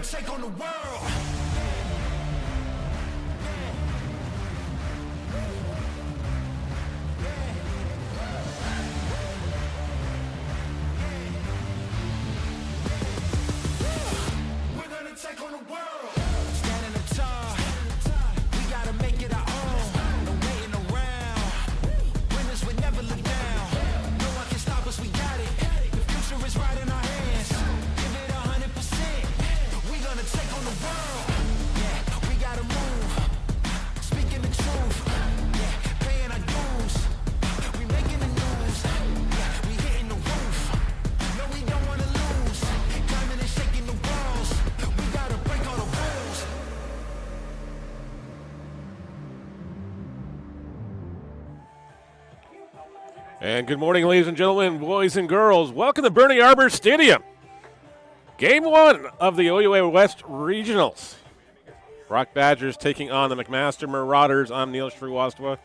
take on the world. We're gonna take on the world. Standing tall, we gotta make it our own. No waiting around. Winners would never look down. No one can stop us, we got it. The future is right in our hands. Give it 100%. We gonna take on the world. Yeah, we gotta move. Speaking the truth. Yeah, paying our dues. We making the news. Yeah, we hitting the roof. No, we don't wanna lose. Climbing and shaking the walls. We gotta break all the rules. And good morning, ladies and gentlemen, boys and girls. Welcome to Bernie Arbour Stadium. Game 1 of the OUA West Regionals. Brock Badgers taking on the McMaster Marauders. I'm Neil Srivastava.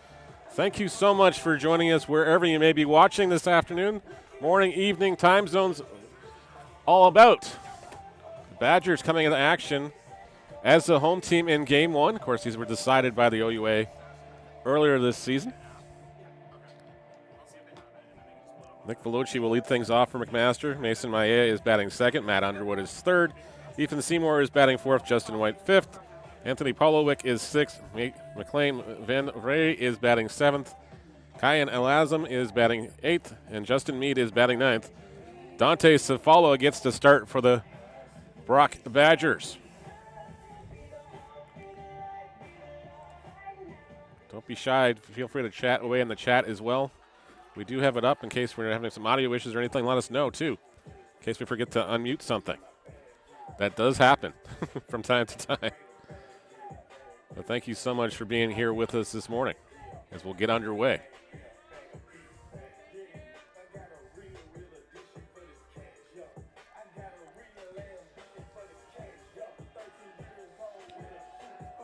Thank you so much for joining us wherever you may be watching this afternoon, morning, evening, time zones, all about. The Badgers coming into action as the home team in Game 1. Of course, these were decided by the OUA earlier this season. Nick Veloci will lead things off for McMaster. Mason Maia is batting second. Matt Underwood is third. Ethan Seymour is batting fourth. Justin White fifth. Anthony Polowick is sixth. McLean Van Ray is batting seventh. Kyan Elazam is batting eighth. And Justin Mead is batting ninth. Dante Cefalo gets to start for the Brock Badgers. Don't be shy. Feel free to chat away in the chat as well. We do have it up in case we're having some audio issues or anything. Let us know, too, in case we forget to unmute something. That does happen from time to time. But thank you so much for being here with us this morning as we'll get underway.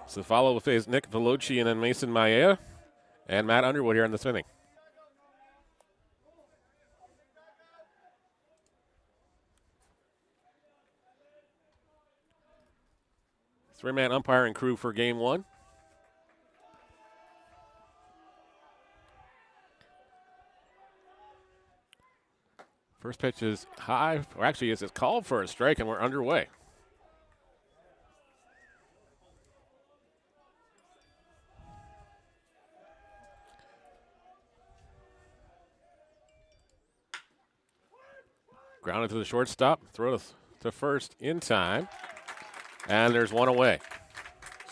So follow with phase Nick Veloci and then Mason Maia and Matt Underwood here in this inning. Three-man umpiring crew for Game 1. First pitch is high, or actually it's called for a strike, and we're underway. Grounded to the shortstop, throw to first in time. And there's one away.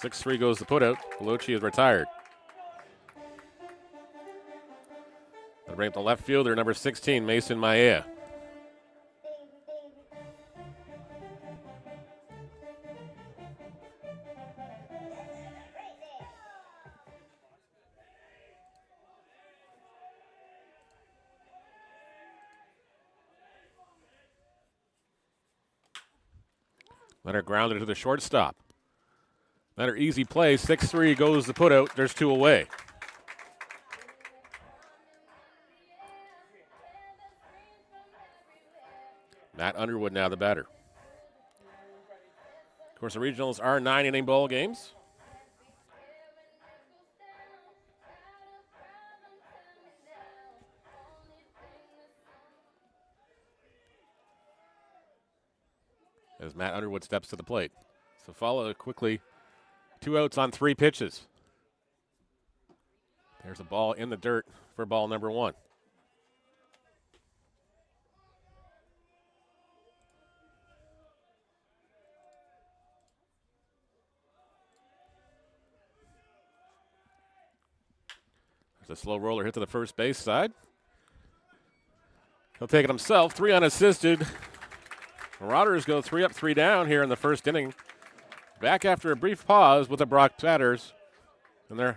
6-3 goes the putout. Veloci is retired. They'll bring up the left fielder, number 16, Mason Maia. Leonard grounded to the shortstop. Another easy play. 6-3 goes the putout. There's two away. Matt Underwood now the batter. Of course, the regionals are 9-inning ball games. As Matt Underwood steps to the plate. So follow quickly. 2 outs on 3 pitches. There's a ball in the dirt for ball number 1. There's a slow roller hit to the first base side. He'll take it himself. 3 unassisted. Marauders go 3 up, 3 down here in the first inning. Back after a brief pause with the Brock Badgers. And they're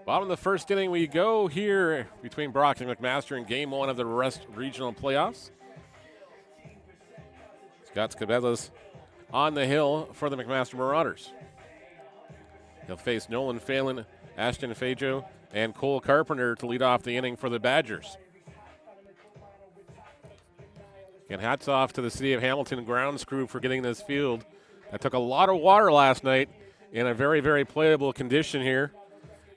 Bottom of the first inning we go here between Brock and McMaster in game 1 of the West Regional Playoffs. Scott Scabella's on the hill for the McMaster Marauders. He'll face Nolan Phelan, Ashton Fajo, and Cole Carpenter to lead off the inning for the Badgers. And hats off to the City of Hamilton grounds crew for getting this field. That took a lot of water last night in a very, very playable condition here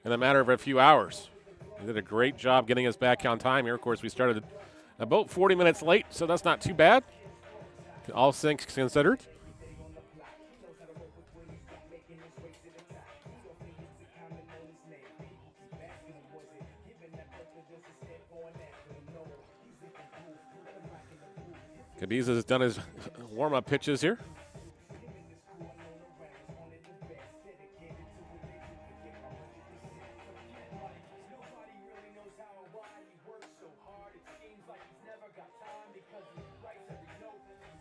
in a matter of a few hours. They did a great job getting us back on time here. Of course, we started about 40 minutes late, so that's not too bad, all things considered. Cabiza has done his warm-up pitches here.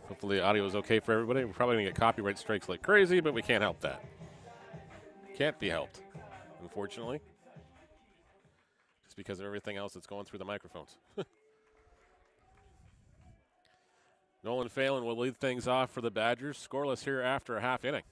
Hopefully the audio is okay for everybody. We're probably going to get copyright strikes like crazy, but we can't help that. Can't be helped, unfortunately. Just because of everything else that's going through the microphones. Nolan Phelan will lead things off for the Badgers. Scoreless here after a half inning.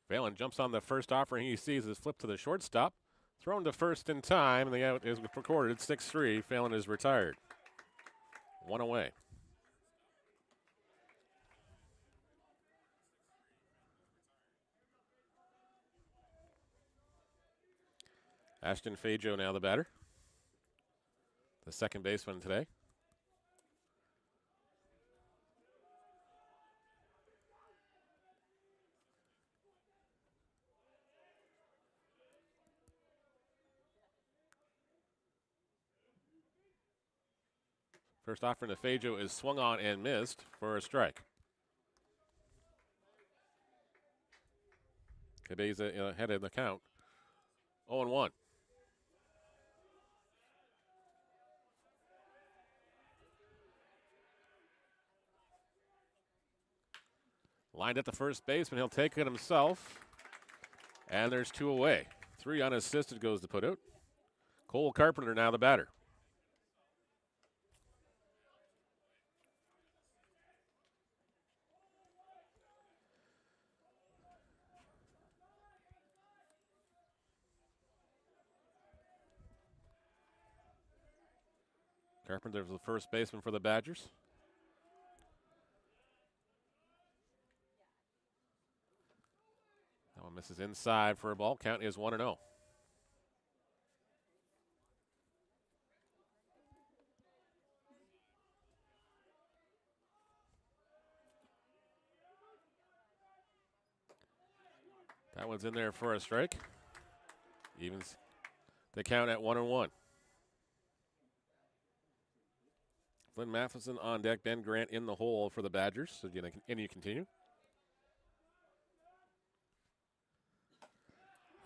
Phelan jumps on the first offering he sees is flipped to the shortstop. Thrown to first in time, and the out is recorded 6-3. Phelan is retired. One away. Ashton Fajo now the batter. The second baseman today. First offering to Fajo is swung on and missed for a strike. Cabeza ahead in the count. 0-1. Lined at the first baseman, he'll take it himself. And there's 2 away. 3 unassisted goes to put out. Cole Carpenter now the batter. Carpenter's the first baseman for the Badgers. That one misses inside for a ball. Count is 1-0. That one's in there for a strike. Evens the count at 1-1. Flynn Matheson on deck. Ben Grant in the hole for the Badgers. So you continue.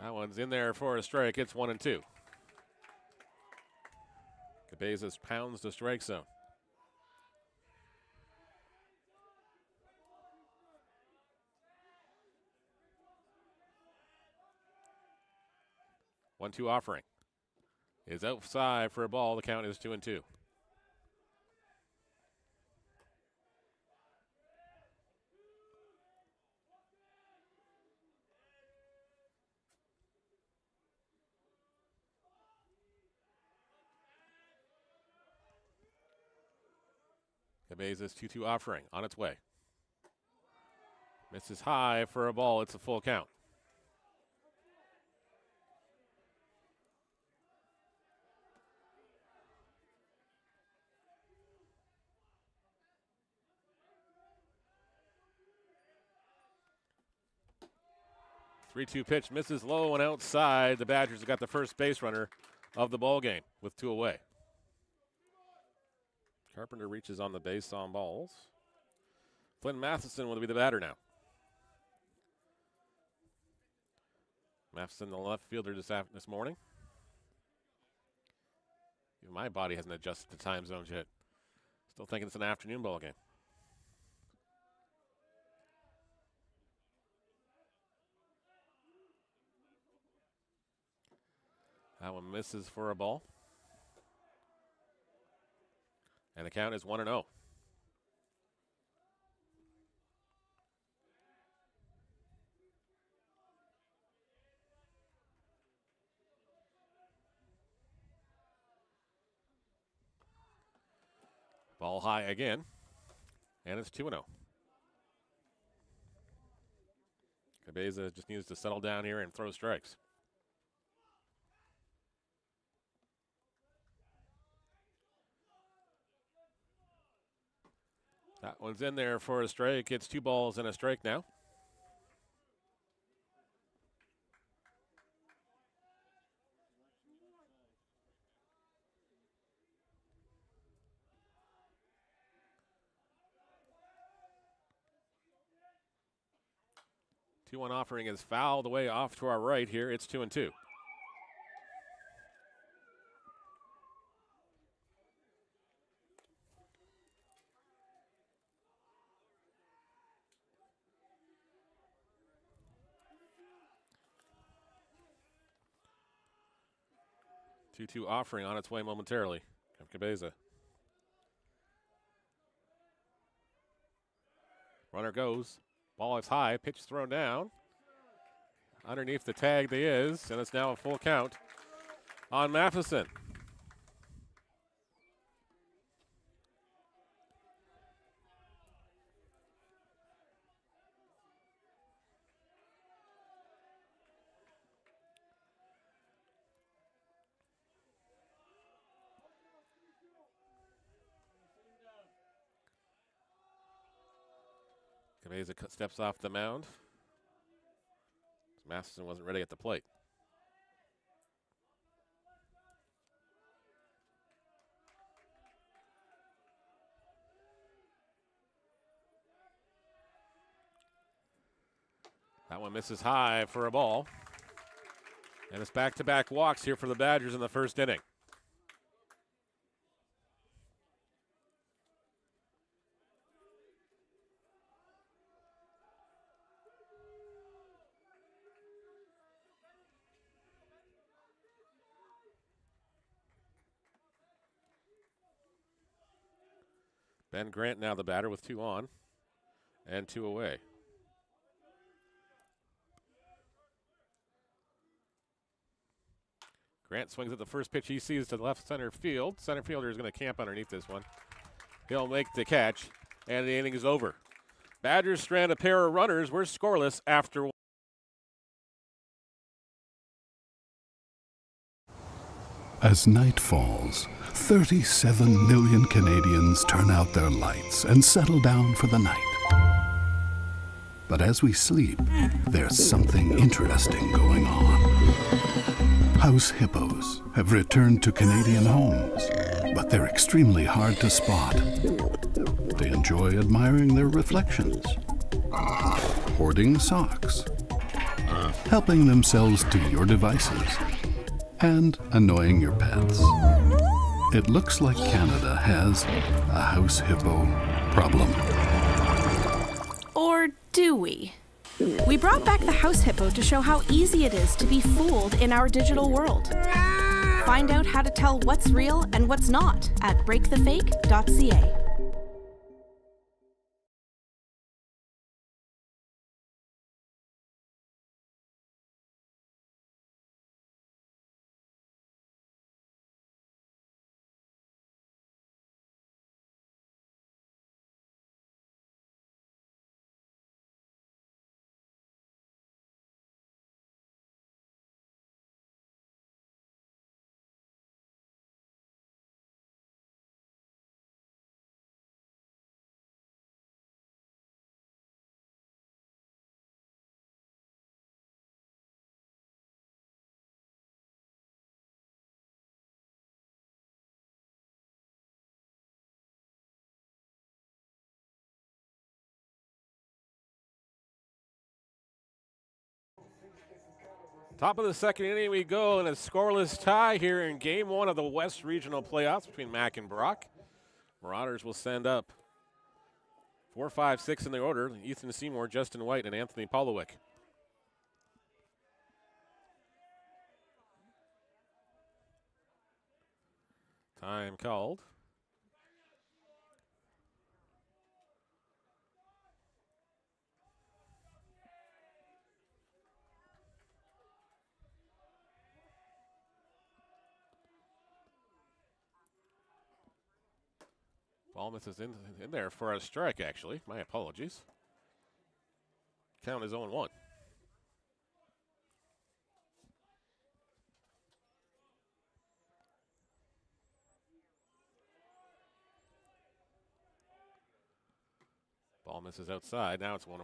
That one's in there for a strike. It's 1-2. Cabezas pounds the strike zone. One-two offering is outside for a ball. The count is 2-2. Cabeza's 2-2 offering on its way. Misses high for a ball. It's a full count. Three-two pitch misses low and outside. The Badgers have got the first base runner of the ball game with 2 away. Carpenter reaches on the base on balls. Flynn Matheson will be the batter now. Matheson, the left fielder this morning. My body hasn't adjusted to time zones yet. Still thinking it's an afternoon ball game. That one misses for a ball. And the count is 1-0. Ball high again. And it's 2-0. Cabeza just needs to settle down here and throw strikes. That one's in there for a strike. It's 2 balls and a strike now. Two-one offering is fouled away off to our right here. It's 2-2. Two-two offering on its way momentarily. Cabeza. Runner goes. Ball is high. Pitch thrown down. Underneath the tag they is, and it's now a full count on Matheson. Cabeza steps off the mound. Matheson wasn't ready at the plate. That one misses high for a ball. And it's back-to-back walks here for the Badgers in the first inning. Ben Grant now the batter with 2 on and 2 away. Grant swings at the first pitch he sees to the left center field. Center fielder is going to camp underneath this one. He'll make the catch, and the inning is over. Badgers strand a pair of runners. We're scoreless after one. As night falls, 37 million Canadians turn out their lights and settle down for the night. But as we sleep, there's something interesting going on. House hippos have returned to Canadian homes, but they're extremely hard to spot. They enjoy admiring their reflections, hoarding socks, helping themselves to your devices, and annoying your pets. It looks like Canada has a house hippo problem. Or do we? We brought back the house hippo to show how easy it is to be fooled in our digital world. Find out how to tell what's real and what's not at breakthefake.ca. Top of the second inning we go in a scoreless tie here in Game 1 of the West Regional Playoffs between Mac and Brock. Marauders will send up 4, 5, 6 in the order. Ethan Seymour, Justin White, and Anthony Polowick. Time called. Ball misses in there for a strike, actually. My apologies. Count is 0-1. Ball misses outside. Now it's 1-1.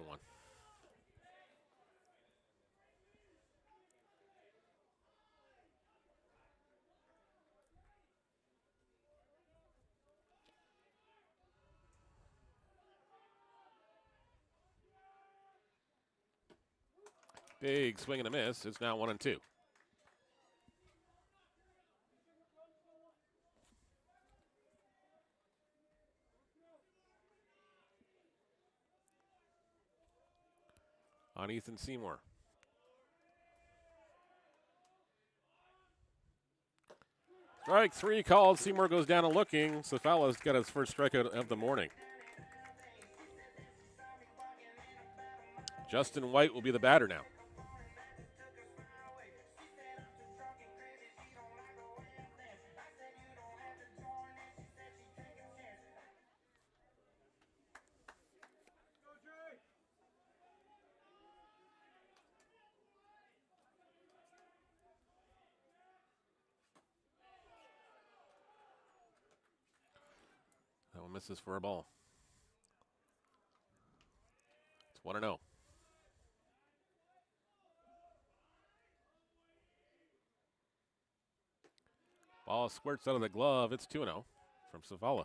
Big swing and a miss. It's now 1-2. On Ethan Seymour. Strike 3 called. Seymour goes down and looking. Srivastava's got his first strikeout of the morning. Justin White will be the batter now. That one misses for a ball. It's 1-0. Ball squirts out of the glove. It's 2-0 from Srivastava.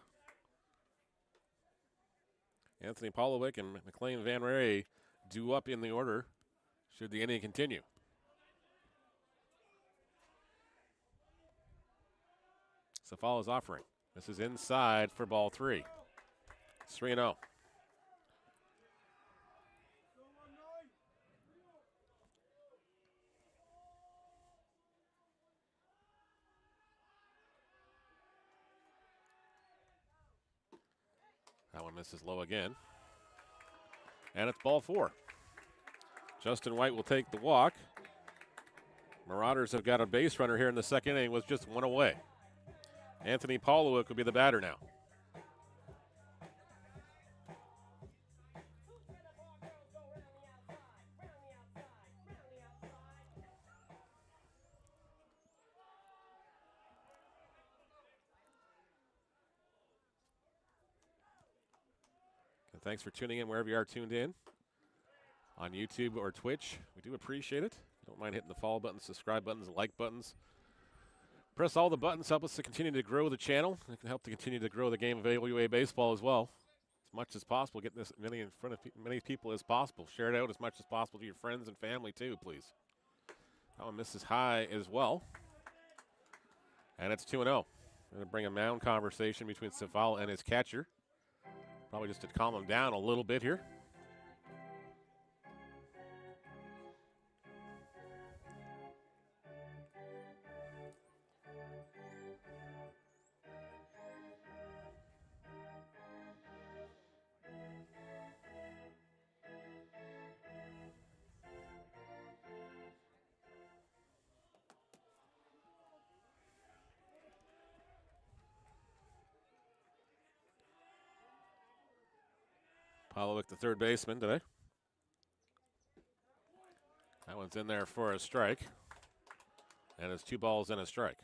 Anthony Polowick and McLean Van Ray due up in the order should the inning continue. Srivastava's offering. This is inside for ball 3. It's 3-0. That one misses low again. And it's ball 4. Justin White will take the walk. Marauders have got a base runner here in the second inning with just one away. Anthony Polowick will be the batter now. And thanks for tuning in wherever you are tuned in. On YouTube or Twitch, we do appreciate it. Don't mind hitting the follow buttons, subscribe buttons, like buttons. Press all the buttons, help us to continue to grow the channel. It can help to continue to grow the game of OUA baseball as well. As much as possible, get this many in front of many people as possible. Share it out as much as possible to your friends and family too, please. That one misses high as well. And it's 2-0. Going to bring a mound conversation between Srivastava and his catcher. Probably just to calm him down a little bit here. Polowick, the third baseman today. That one's in there for a strike. And it's 2 balls and a strike.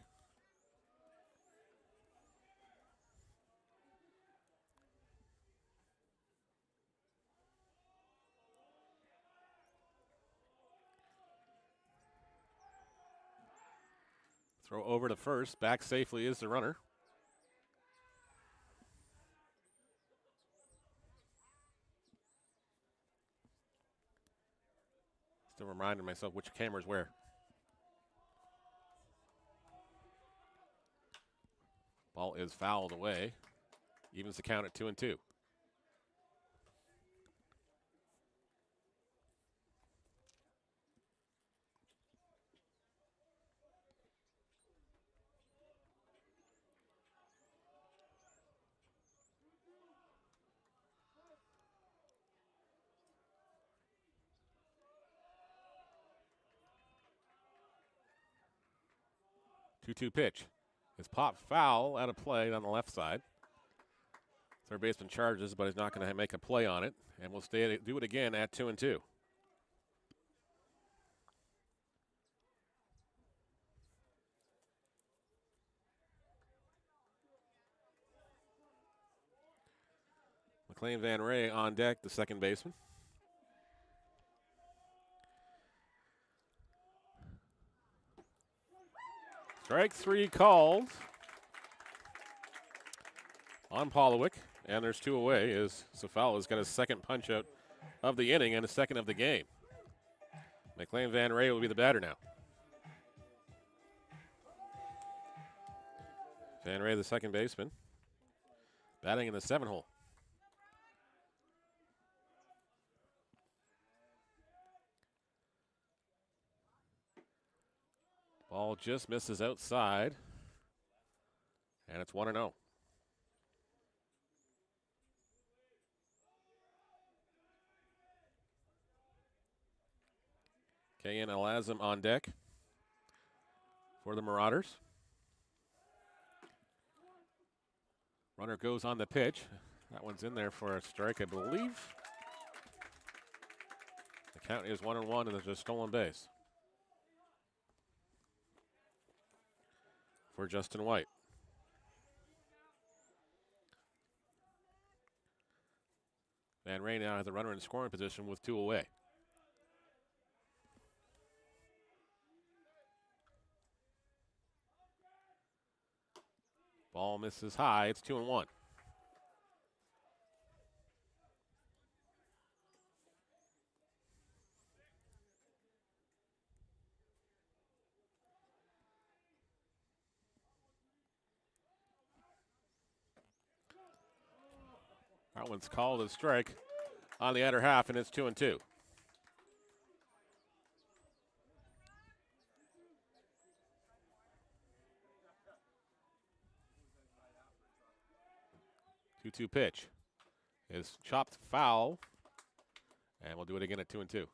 Throw over to first. Back safely is the runner. Still reminding myself which camera's where. Ball is fouled away. Evens the count at 2-2. Two-two pitch. It's popped foul out of play on the left side. Third baseman charges, but he's not going to make a play on it, and we'll do it again at 2-2. McLean Van Ray on deck, the second baseman. Strike three called on Polowick, and there's two away as Srivastava's got his second punch out of the inning and a second of the game. McLean Van Ray will be the batter now. Van Ray, the second baseman, batting in the 7-hole. Ball just misses outside, and it's 1-0. Kayan Alazim on deck for the Marauders. Runner goes on the pitch. That one's in there for a strike, I believe. The count is 1-1, and there's a stolen base for Justin White. Van Ray now has a runner in scoring position with two away. Ball misses high. It's 2-1. That one's called a strike on the outer half, and it's 2-2. Two-two pitch is chopped foul, and we'll do it again at 2-2.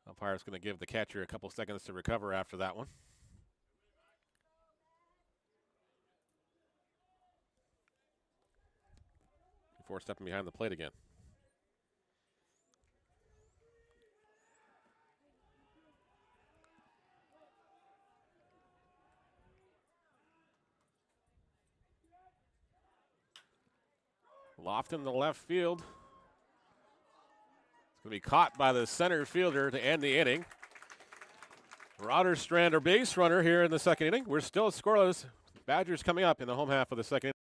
Umpire's going to give the catcher a couple seconds to recover after that one. Before stepping behind the plate again. Lofton in the left field. It's going to be caught by the center fielder to end the inning. Marauders strand a base runner here in the second inning. We're still scoreless. Badgers coming up in the home half of the second inning.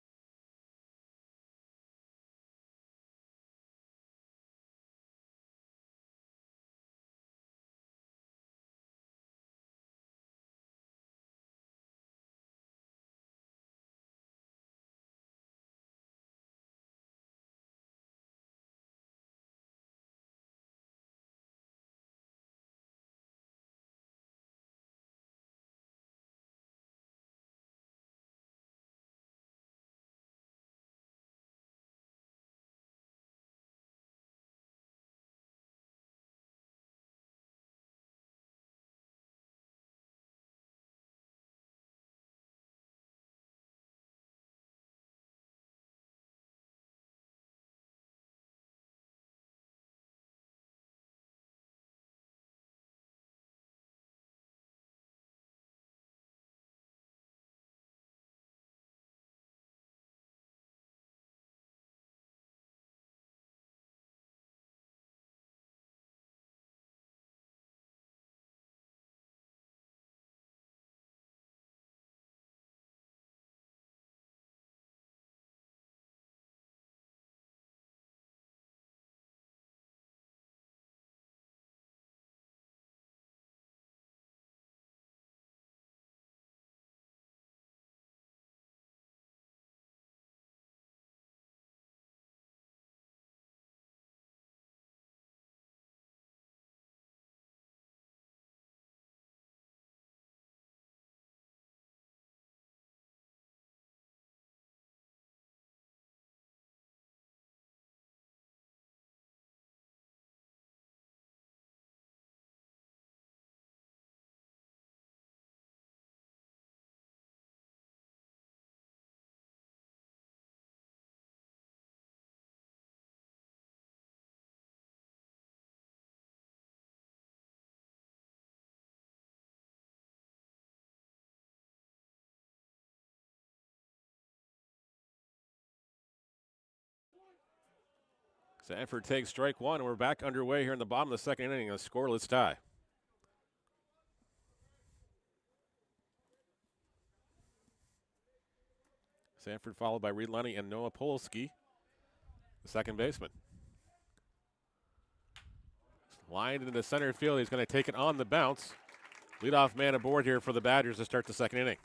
Sanford takes strike one, and we're back underway here in the bottom of the second inning, a scoreless tie. Sanford followed by Reed Lunny and Noah Polsky, the second baseman. Lined into the center field, he's going to take it on the bounce. Leadoff man aboard here for the Badgers to start the second inning.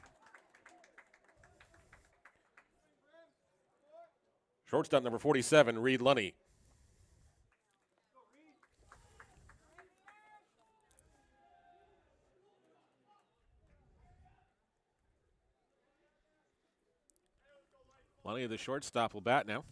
Shortstop number 47, Reed Lunny. Lunny, the shortstop, will bat now.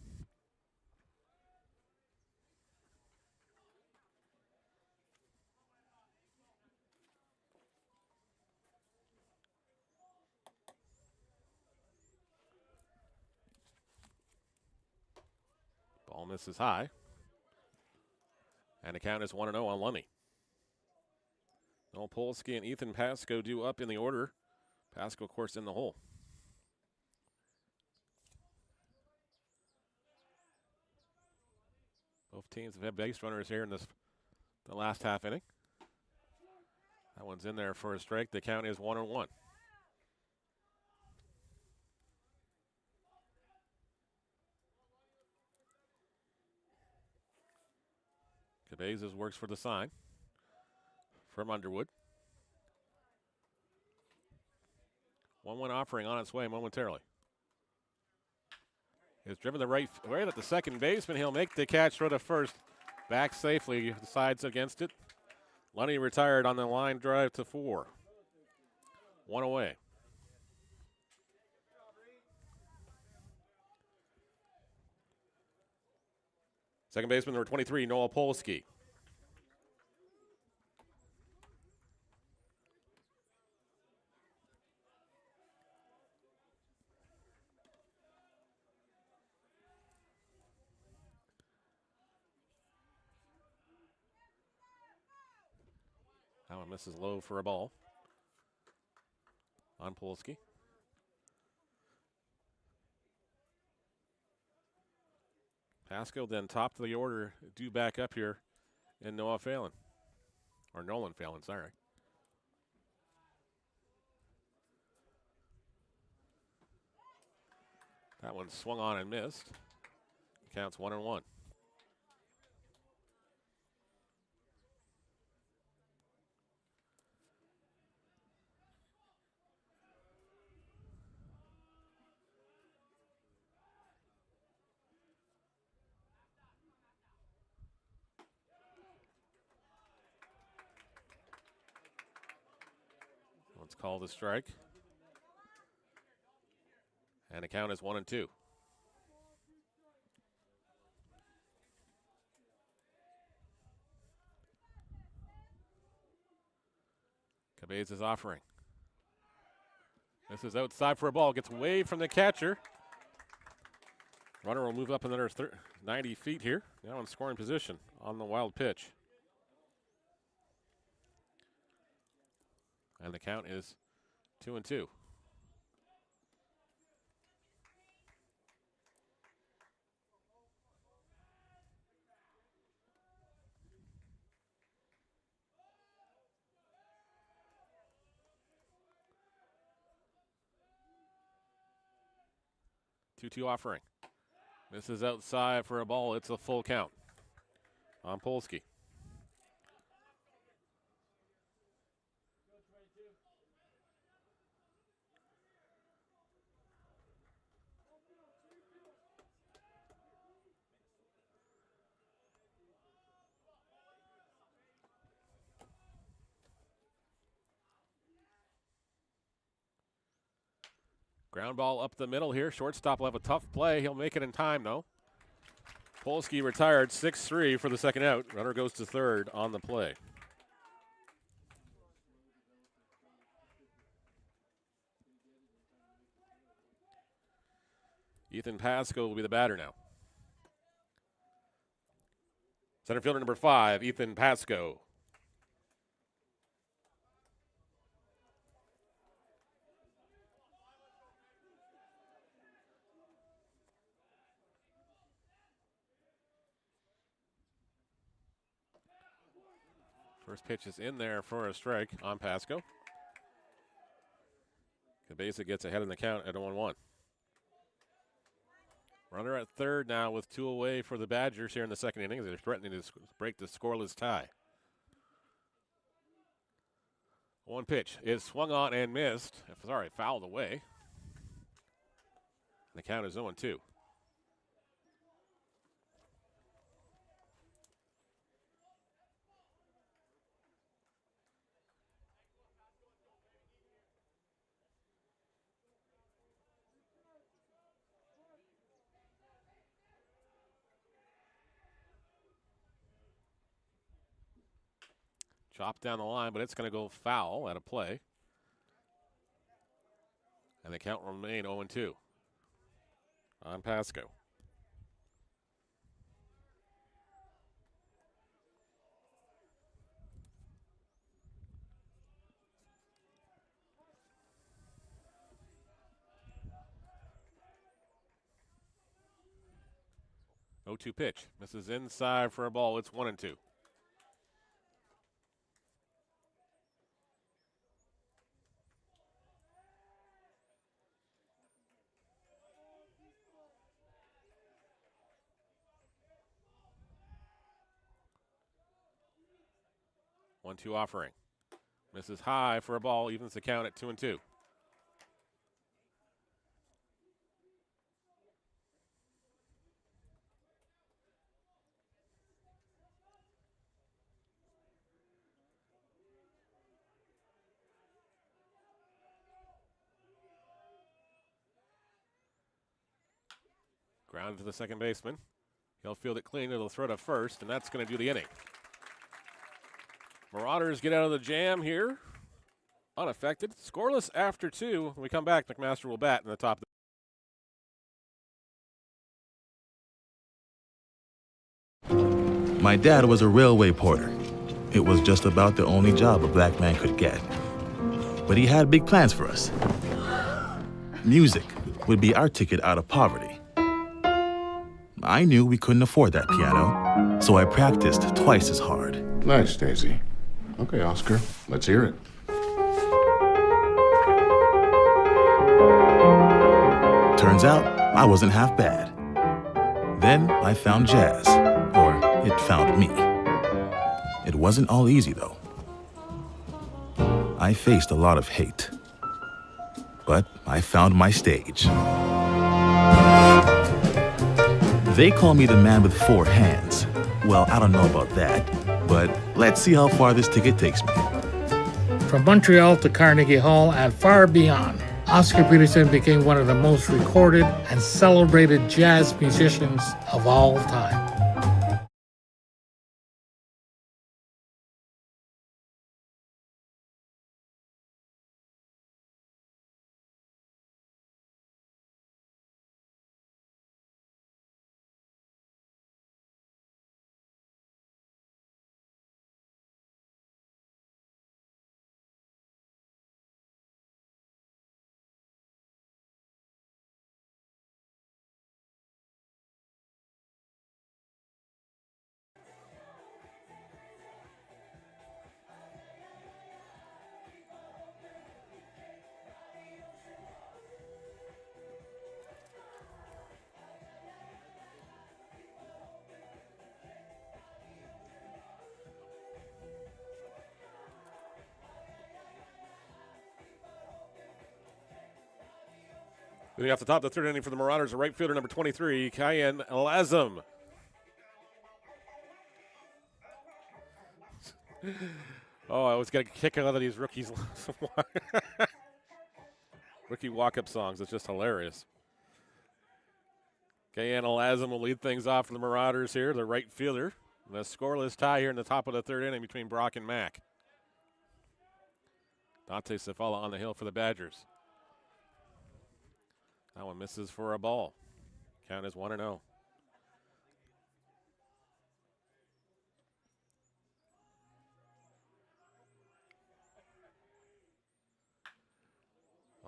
Ball misses high. And the count is 1-0 on Lunny. Noel Polsky and Ethan Pasco due up in the order. Pasco, of course, in the hole. Both teams have had base runners here in the last half inning. That one's in there for a strike. The count is 1-1. Cabezas works for the sign from Underwood. 1-1 offering on its way momentarily. It's driven the right at the second baseman. He'll make the catch for the first. Back safely, decides against it. Lunny retired on the line drive to 4. One away. Second baseman number 23, Noah Polsky. That one misses low for a ball on Polsky. Pasco then top of the order, due back up here in Noah Phelan. Or Nolan Phelan, sorry. That one swung on and missed. Counts 1-1. Let's call the strike. And the count is 1-2. Cabezas offering. This is outside for a ball. Gets away from the catcher. Runner will move up another 90 feet here. Now in scoring position on the wild pitch. And the count is 2-2. Two offering. This is outside for a ball. It's a full count on Polsky. Ground ball up the middle here. Shortstop will have a tough play. He'll make it in time, though. Polsky retired 6-3 for the second out. Runner goes to third on the play. Ethan Pasco will be the batter now. Center fielder number 5, Ethan Pasco. First pitch is in there for a strike on Pasco. Cabeza gets ahead in the count at 0-1. Runner at third now with 2 away for the Badgers here in the second inning. They're threatening to break the scoreless tie. One pitch is swung on and missed. Sorry, fouled away. The count is 0-2. Chopped down the line, but it's going to go foul at a play. And the count will remain 0-2 on Pasco. Oh, 2 pitch. Misses inside for a ball. It's 1-2. One-two offering. Misses high for a ball, evens the count at 2-2. Ground to the second baseman. He'll field it clean. It'll throw to first, and that's going to do the inning. Marauders get out of the jam here, unaffected. Scoreless after 2. When we come back, McMaster will bat in the top. My dad was a railway porter. It was just about the only job a black man could get. But he had big plans for us. Music would be our ticket out of poverty. I knew we couldn't afford that piano, so I practiced twice as hard. Nice, Daisy. Okay, Oscar, let's hear it. Turns out, I wasn't half bad. Then I found jazz, or it found me. It wasn't all easy, though. I faced a lot of hate. But I found my stage. They call me the man with 4 hands. Well, I don't know about that, but let's see how far this ticket takes me. From Montreal to Carnegie Hall and far beyond, Oscar Peterson became one of the most recorded and celebrated jazz musicians of all time. Leading off the top of the third inning for the Marauders, a right fielder, number 23, Cayenne Lazem. Oh, I always get a kick out of these rookies. Rookie walk-up songs. It's just hilarious. Cayenne Lazem will lead things off for the Marauders here, the right fielder. And a scoreless tie here in the top of the third inning between Brock and Mack. Dante Cefala on the hill for the Badgers. That one misses for a ball. Count is 1-0.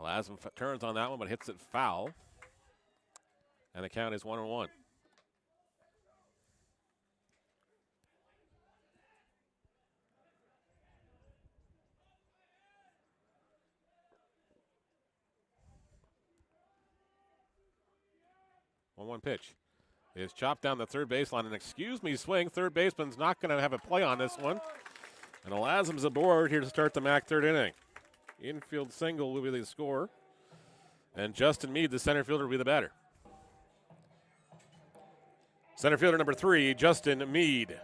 Lazem turns on that one, but hits it foul. And the count is 1-1. 1-1 pitch. Is chopped down the third baseline. And excuse me, swing. Third baseman's not going to have a play on this one. And Elasm's aboard here to start the MAC third inning. Infield single will be the score. And Justin Meade, the center fielder, will be the batter. Center fielder number 3, Justin Meade.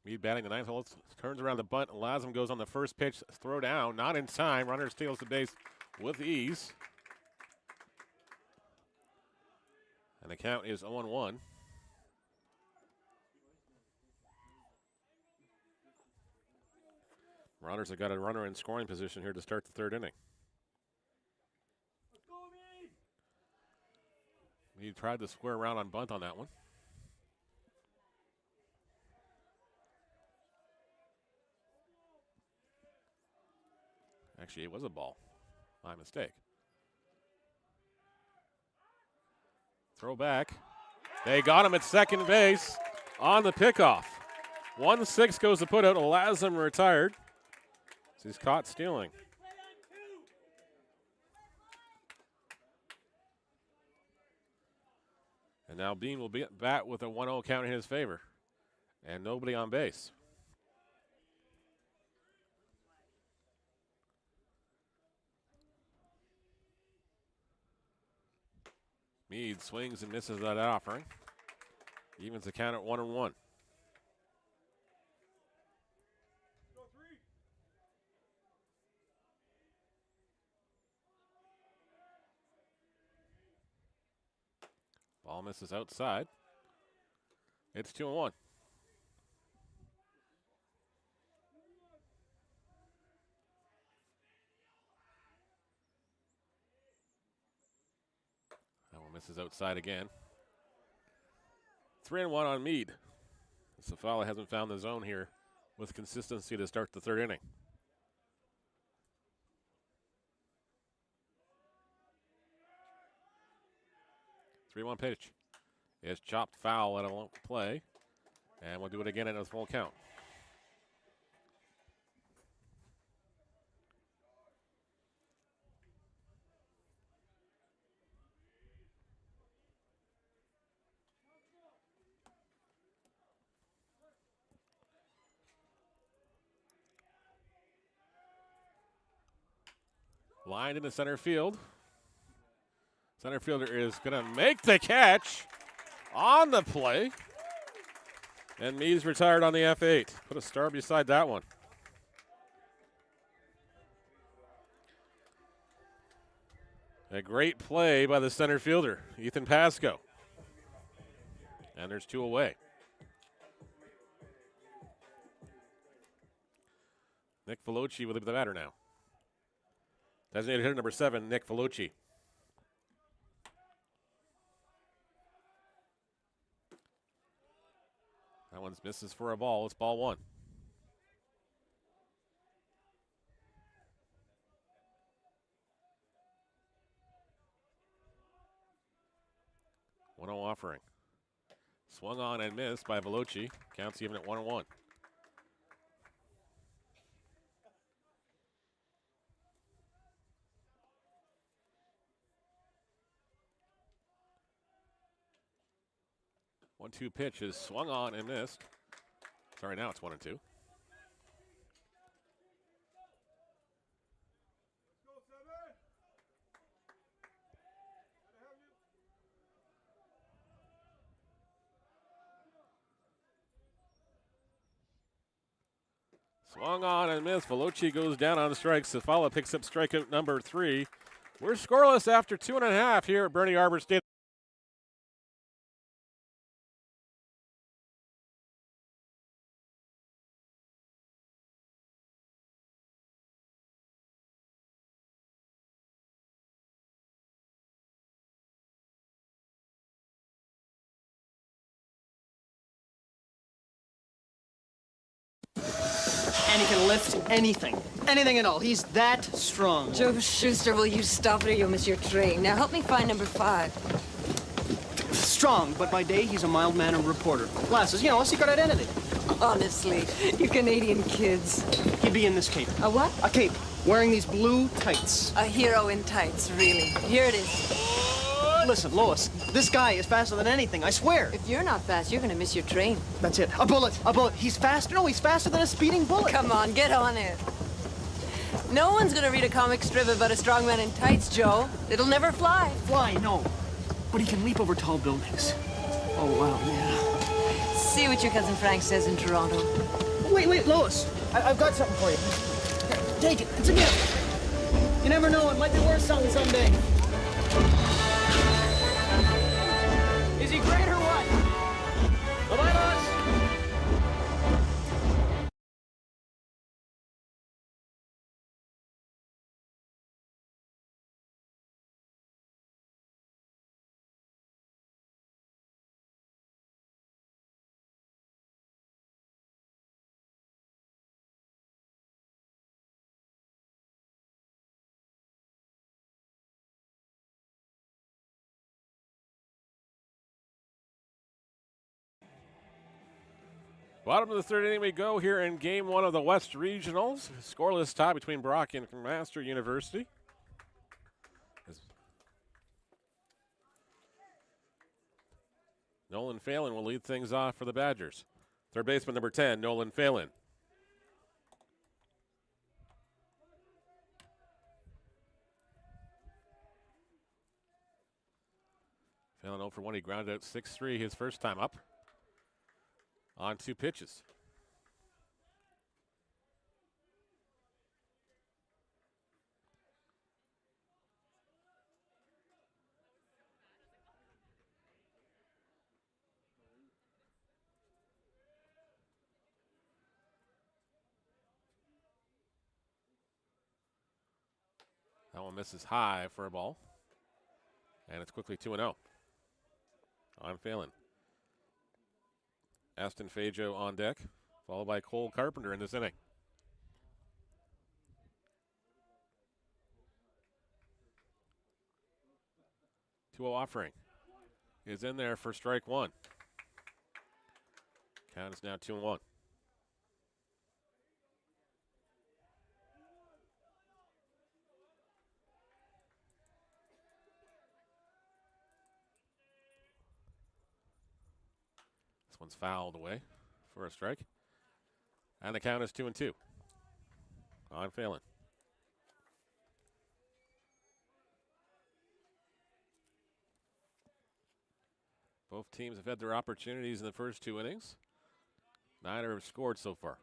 Meade batting the ninth hole, turns around the bunt. Elasm goes on the first pitch, throw down, not in time. Runner steals the base with ease. And the count is 0-1. Marauders have got a runner in scoring position here to start the third inning. Meade tried to square around on bunt on that one. Actually, it was a ball. My mistake. Throw back. They got him at second base on the pickoff. 1-6 goes to put out. Elasm retired. So he's caught stealing. And now Bean will be at bat with a 1-0 count in his favor. And nobody on base. Meade swings and misses that offering. Evens the count at 1-1. Ball misses outside. It's 2-1. Misses outside again. 3-1 on Meade. Srivastava hasn't found the zone here with consistency to start the third inning. The 3-1 pitch is chopped foul at a play, and we'll do it again at a full count. Lined into center field. Center fielder is going to make the catch on the play. And Meade's retired on the F8. Put a star beside that one. A great play by the center fielder, Ethan Pasco. And there's 2 away. Nick Veloci will be the batter now. Designated hitter number 7, Nick Veloci. That one's misses for a ball. It's ball 1. One-0 offering. Swung on and missed by Veloci. Counts even at 1-1. One-two pitch is swung on and missed. Sorry, now it's 1-2. Swung on and missed. Veloci goes down on strikes. Srivastava picks up strikeout number 3. We're scoreless after 2.5 here at Bernie Arbour Stadium. And he can lift anything. Anything at all. He's that strong. Joe Schuster, will you stop it or you'll miss your train? Now help me find number 5. Strong, but by day he's a mild-mannered reporter. Glasses, you know, a secret identity. Honestly, you Canadian kids. He'd be in this cape. A what? A cape. Wearing these blue tights. A hero in tights, really. Here it is. Listen, Lois, this guy is faster than anything, I swear. If you're not fast, you're gonna miss your train. That's it. A bullet. A bullet. He's faster. No, he's faster than a speeding bullet. Come on, get on it. No one's gonna read a comic strip about a strong man in tights, Joe. It'll never fly. Fly, no. But he can leap over tall buildings. Oh, wow, yeah. See what your cousin Frank says in Toronto. Wait, Lois. I've got something for you. Here, take it. It's a gift. You never know. It might be worth something someday. Is he great or what? Bye-bye, Lois. Bottom of the third inning we go here in Game 1 of the West Regionals. Scoreless tie between Brock and McMaster University. Nolan Phelan will lead things off for the Badgers. Third baseman number 10, Nolan Phelan. Phelan 0 for 1. He grounded out 6-3 his first time up. On 2 pitches. That one misses high for a ball. And it's quickly 2-0 on Phelan. Aston Fajo on deck, followed by Cole Carpenter in this inning. 2-0 offering is in there for strike 1. Count is now 2-1. This one's fouled away for a strike. And the count is 2-2 on Phelan. Both teams have had their opportunities in the first 2 innings. Neither have scored so far.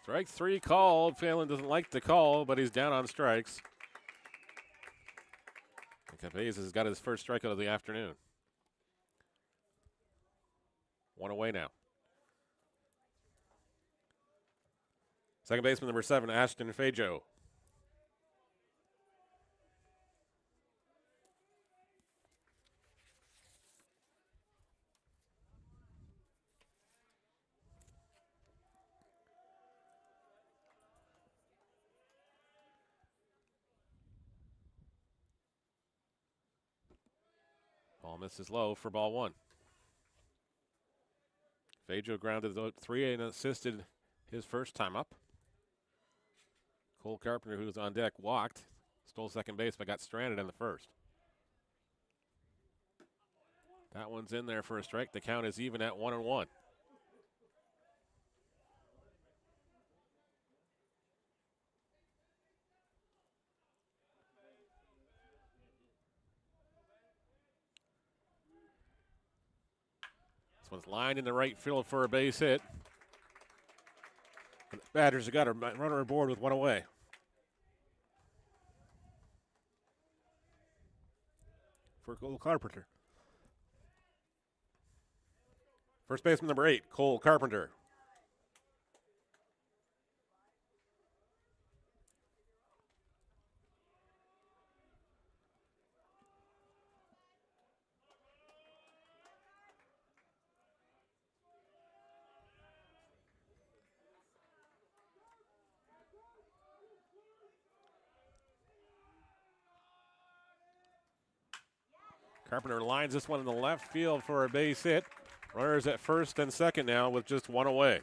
Strike 3 called. Phelan doesn't like the call, but he's down on strikes. Capes has got his first strikeout of the afternoon. 1 away now. Second baseman number 7, Ashton Fajo. Ball misses low for ball 1. Fajo grounded out 3 and assisted his first time up. Cole Carpenter, who's on deck, walked, stole second base, but got stranded in the first. That one's in there for a strike. The count is even at 1-1. This one's lined in the right field for a base hit. And the Badgers have got a runner aboard with 1 away. For Cole Carpenter. First baseman number 8, Cole Carpenter. Carpenter lines this one in the left field for a base hit. Runners at first and second now with just one away.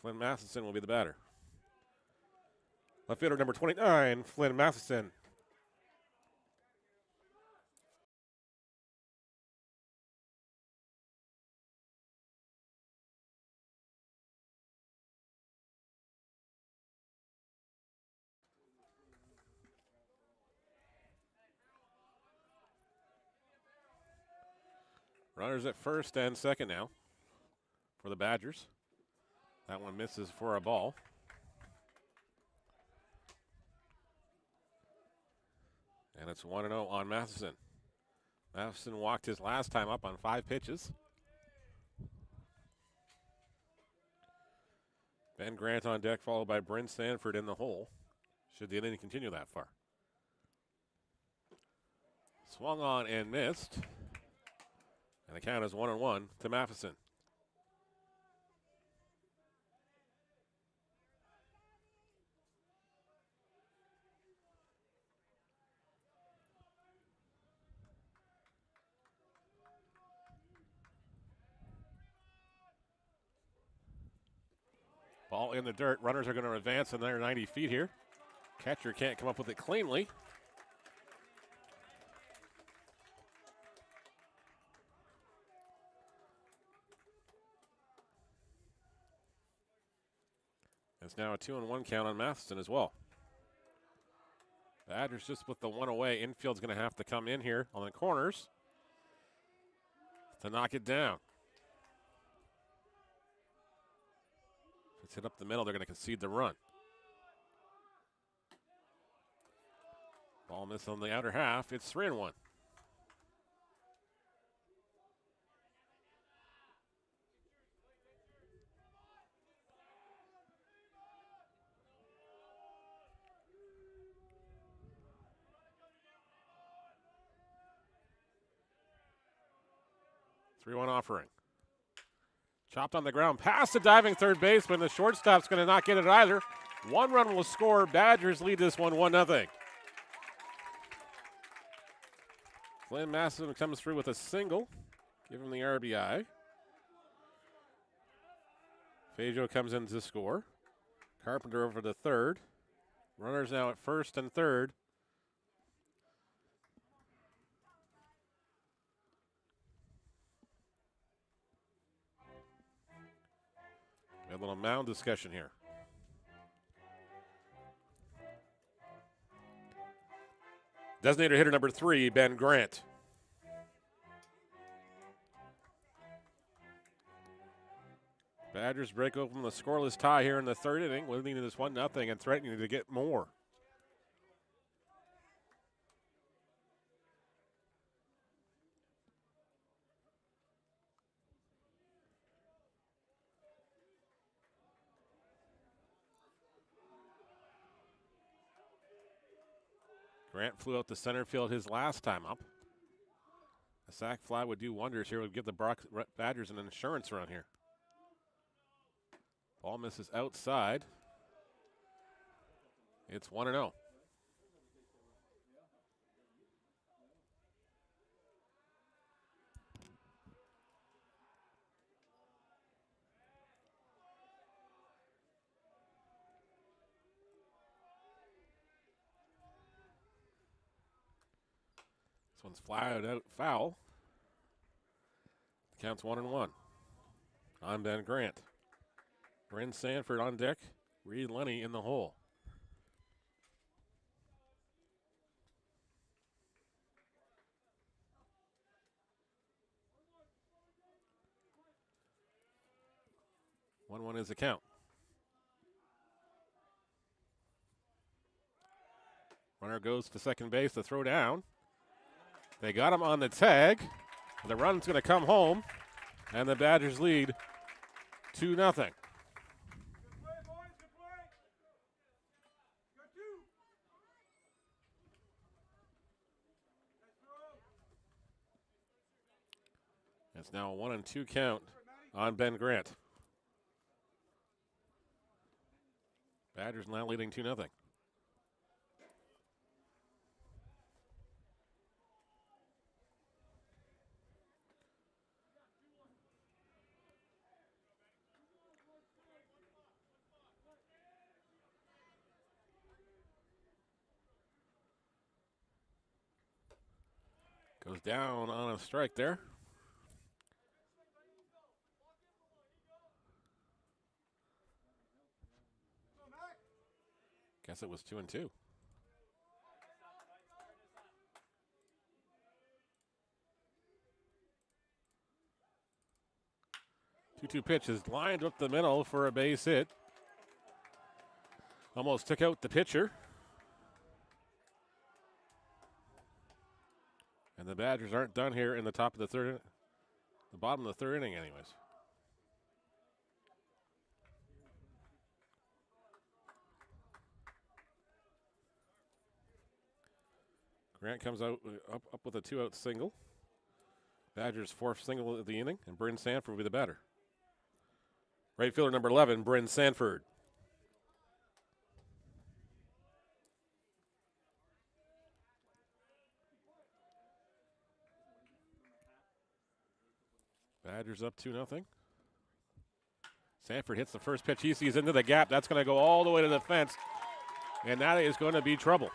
Flynn Matheson will be the batter. Left fielder number 29, Flynn Matheson. Runners at first and second now for the Badgers. That one misses for a ball. And it's 1-0 on Matheson. Matheson walked his last time up on 5 pitches. Ben Grant on deck, followed by Bryn Sanford in the hole. Should the inning continue that far. Swung on and missed. And the count is 1-1 to Matheson. Ball in the dirt. Runners are going to advance in their 90 feet here. Catcher can't come up with it cleanly. It's now a 2-1 count on Matheson as well. Badgers just with the one away. Infield's going to have to come in here on the corners to knock it down. If it's hit up the middle, they're going to concede the run. Ball missed on the outer half. It's 3-1. Three-one offering. Chopped on the ground past the diving third baseman. The shortstop's going to not get it either. One run will score. Badgers lead this one 1-0. Flynn Matheson comes through with a single. Give him the RBI. Fajo comes in to score. Carpenter over to third. Runners now at first and third. We have a little mound discussion here. Designator hitter number 3, Ben Grant. Badgers break open the scoreless tie here in the third inning, leading this 1-0 and threatening to get more. Grant flew out to center field his last time up. A sac fly would do wonders here. Would give the Badgers an insurance run here. Ball misses outside. It's 1-0. This one's flat out foul. The count's 1-1. On Ben Grant. Bryn Sanford on deck. Reed Lenny in the hole. One is the count. Runner goes to second base to throw down. They got him on the tag. The run's going to come home, and the Badgers lead 2-0. It's now a 1-2 count on Ben Grant. Badgers now leading 2-0. Goes down on a strike there. Guess it was 2-2. 2-2 pitch is lined up the middle for a base hit. Almost took out the pitcher. And the Badgers aren't done here in the top of the third, the bottom of the third inning anyways. Grant comes out up with a 2-out single. Badgers' fourth single of the inning, and Bryn Sanford will be the batter. Right fielder number 11, Bryn Sanford. Badgers up 2-0. Sanford hits the first pitch he sees into the gap. That's going to go all the way to the fence, and that is going to be trouble.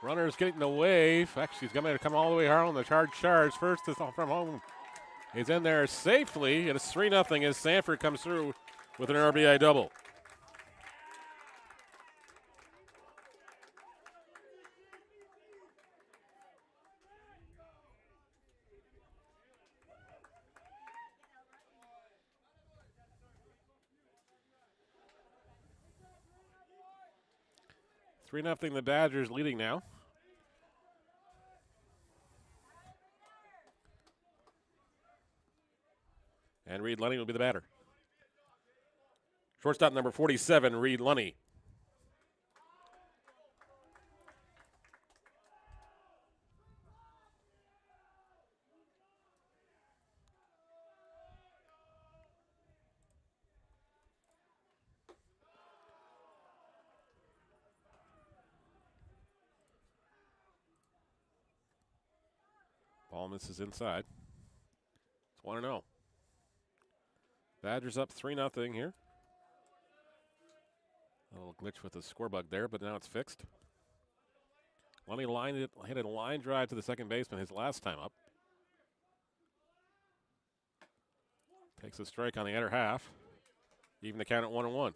Runner's getting away. Actually, he's going to come all the way hard on the charge. First is from home. He's in there safely, and it's 3-0 as Sanford comes through with an RBI double. Three nothing. The Badgers leading now. And Reed Lunny will be the batter. Shortstop number 47, Reed Lunny. Ball misses inside. It's 1-0. Badgers up 3-0 here. A little glitch with the score bug there, but now it's fixed. Lunny hit a line drive to the second baseman his last time up. Takes a strike on the other half. Even the count at 1-1.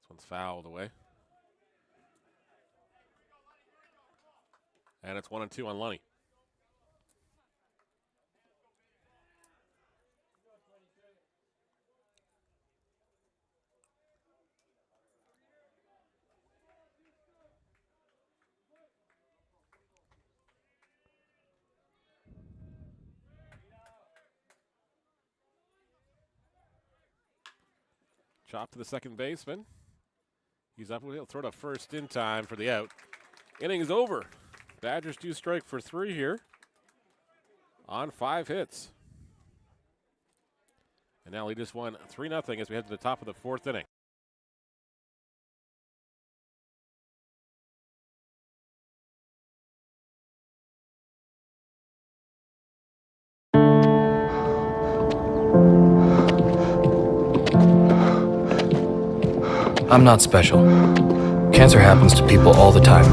One's fouled away. And it's 1-2 on Lunny. Chop to the second baseman. He's up. He'll throw to first in time for the out. Inning is over. Badgers do strike for 3 here on 5 hits. And now he just won 3-0 as we head to the top of the 4th inning. I'm not special. Cancer happens to people all the time.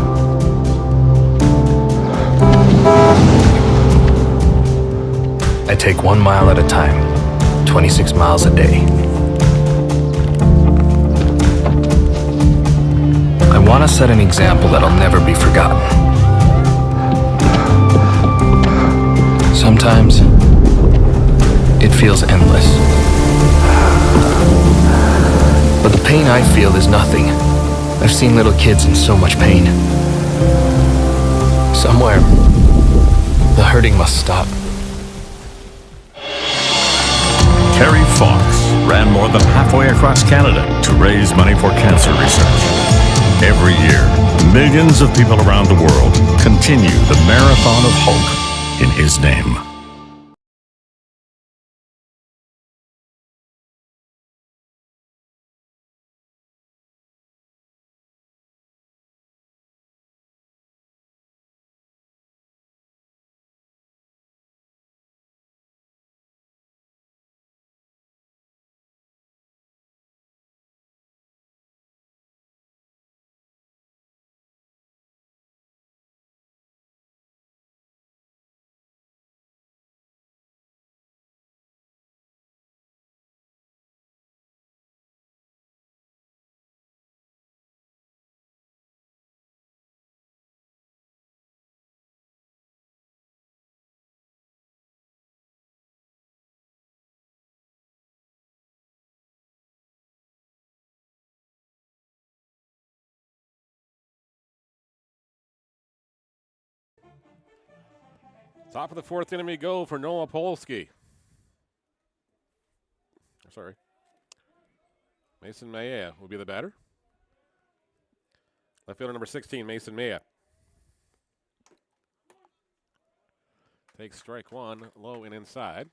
I take 1 mile at a time, 26 miles a day. I want to set an example that'll never be forgotten. Sometimes, it feels endless. But the pain I feel is nothing. I've seen little kids in so much pain. Somewhere, the hurting must stop. Terry Fox ran more than halfway across Canada to raise money for cancer research. Every year, millions of people around the world continue the marathon of hope in his name. Top of the fourth inning we go for Noah Polsky. Sorry. Mason Maya will be the batter. Left fielder number 16, Mason Maya. Takes strike one, low and inside.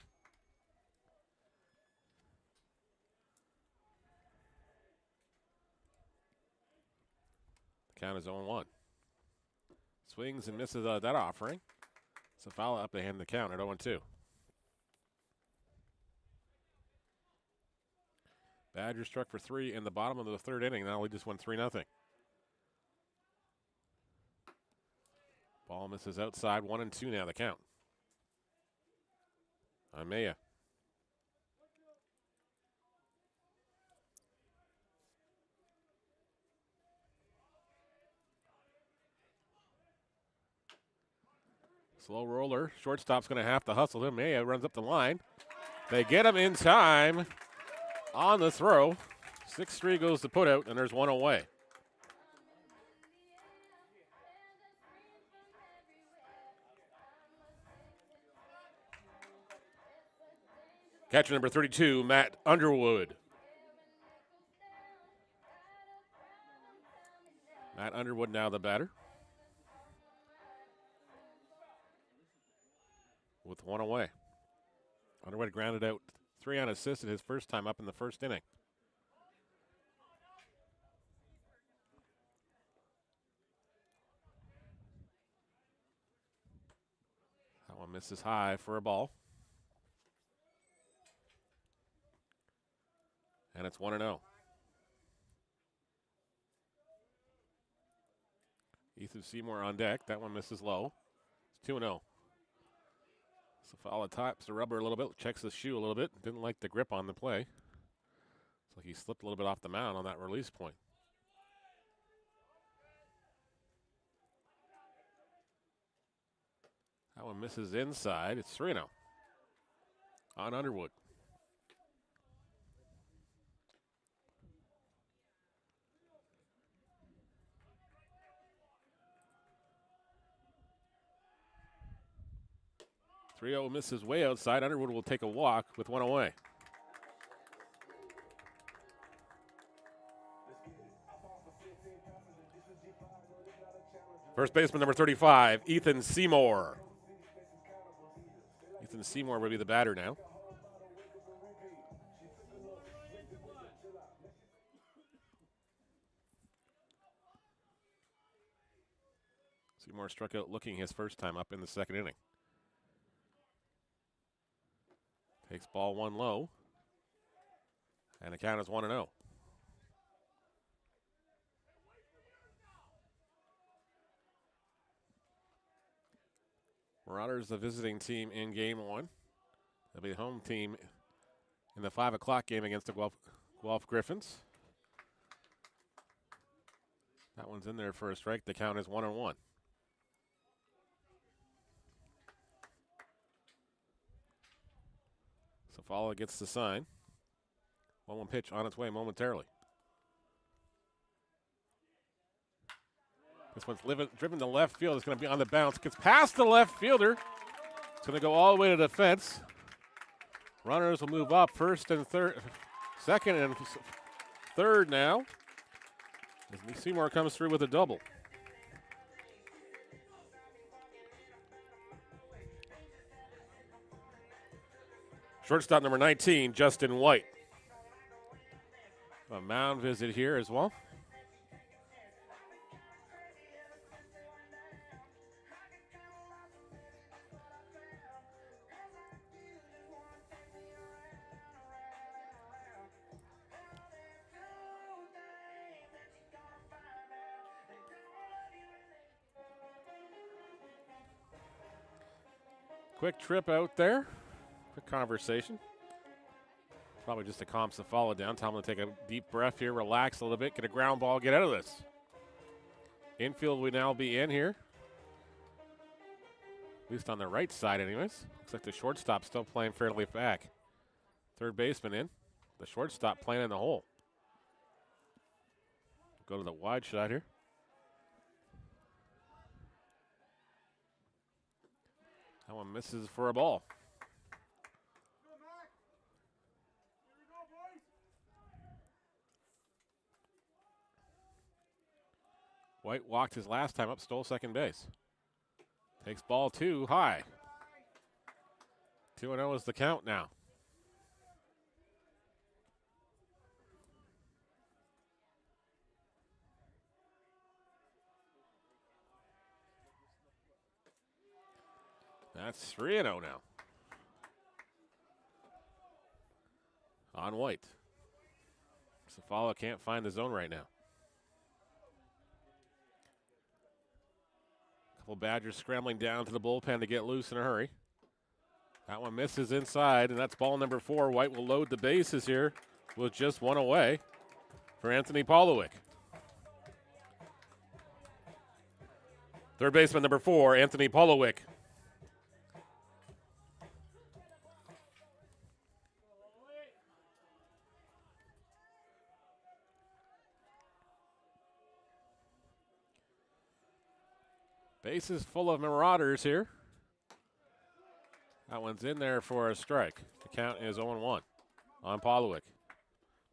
The count is 0-1. Swings and misses that offering. It's a foul up to hand the count at 0-2. Badgers struck for 3 in the bottom of the third inning. Now we just won 3-0. Ball misses outside. 1-2 now the count. Maya. Slow roller. Shortstop's going to have to hustle him. Maya runs up the line. They get him in time on the throw. 6-3 goes to put out, and there's one away. Catcher number 32, Matt Underwood. Matt Underwood now the batter. With one away. Underwood grounded out 3 unassisted his first time up in the first inning. That one misses high for a ball. And it's 1-0. Ethan Seymour on deck. That one misses low. It's 2-0. Srivastava taps the rubber a little bit, checks his shoe a little bit. Didn't like the grip on the play. It's like he slipped a little bit off the mound on that release point. That one misses inside. It's 3-0 on Underwood. Trio misses way outside. Underwood will take a walk with one away. First baseman number 35, Ethan Seymour. Ethan Seymour will be the batter now. Seymour struck out looking his first time up in the second inning. Takes ball one low. And the count is 1-0. Marauders, the visiting team in game one. They'll be the home team in the 5 o'clock game against the Guelph Griffins. That one's in there for a strike. The count is 1-1. Srivastava gets the sign. 1-1 pitch on its way momentarily. This one's driven to left field. It's going to be on the bounce. Gets past the left fielder. It's going to go all the way to the fence. Runners will move up first and third, second and third now. As Seymour comes through with a double. Shortstop number 19, Justin White. A mound visit here as well. Quick trip out there. Quick conversation. Probably just to calm Srivastava down. Tell him to take a deep breath here, relax a little bit, get a ground ball, get out of this. Infield will now be in here. At least on the right side anyways. Looks like the shortstop still playing fairly back. Third baseman in. The shortstop playing in the hole. Go to the wide shot here. That one misses for a ball. White walked his last time up, stole second base. Takes ball 2 high. 2-0 is the count now. That's 3-0 now. On White. Srivastava can't find the zone right now. Couple Badgers scrambling down to the bullpen to get loose in a hurry. That one misses inside, and that's ball number 4. White will load the bases here with just one away for Anthony Polowick. Third baseman number 4, Anthony Polowick. Bases full of Marauders here. That one's in there for a strike. The count is 0-1 on Polowick.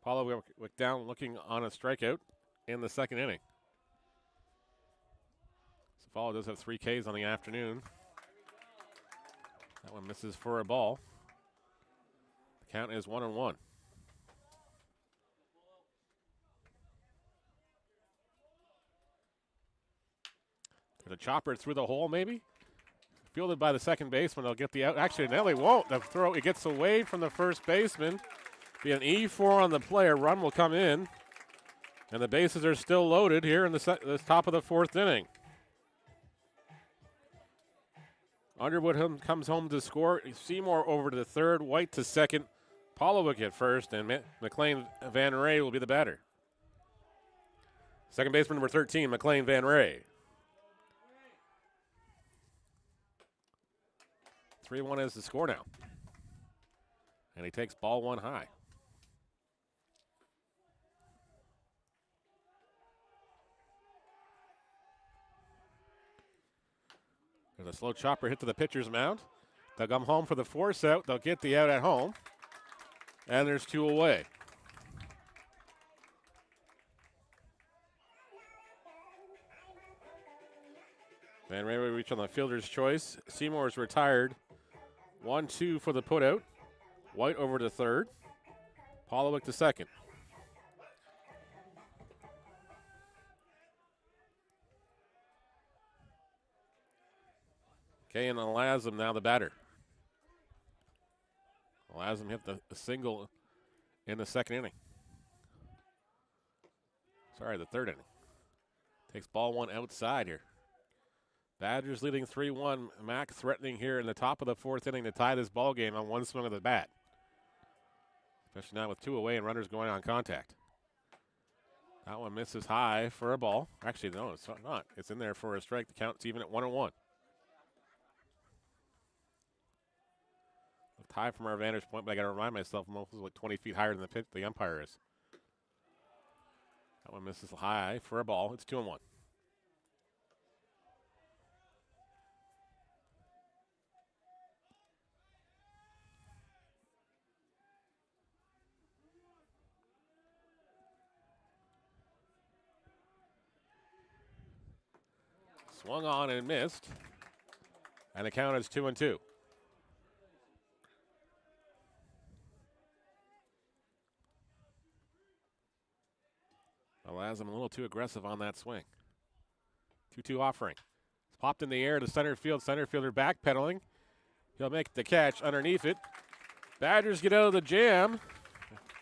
Polowick down looking on a strikeout in the second inning. Srivastava does have 3 Ks on the afternoon. That one misses for a ball. The count is 1-1. The chopper through the hole, maybe. Fielded by the second baseman. They'll get the out. Actually, no, they won't. The throw, it gets away from the first baseman. Be an E4 on the play. A run will come in. And the bases are still loaded here in the top of the 4th inning. Underwood comes home to score. Seymour over to the third. White to second. Polowick at first. And McLean Van Ray will be the batter. Second baseman number 13, McLean Van Ray. 3-1 is the score now. And he takes ball 1 high. There's a slow chopper hit to the pitcher's mound. They'll come home for the force out. They'll get the out at home. And there's 2 away. Van Ray will reach on the fielder's choice. Seymour's retired. 1-2 for the putout. White over to third. Polowick to second. Okay, and Lazem now the batter. Lazem hit the single in the second inning. Sorry, the third inning. Takes ball 1 outside here. Badgers leading 3-1. Mac threatening here in the top of the 4th inning to tie this ball game on one swing of the bat. Especially now with 2 away and runners going on contact. That one misses high for a ball. Actually, no, it's not. It's in there for a strike. The count's even at 1-1. Tie from our vantage point, but I got to remind myself Moses is like 20 feet higher than the umpire is. That one misses high for a ball. It's 2-1. Swung on and missed. And the count is 2-2. Lazem a little too aggressive on that swing. 2-2 offering. It's popped in the air to center field. Center fielder backpedaling. He'll make the catch underneath it. Badgers get out of the jam.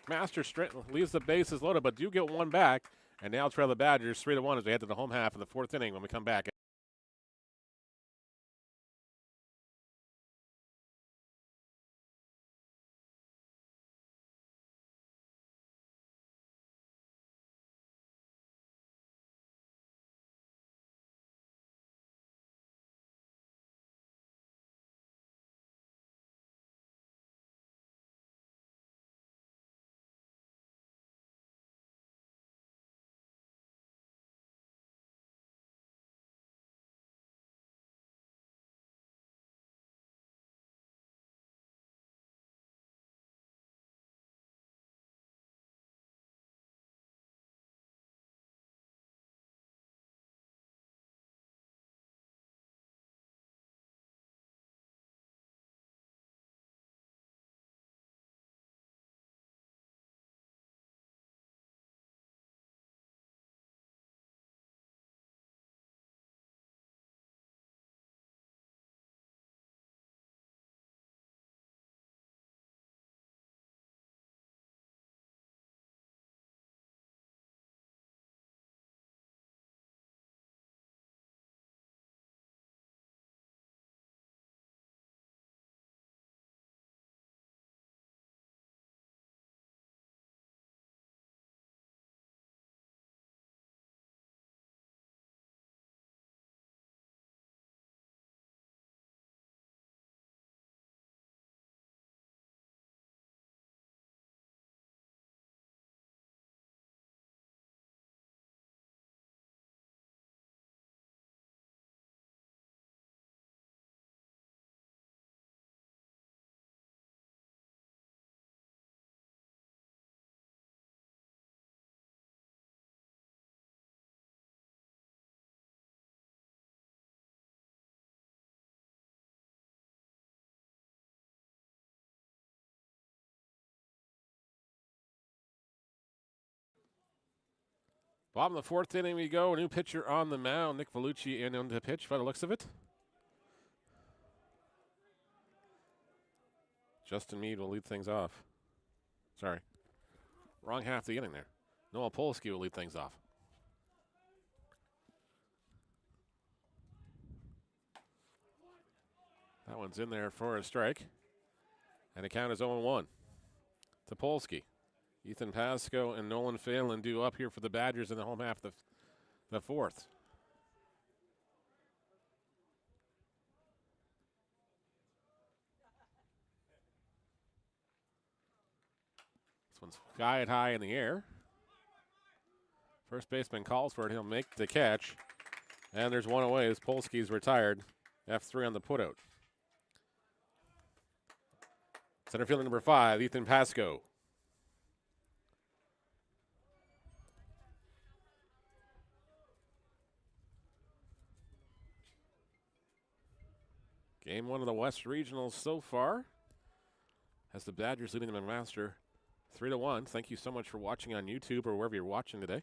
Master leaves the bases loaded, but do get one back. And now trail the Badgers 3-1 as they head to the home half of the 4th inning when we come back. Bottom of the fourth inning we go. A new pitcher on the mound. Nick Vellucci in on the pitch by the looks of it. Justin Meade will lead things off. Sorry. Wrong half of the inning there. Noah Polsky will lead things off. That one's in there for a strike. And the count is 0-1 to Polsky. Ethan Pasco and Nolan Phelan due up here for the Badgers in the home half of the fourth. This one's sky high in the air. First baseman calls for it. He'll make the catch. And there's one away as Polsky's retired. F3 on the putout. Center fielder number 5, Ethan Pasco. Game 1 of the West Regionals so far. Has the Badgers leading the McMaster 3-1. Thank you so much for watching on YouTube or wherever you're watching today.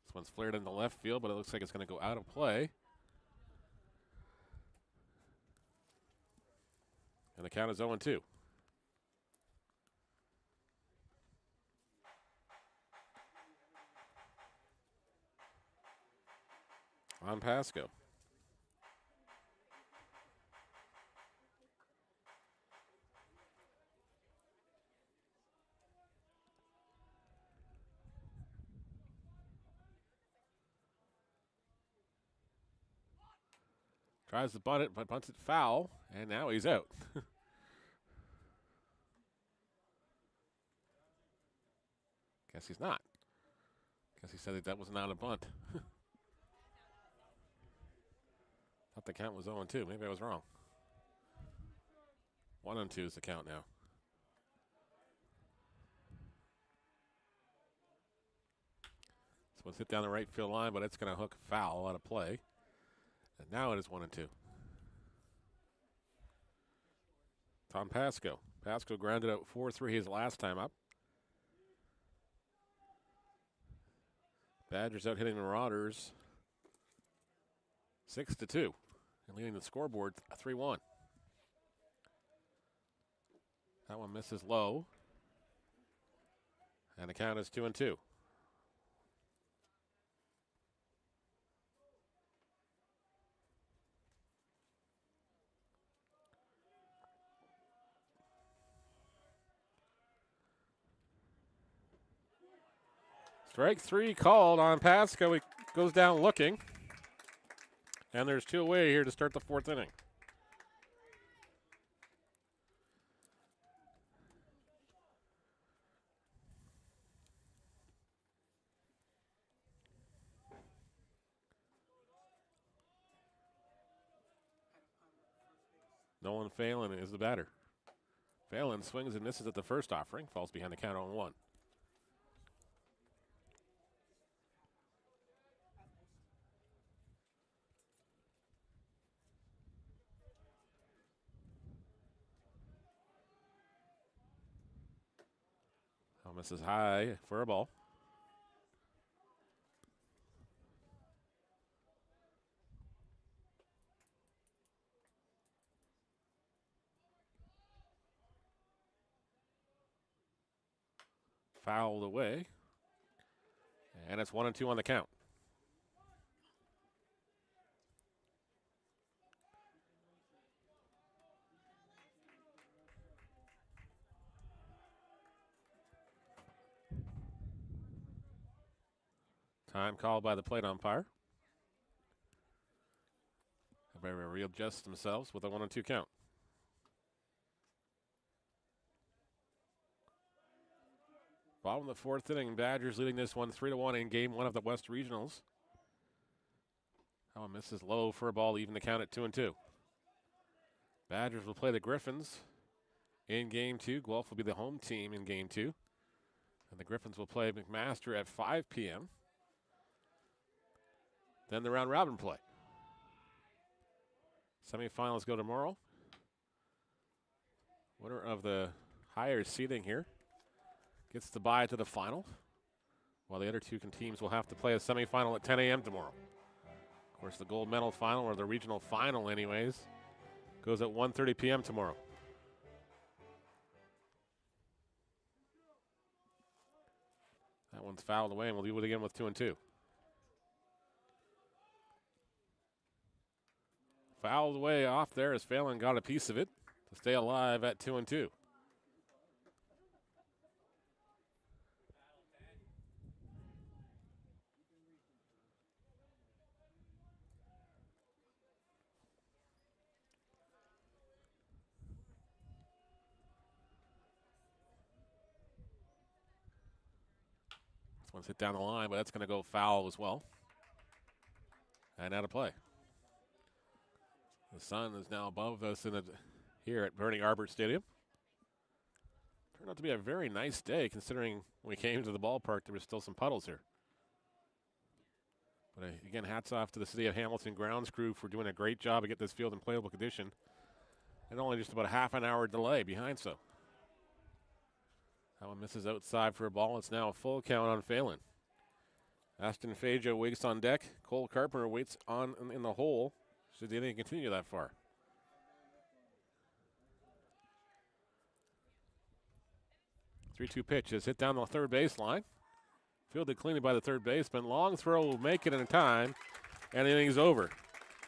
This one's flared into left field, but it looks like it's going to go out of play. And the count is 0-2. On Pasco. Tries to bunt it, but bunts it foul, and now he's out. Guess he's not. Guess he said that was not a bunt. Thought the count was 0-2. Maybe I was wrong. 1-2 is the count now. This one's hit down the right field line, but it's going to hook foul out of play. And now it is 1-2. Tom Pasco. Pasco grounded out 4-3 his last time up. Badgers out hitting the Marauders 6-2 and leading the scoreboard 3-1. That one misses low. And the count is 2-2. Strike 3 called on Pasco. He goes down looking. And there's 2 away here to start the 4th inning. Nolan Phelan is the batter. Phelan swings and misses at the first offering. Falls behind the count 0-1. Misses high for a ball. Fouled away. And it's 1-2 on the count. Time called by the plate umpire. Everybody readjust themselves with a 1-2 count. Bottom of the 4th inning, Badgers leading this one 3-1 in game 1 of the West Regionals. Oh, misses low for a ball, even the count at 2-2. Badgers will play the Griffins in Game 2. Guelph will be the home team in Game 2. And the Griffins will play McMaster at 5 p.m. Then the round-robin play. Semifinals go tomorrow. Winner of the higher seeding here gets the bye to the final, while the other two teams will have to play a semifinal at 10 a.m. tomorrow. Of course, the gold medal final, or the regional final anyways, goes at 1:30 p.m. tomorrow. That one's fouled away, and we'll do it again with 2-2. Fouled away off there as Phelan got a piece of it to stay alive at 2-2. This one's hit down the line, but that's going to go foul as well. And out of play. The sun is now above us here at Bernie Arbour Stadium. Turned out to be a very nice day, considering when we came to the ballpark, there was still some puddles here. But again, hats off to the City of Hamilton grounds crew for doing a great job to get this field in playable condition. And only just about a half an hour delay behind so. That one misses outside for a ball. It's now a full count on Phelan. Aston Fajo waits on deck. Cole Carpenter waits on in the hole. Should they didn't continue that far. The 3-2 pitch is hit down the third baseline. Fielded cleanly by the third baseman. Long throw will make it in time, and the inning's over.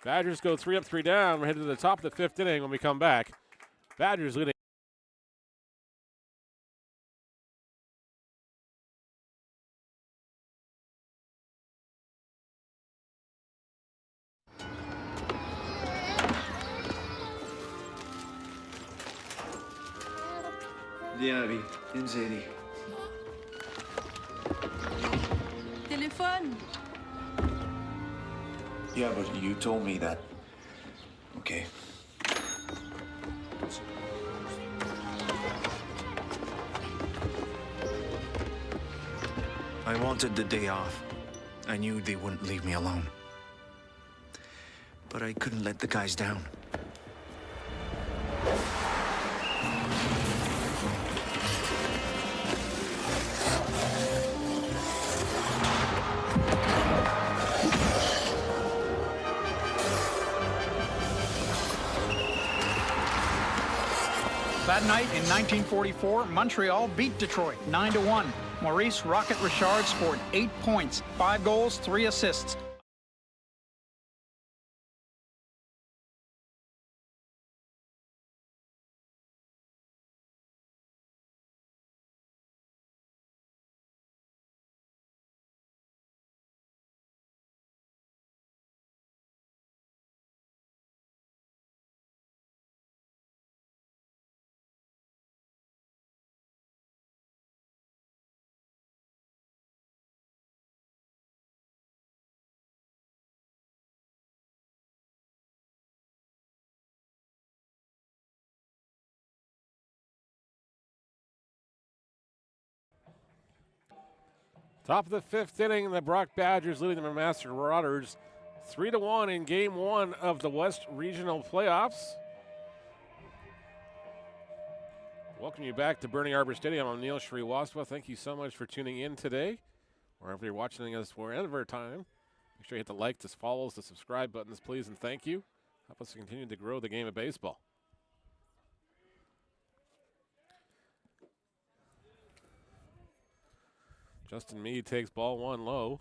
Badgers go 3 up, 3 down. We're headed to the top of the 5th inning when we come back. Badgers leading. Viens, Abby. Zeddy. Téléphone. Yeah, but you told me that. Okay. I wanted the day off. I knew they wouldn't leave me alone. But I couldn't let the guys down. That night in 1944, Montreal beat Detroit 9-1. Maurice "Rocket" Richard scored 8 points, 5 goals, 3 assists. Top of the 5th inning, the Brock Badgers leading the McMaster Marauders 3-1 in Game 1 of the West Regional Playoffs. Welcome you back to Bernie Arbour Stadium. I'm Neil Srivastava. Thank you so much for tuning in today. Wherever you're watching us, wherever time, make sure you hit the like, the follows, the subscribe buttons, please, and thank you. Help us continue to grow the game of baseball. Justin Meade takes ball 1 low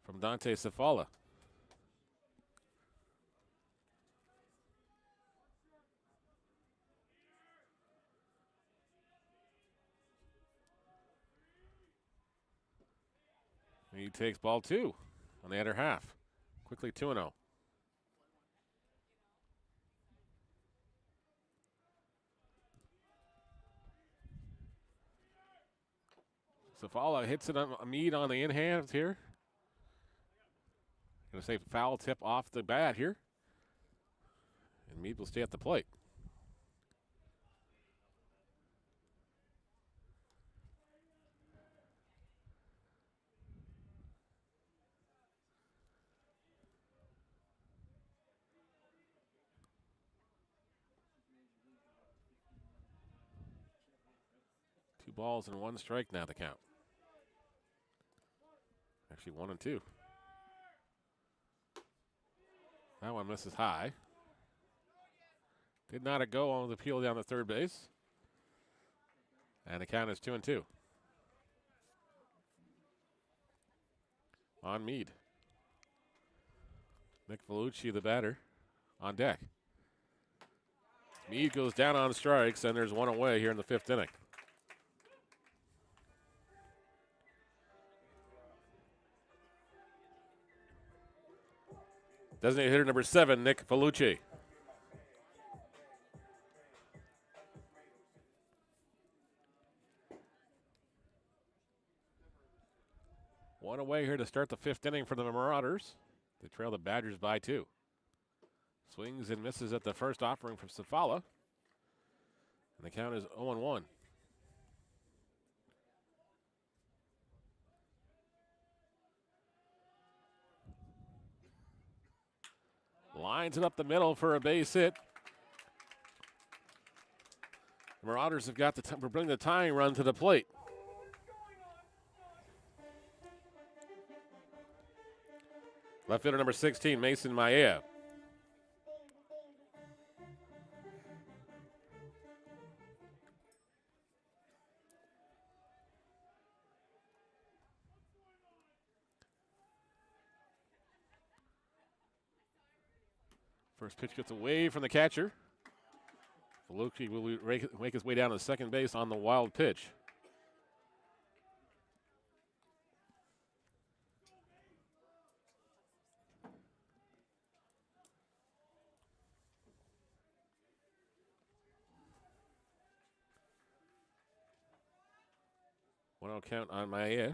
from Dante Safala. Meade takes ball 2 on the other half. Quickly 2-0. Safala hits it on Meade on the in-hand here. Going to say foul tip off the bat here. And Meade will stay at the plate. balls and 1 strike now, the count. Actually, 1 and 2. That one misses high. Did not go on the peel down the third base. And the count is 2 and 2. On Meade. Nick Vellucci, the batter, on deck. Meade goes down on strikes, and there's 1 away here in the 5th inning. Designated hitter number 7, Nick Vellucci. One away here to start the 5th inning for the Marauders. They trail the Badgers by 2. Swings and misses at the first offering from Srivastava. And the count is 0-1. Lines it up the middle for a base hit. The Marauders have got to bring the tying run to the plate. Left fielder number 16, Mason Maia. First pitch gets away from the catcher. Vellucci will make his way down to second base on the wild pitch. One-out count on Maia.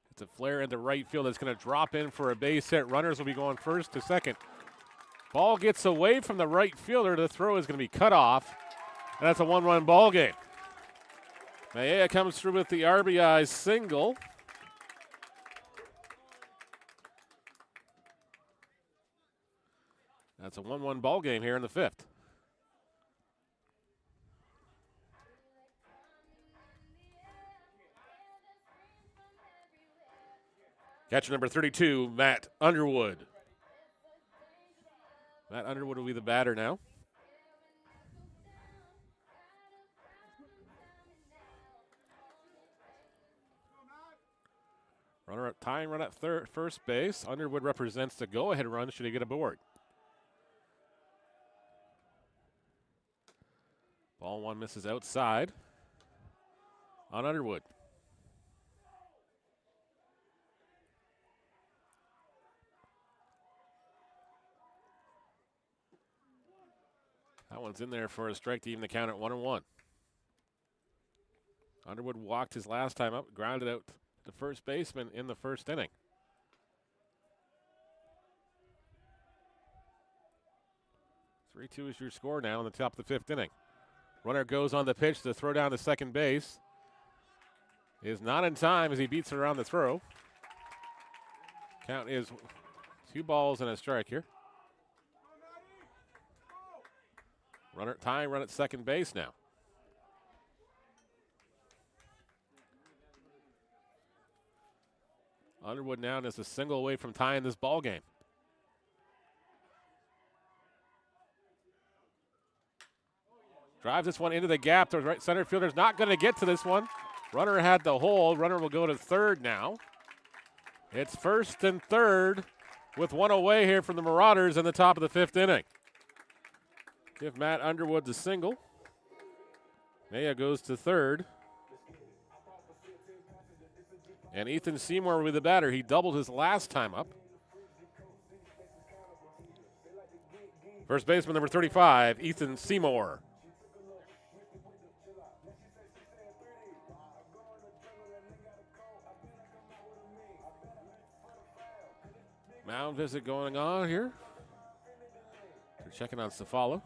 It's a flare into right field that's going to drop in for a base hit. Runners will be going first to second. Ball gets away from the right fielder. The throw is going to be cut off. And that's a 1-run ball game. Maia comes through with the RBI single. That's a 1-1 ball game here in the 5th. Catcher number 32, Matt Underwood. Matt Underwood will be the batter now. Runner up, tying run at first base. Underwood represents the go-ahead run should he get aboard. Ball 1 misses outside on Underwood. That one's in there for a strike to even the count at 1-1. Underwood walked his last time up, grounded out the first baseman in the 1st inning. "3-2 is your score now in the top of the 5th inning. Runner goes on the pitch to throw down to second base. Is not in time as he beats it around the throw. Count is 2 balls and a strike here. Runner tying run at second base now. Underwood now is a single away from tying this ball game. Drives this one into the gap. The right center fielder's not going to get to this one. Runner had the hole. Runner will go to third now. It's first and third with 1 away here from the Marauders in the top of the 5th inning. Give Matt Underwood the single. Maia goes to third. And Ethan Seymour will be the batter. He doubled his last time up. First baseman number 35, Ethan Seymour. Mound visit going on here. They're checking on Srivastava.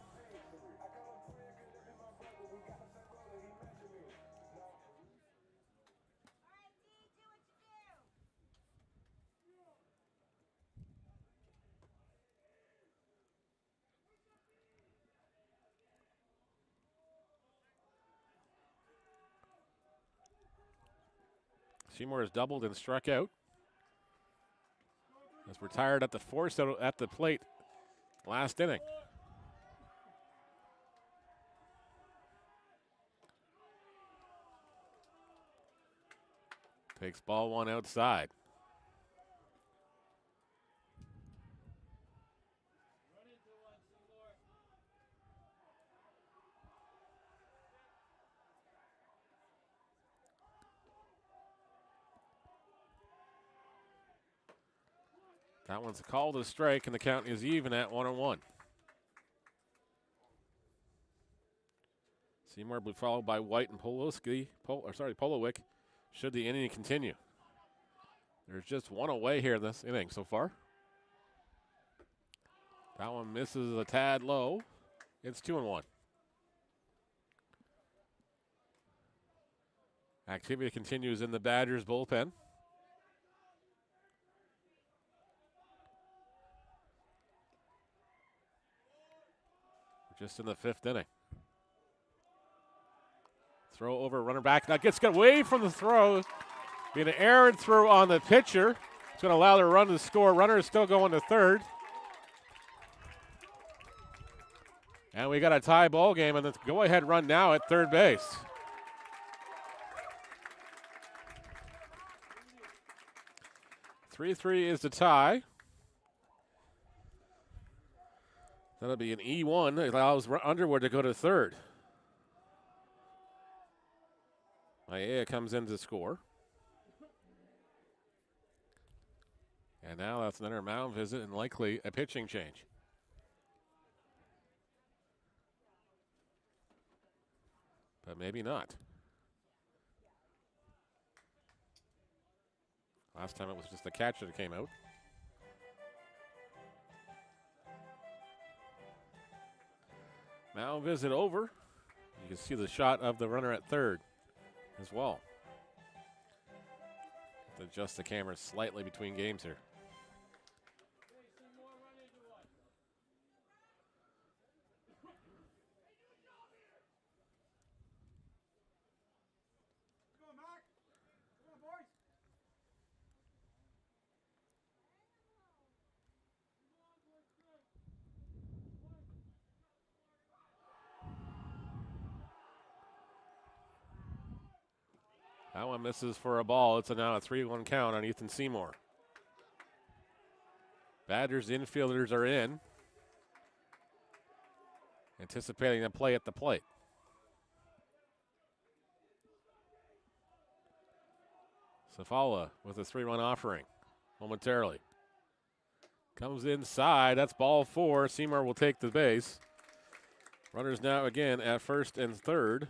Seymour has doubled and struck out. Has retired at the force out at the plate last inning. Takes ball one outside. That one's called a strike, and the count is even at 1-1. Seymour will be followed by White and Polowick, should the inning continue. There's just one away here in this inning so far. That one misses a tad low. It's 2-1. Activity continues in the Badgers bullpen. Just in the fifth inning. Throw over, runner back. Now gets away from the throw. Be an errant throw on the pitcher. It's going to allow the run to score. Runner is still going to third. And we got a tie ball game, and the go-ahead run now at third base. Three is the tie. That'll be an E1. It allows Underwood to go to third. Maia comes in to score. And now that's another mound visit and likely a pitching change. But maybe not. Last time it was just the catcher that came out. Mound visit over. You can see the shot of the runner at third as well. Adjust the camera slightly between games here. That one misses for a ball. It's now a 3-1 count on Ethan Seymour. Badgers infielders are in, anticipating a play at the plate. Safala with a 3-run offering momentarily. Comes inside. That's ball 4. Seymour will take the base. Runners now again at first and third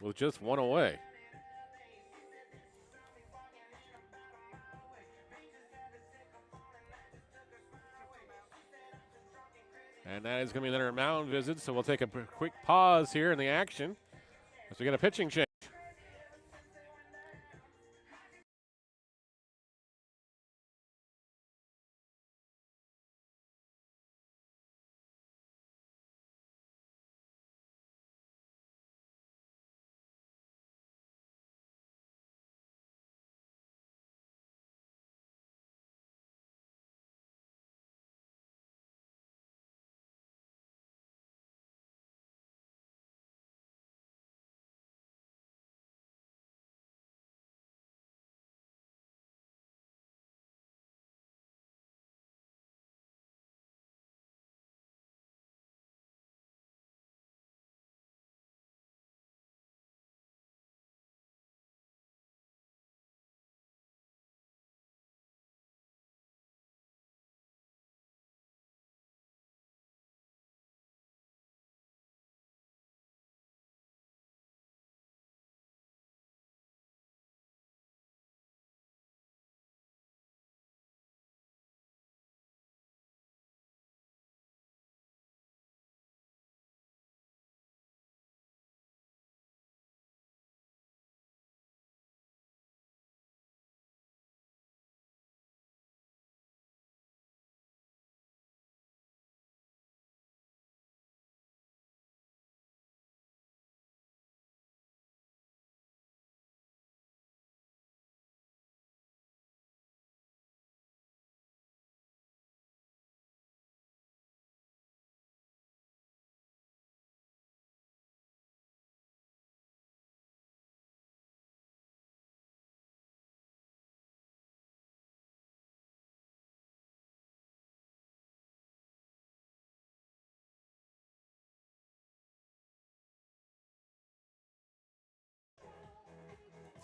with just one away. And that is going to be another mound visit, so we'll take a quick pause here in the action as we get a pitching change.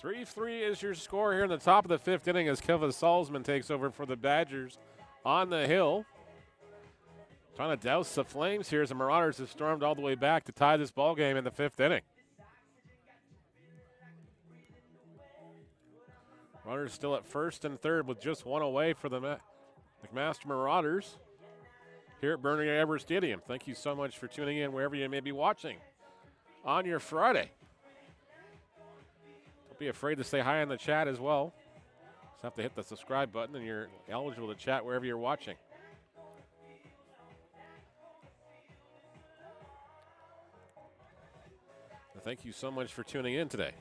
3-3 is your score here in the top of the 5th inning as Kevin Salzman takes over for the Badgers on the hill. Trying to douse the Flames here as the Marauders have stormed all the way back to tie this ball game in the 5th inning. Runners still at first and third with just one away for the McMaster Marauders here at Bernie Arbour Stadium. Thank you so much for tuning in wherever you may be watching on your Friday. Don't be afraid to say hi in the chat as well. Just have to hit the subscribe button and you're eligible to chat wherever you're watching. So thank you so much for tuning in today.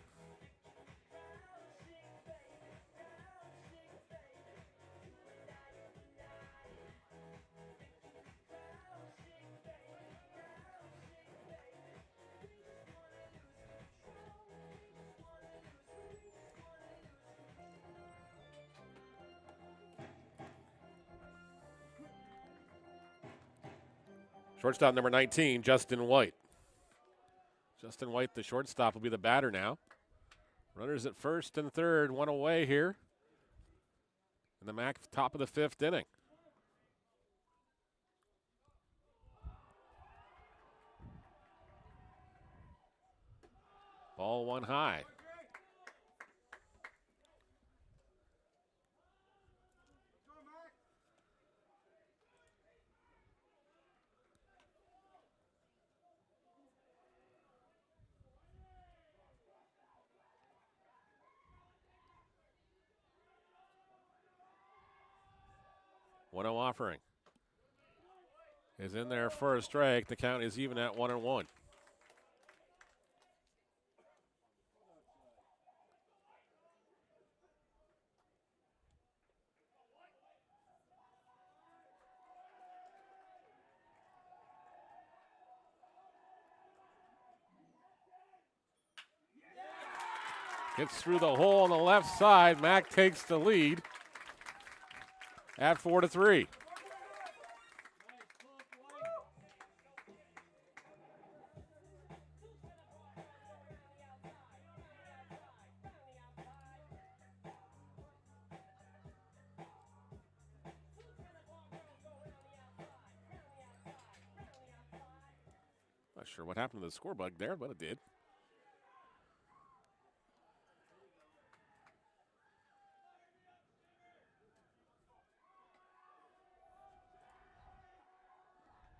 Shortstop number 19, Justin White. Justin White, the shortstop, will be the batter now. Runners at first and third, one away here in the top of the 5th inning. Ball one high. One offering is in there for a strike. The count is even at 1-1. Gets through the hole on the left side. Mac takes the lead at 4-3. Not sure what happened to the score bug there, but it did.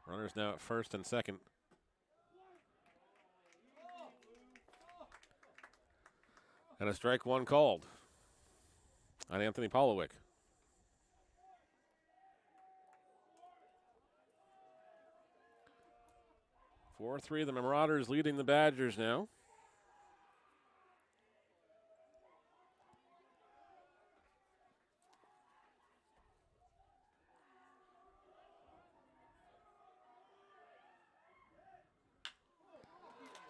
Runners now at first and second. And a strike one called on Anthony Polowick. Four, 4-3, the Marauders leading the Badgers now.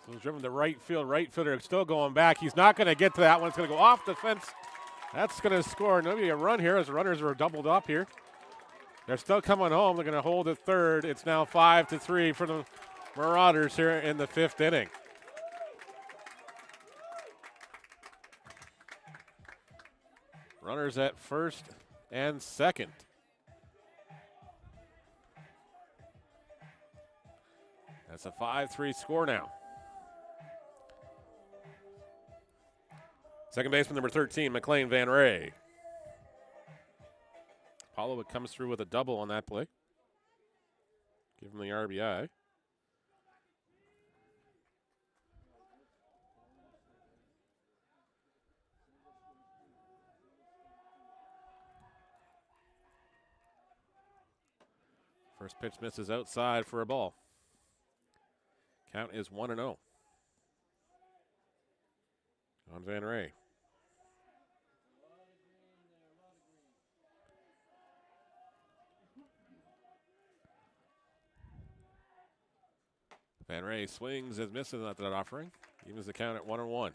So he's driven to right field. Right fielder still going back. He's not going to get to that one. It's going to go off the fence. That's going to score maybe a run here as the runners are doubled up here. They're still coming home. They're going to hold at third. It's now 5-3 for the Marauders here in the 5th inning. Runners at first and second. That's a 5-3 score now. Second baseman number 13, McLean Van Ray. Apollo comes through with a double on that play. Give him the RBI. First pitch misses outside for a ball. Count is 1-0 on Van Ray. Van Ray swings and misses at that offering. Evens the count at 1-1.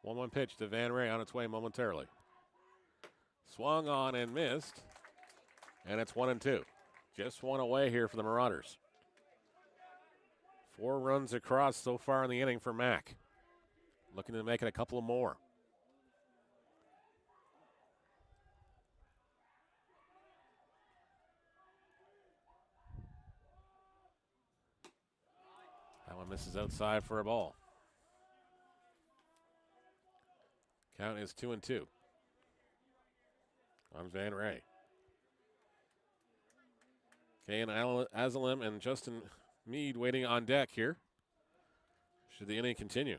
One pitch to Van Ray on its way momentarily. Swung on and missed. And it's 1-2. Just one away here for the Marauders. 4 runs across so far in the inning for Mac. Looking to make it a couple more. That one misses outside for a ball. Count is 2-2 on Van Ray. Kayan Azalim and Justin Meade waiting on deck here. Should the inning continue?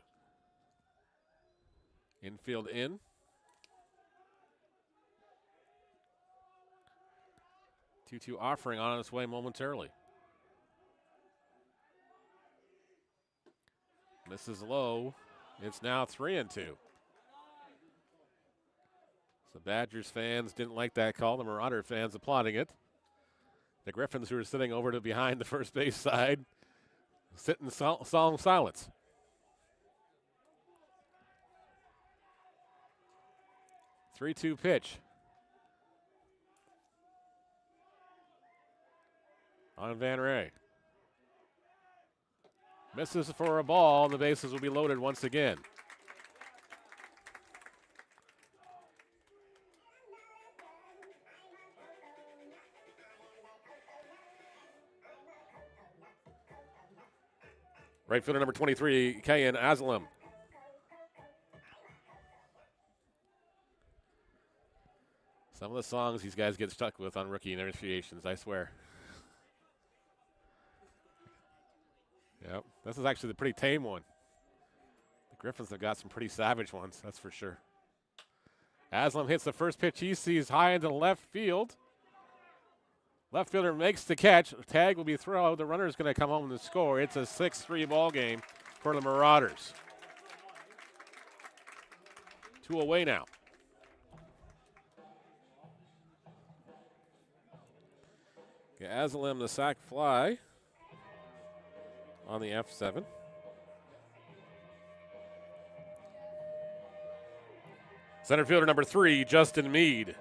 Infield in. Two offering on its way momentarily. Misses low. It's now 3-2. So Badgers fans didn't like that call. The Marauder fans applauding it. The Griffins, who are sitting over to behind the first base side, sit in solemn silence. Three-two pitch. On Van Ray. Misses for a ball, and the bases will be loaded once again. Right fielder number 23, Kayan Azalim. Some of the songs these guys get stuck with on rookie initiations, I swear. Yep, this is actually the pretty tame one. The Griffins have got some pretty savage ones, that's for sure. Azalim hits the first pitch he sees high into left field. Left fielder makes the catch. Tag will be thrown. The runner is going to come home and score. It's a 6-3 ball game for the Marauders. 2 away now. Azalim the sac fly on the F7. Center fielder number 3, Justin Meade.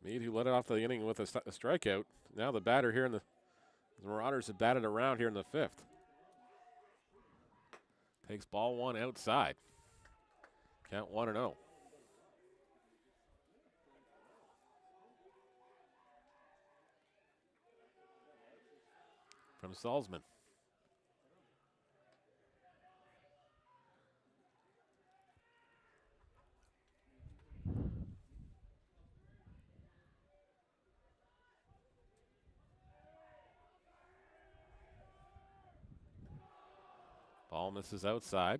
Meade, who led off the inning with a strikeout. Now the batter here in the Marauders have batted around here in the 5th. Takes ball 1 outside. Count 1-0. From Salzman. Ball misses outside.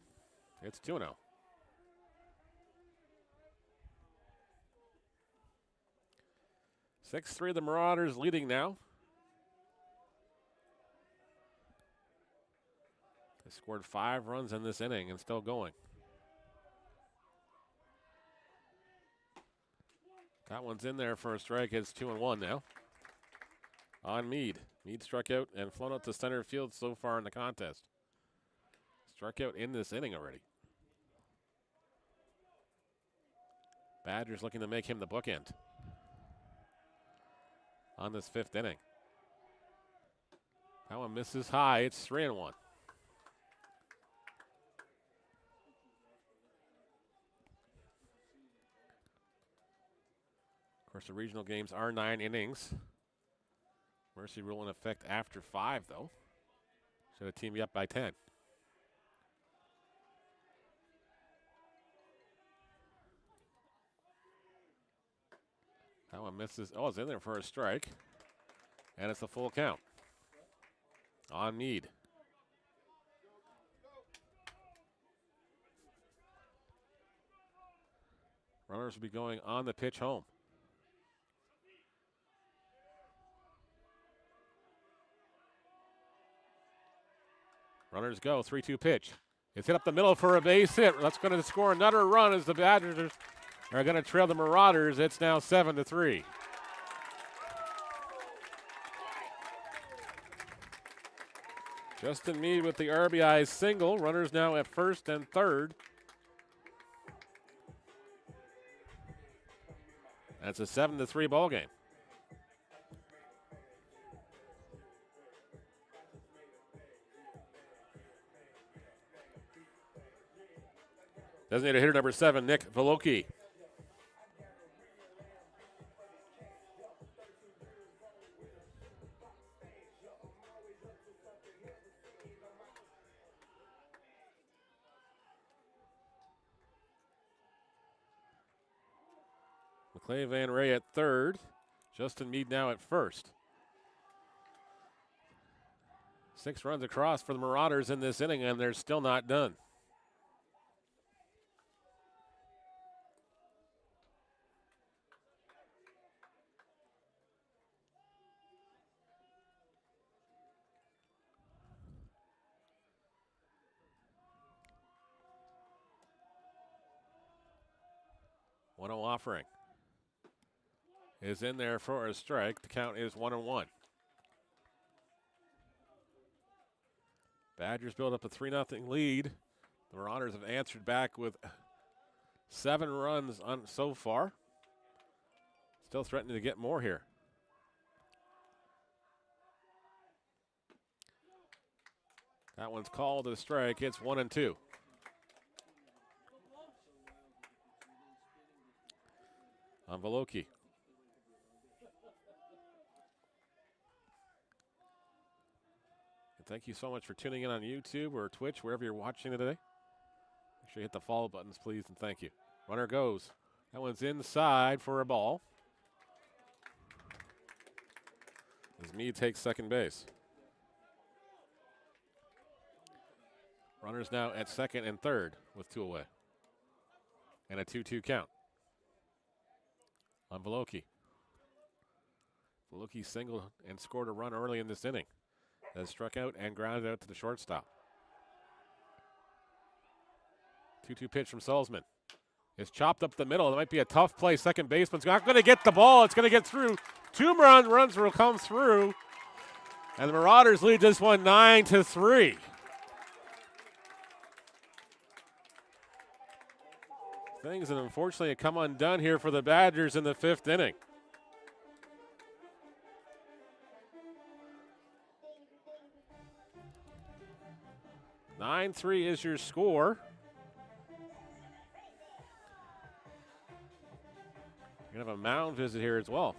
It's 2-0. Six-3, the Marauders leading now. They scored 5 runs in this inning and still going. That one's in there for a strike. It's 2-1 now. On Meade. Meade struck out and flown out to center field so far in the contest. Struck out in this inning already. Badgers looking to make him the bookend on this 5th inning. That one misses high. It's 3-1. Of course, the regional games are 9 innings. Mercy rule in effect after 5, though. Should have teamed me up by 10. That one misses. Oh, it's in there for a strike. And it's a full count. On Meade. Runners will be going on the pitch home. Runners go. 3-2 pitch. It's hit up the middle for a base hit. That's going to score another run as the Badgers are going to trail the Marauders. It's now 7-3. Justin Meade with the RBI single. Runners now at first and third. That's a 7-3 ball game. Designated hitter number 7, Nick Veloki. McClay Van Ray at third. Justin Meade now at first. 6 runs across for the Marauders in this inning, and they're still not done. Offering is in there for a strike. The count is 1-1. Badgers build up a 3-0 lead. The Marauders have answered back with 7 runs so far. Still threatening to get more here. That one's called a strike. It's 1-2. On Veloki. Thank you so much for tuning in on YouTube or Twitch, wherever you're watching today. Make sure you hit the follow buttons, please, and thank you. Runner goes. That one's inside for a ball. As Meade takes second base. Runners now at second and third with 2 away. And a 2-2 count. On Veloki. Veloki singled and scored a run early in this inning. Has struck out and grounded out to the shortstop. 2-2 pitch from Salzman. It's chopped up the middle. It might be a tough play. Second baseman's not going to get the ball. It's going to get through. 2 runs will come through. And the Marauders lead this one 9-3. Things that unfortunately have come undone here for the Badgers in the 5th inning. (9-3) is your score. You're going to have a mound visit here as well.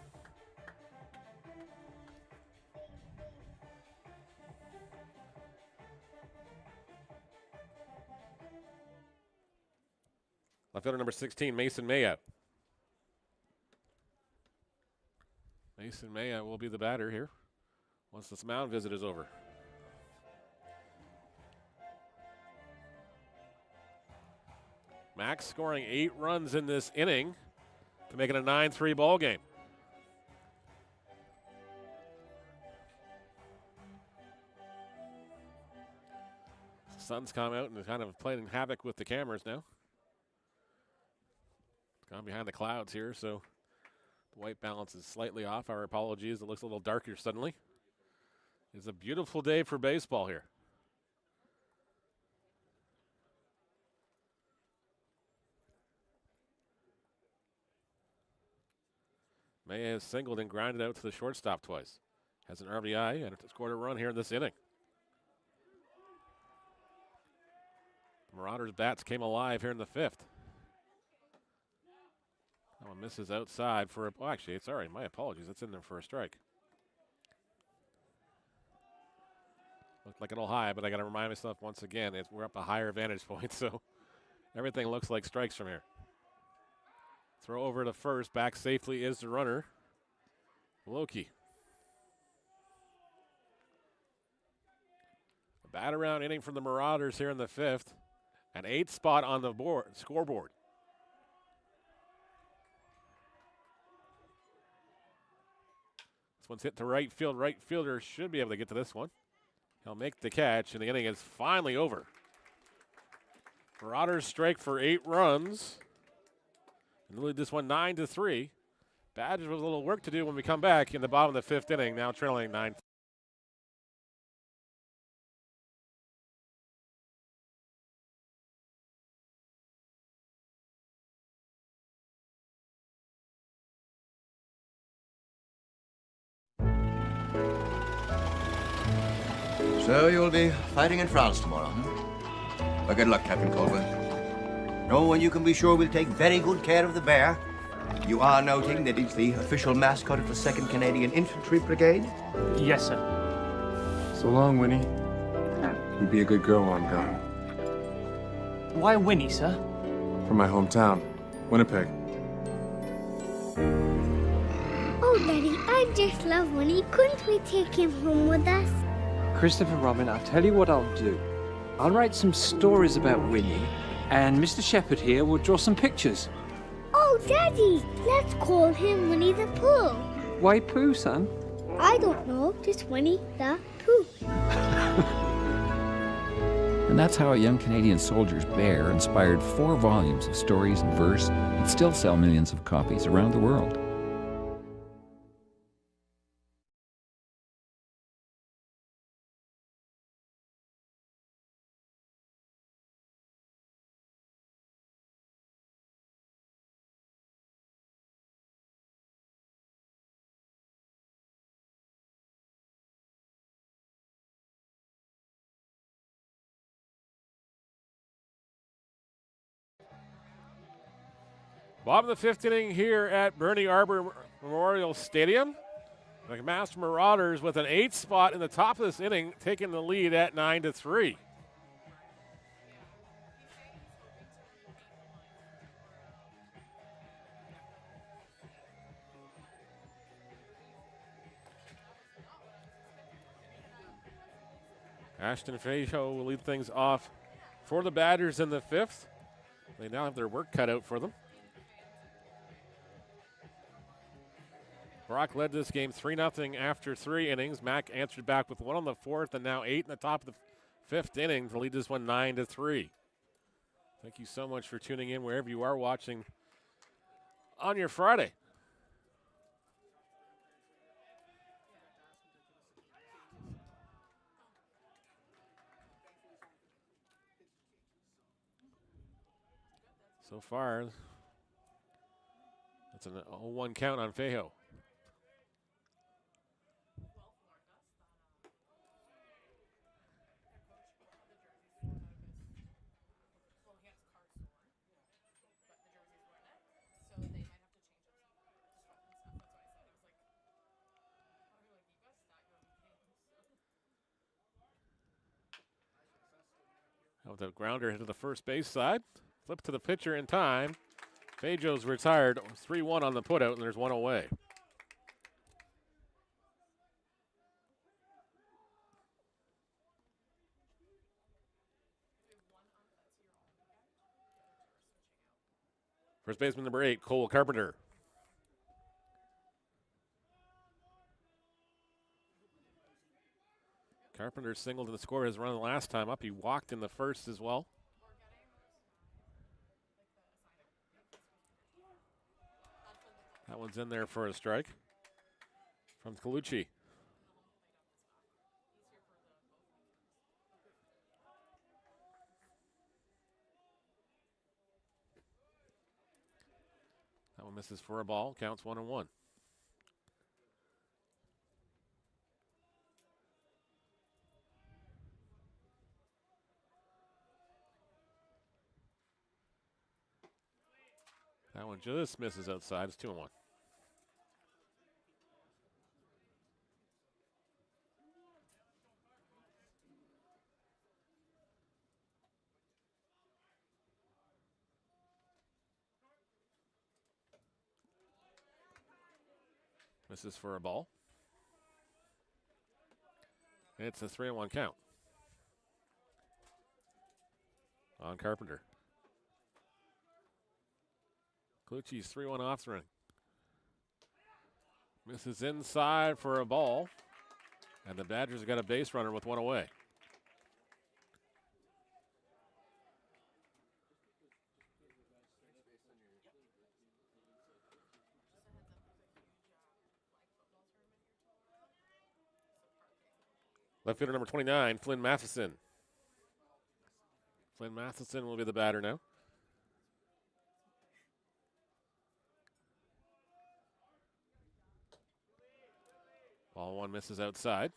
Left fielder number 16, Mason Maya. Mason Maya will be the batter here once this mound visit is over. Max scoring 8 runs in this inning to make it a 9-3 ball game. The sun's come out and is kind of playing havoc with the cameras now. Gone behind the clouds here, so the white balance is slightly off. Our apologies. It looks a little darker suddenly. It's a beautiful day for baseball here. Maya has singled and grounded out to the shortstop twice. Has an RBI and scored a run here in this inning. The Marauders' bats came alive here in the 5th. That one misses outside for a, oh, actually, it's all right. My apologies. It's in there for a strike. Looked like a little high, but I got to remind myself once again, we're up a higher vantage point, so everything looks like strikes from here. Throw over to first. Back safely is the runner. Loki. A bat around inning from the Marauders here in the 5th. An 8th spot on the scoreboard. This one's hit to right field. Right fielder should be able to get to this one. He'll make the catch, and the inning is finally over. Marauders strike for 8 runs. And lead this one 9-3. Badgers with a little work to do when we come back in the bottom of the 5th inning, now trailing 9-3. So you'll be fighting in France tomorrow, huh? Well, good luck, Captain Colwell. Oh, and you can be sure we'll take very good care of the bear. You are noting that it's the official mascot of the 2nd Canadian Infantry Brigade? Yes, sir. So long, Winnie. You be a good girl while I'm gone. Why Winnie, sir? From my hometown, Winnipeg. Oh, Daddy, I just love Winnie. Couldn't we take him home with us? Christopher Robin, I'll tell you what I'll do. I'll write some stories about Winnie, and Mr. Shepherd here will draw some pictures. Oh, Daddy, let's call him Winnie the Pooh. Why Pooh, son? I don't know, just Winnie the Pooh. And that's how a young Canadian soldier's bear inspired 4 volumes of stories and verse that still sell millions of copies around the world. Bottom of the 5th inning here at Bernie Arbour Memorial Stadium. McMaster Marauders with an 8th spot in the top of this inning, taking the lead at 9-3. Ashton Fajo will lead things off for the batters in the 5th. They now have their work cut out for them. Brock led this game 3-0 after 3 innings. Mac answered back with 1 on the 4th and now 8 in the top of the 5th inning to lead this one 9-3. Thank you so much for tuning in wherever you are watching on your Friday. So far, that's an 0-1 count on Fajo. With a grounder hit to the first base side. Flip to the pitcher in time. Fajo's retired. 3-1 on the putout, and there's one away. First baseman number 8, Cole Carpenter. Carpenter singled in the score his run the last time up. He walked in the first as well. That one's in there for a strike from Colucci. That one misses for a ball. Counts 1-1. That one just misses outside. It's 2-1. Misses for a ball. It's a 3-1 count on Carpenter. Colucci's 3-1 off the ring. Misses inside for a ball. And the Badgers have got a base runner with one away. Left fielder number 29, Flynn Matheson. Flynn Matheson will be the batter now. Ball one misses outside.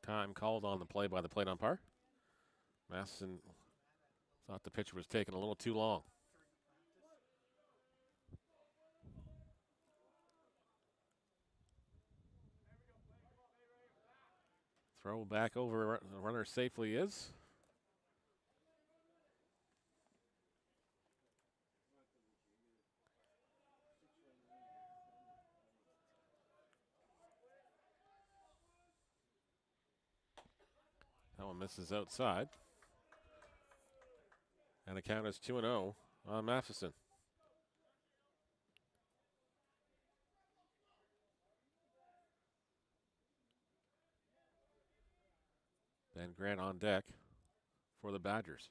time called on the play by the plate umpire. Matheson thought the pitcher was taking a little too long. Throw back over, the runner safely is. That one misses outside. And the count is 2-0 on Matheson. Ben Grant on deck for the Badgers.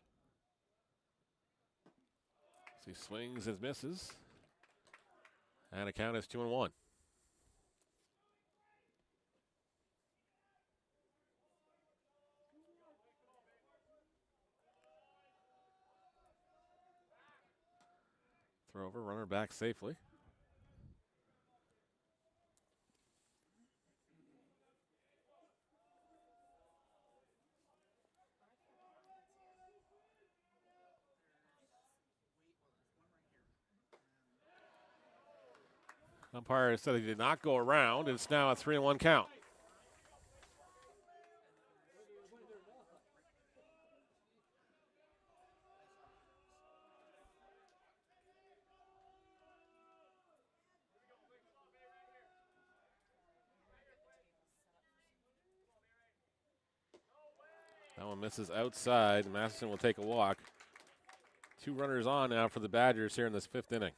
So he swings and misses. And the count is 2-1. Throw over, runner back safely. Umpire said he did not go around. It's now a 3-1 count. That one misses outside. Matheson will take a walk. 2 runners on now for the Badgers here in this 5th inning.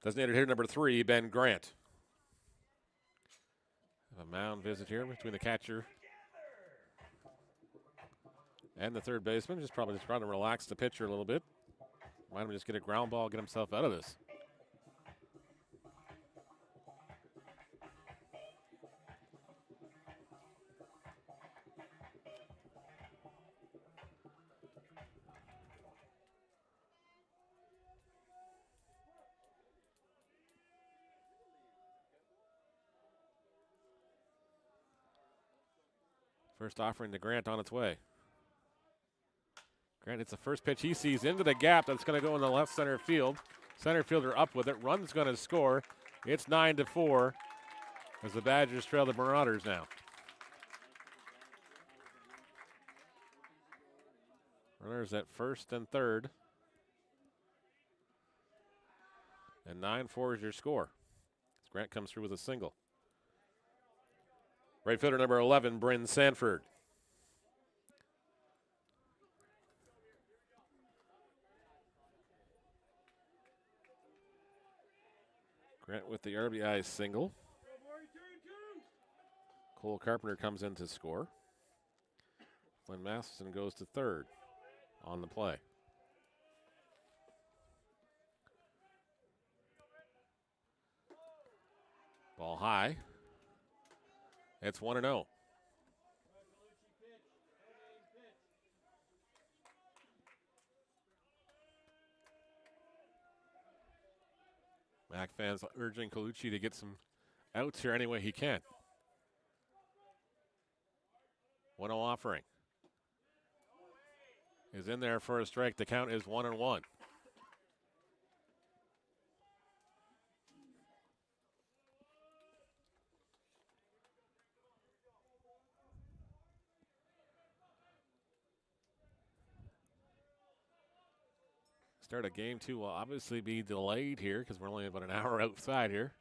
Designated hitter number 3, Ben Grant. A mound visit here between the catcher and the third baseman. Probably trying to relax the pitcher a little bit. Might him just get a ground ball, get himself out of this. First offering to Grant on its way. Grant hits the first pitch he sees into the gap. That's going to go in the left center field. Center fielder up with it. Run's going to score. It's 9-4 as the Badgers trail the Marauders now. Runners at first and third. And 9-4 is your score. As Grant comes through with a single. Right fielder number 11, Bryn Sanford. Grant with the RBI single. Cole Carpenter comes in to score. Flynn Matheson goes to third on the play. Ball high. It's 1-0. Mac fans urging Colucci to get some outs here any way he can. 1-0 offering. Is in there for a strike. The count is 1-1. Start of game 2 will obviously be delayed here because we're only about an hour outside here.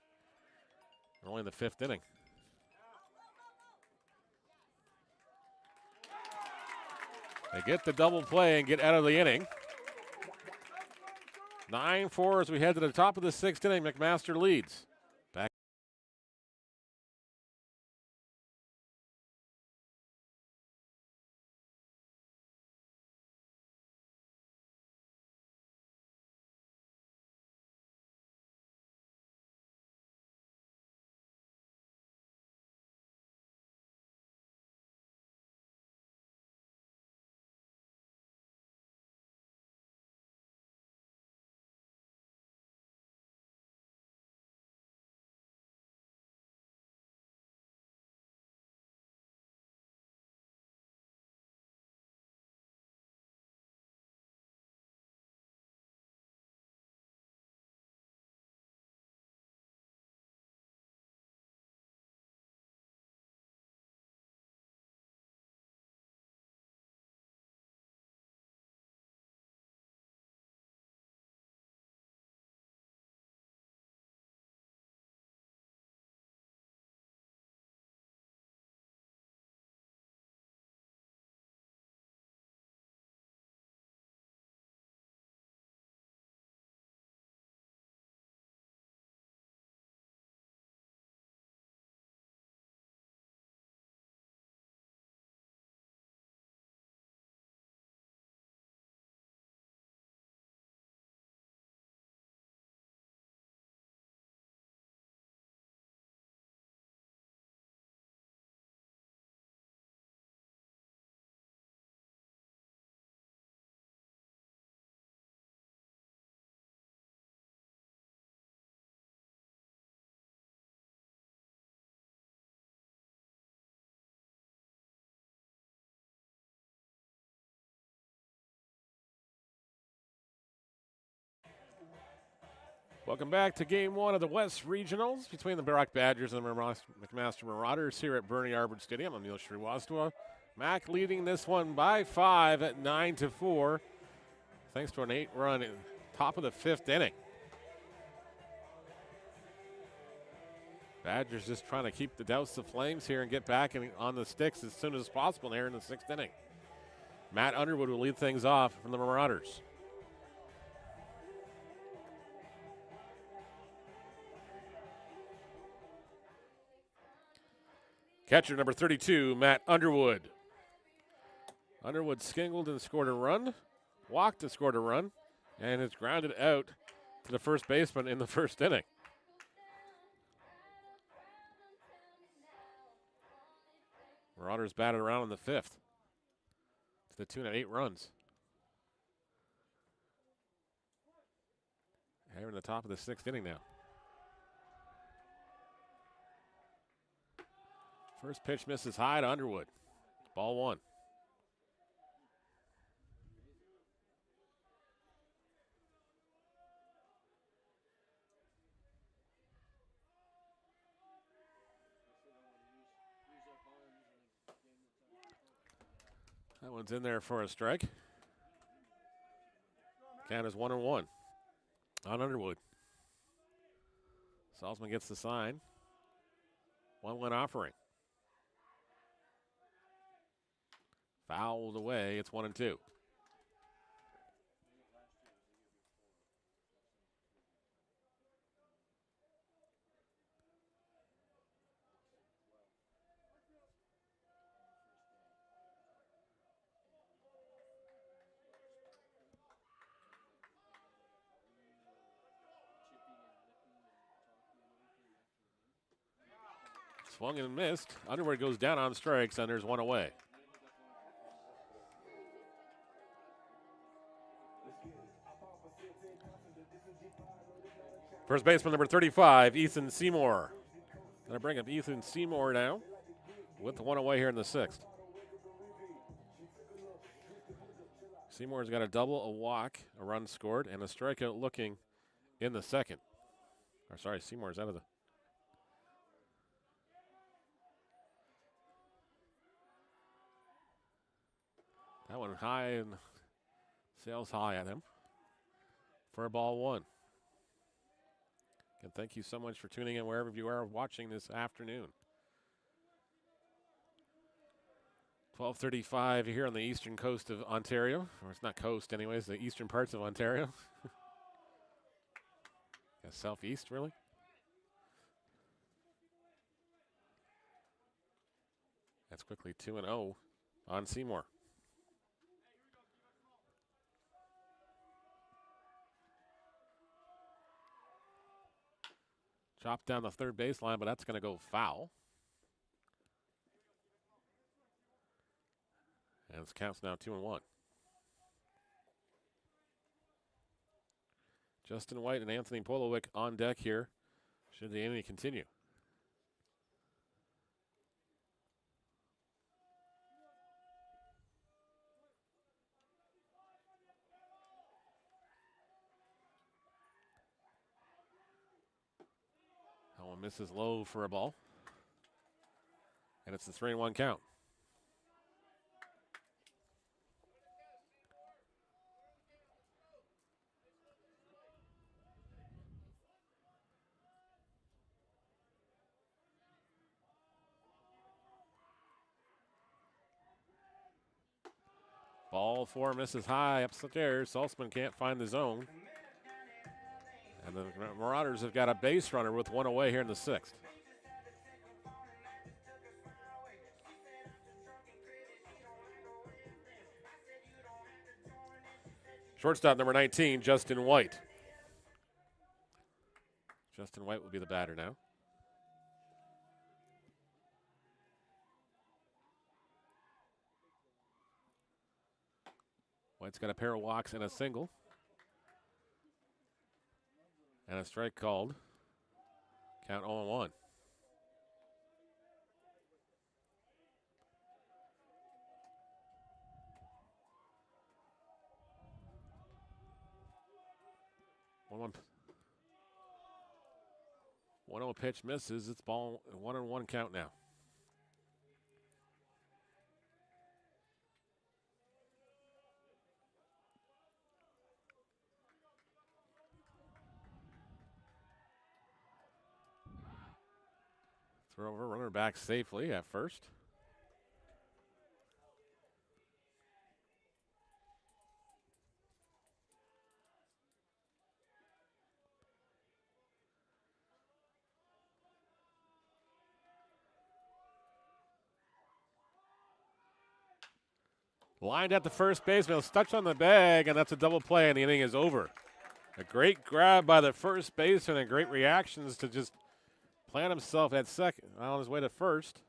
We're only in the 5th inning. They get the double play and get out of the inning. 9-4 as we head to the top of the 6th inning. McMaster leads. Welcome back to Game 1 of the West Regionals between the Brock Badgers and the McMaster Marauders here at Bernie Arbour Stadium. I'm Neil Srivastava. Mac leading this one by 5 at 9-4, thanks to an 8-run in top of the 5th inning. Badgers just trying to keep the douse the flames here and get back on the sticks as soon as possible there in the 6th inning. Matt Underwood will lead things off from the Marauders. Catcher number 32, Matt Underwood. Underwood singled and scored a run, walked and scored a run, and is grounded out to the first baseman in the 1st inning. Marauders batted around in the 5th to the tune of 8 runs. Here in the top of the 6th inning now. First pitch misses high to Underwood. Ball 1. That one's in there for a strike. Count is 1-1 on Underwood. Salzman gets the sign. 1-1 offering. Fouled away. It's 1-2. Swung and missed. Underwood goes down on strikes, and there's one away. First baseman number 35, Ethan Seymour. Gonna bring up Ethan Seymour now with the one away here in the 6th. Seymour's got a double, a walk, a run scored, and a strikeout looking in the 2nd. Or sorry, Seymour's out of the... That one high and sails high at him for a ball 1. And thank you so much for tuning in wherever you are watching this afternoon. 12:35 here on the eastern coast of Ontario. Or it's not coast anyways, the eastern parts of Ontario. Yeah, southeast, really? That's quickly 2-0 on Seymour. Chopped down the 3rd baseline, but that's going to go foul. And this counts now 2-1. Justin White and Anthony Polowick on deck here, should the inning continue. That one misses low for a ball. And it's the 3-1 count. Ball 4 misses high upstairs. Salzman can't find the zone. And the Marauders have got a base runner with one away here in the 6th. Shortstop number 19, Justin White. Justin White will be the batter now. White's got a pair of walks and a single. And a strike called. Count 0-1. 1-0 pitch misses. It's ball 1-1 count now. Throw over, runner back safely at first. Lined at the first baseman, touch on the bag, and that's a double play, and the inning is over. A great grab by the first baseman and great reactions to just plant himself at second on his way to first.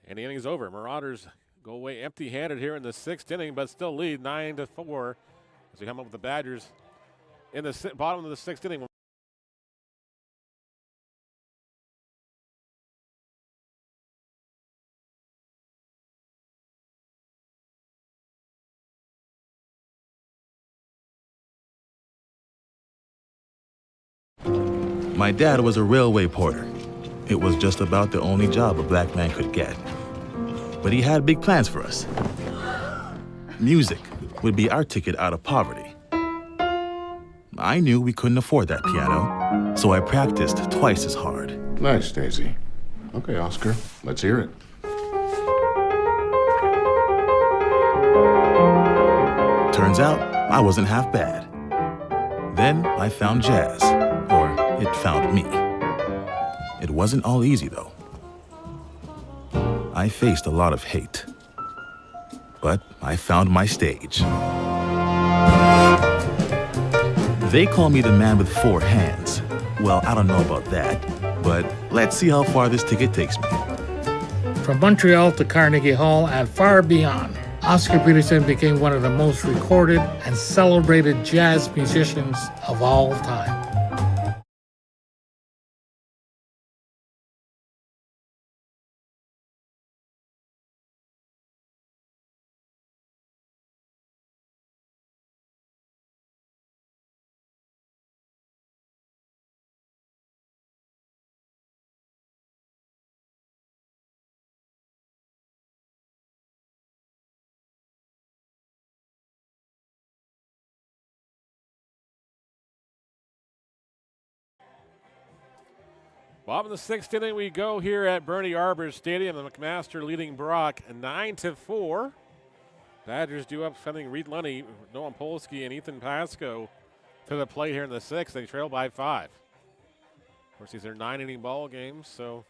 And the inning is over. Marauders go away empty-handed here in the 6th inning, but still lead 9-4 as we come up with the Badgers in the bottom of the 6th inning. My dad was a railway porter. It was just about the only job a black man could get. But he had big plans for us. Music would be our ticket out of poverty. I knew we couldn't afford that piano, so I practiced twice as hard. Nice, Daisy. Okay, Oscar, let's hear it. Turns out, I wasn't half bad. Then I found jazz, or it found me. It wasn't all easy, though. I faced a lot of hate. But I found my stage. They call me the man with 4 hands. Well, I don't know about that, but let's see how far this ticket takes me. From Montreal to Carnegie Hall and far beyond, Oscar Peterson became one of the most recorded and celebrated jazz musicians of all time. Bob, in the 6th inning we go here at Bernie Arbour Stadium. The McMaster leading Brock 9-4. Badgers due up sending Reed Lunny, Noam Polsky, and Ethan Pasco to the plate here in the 6th. They trail by 5. Of course, these are 9-inning ball games, so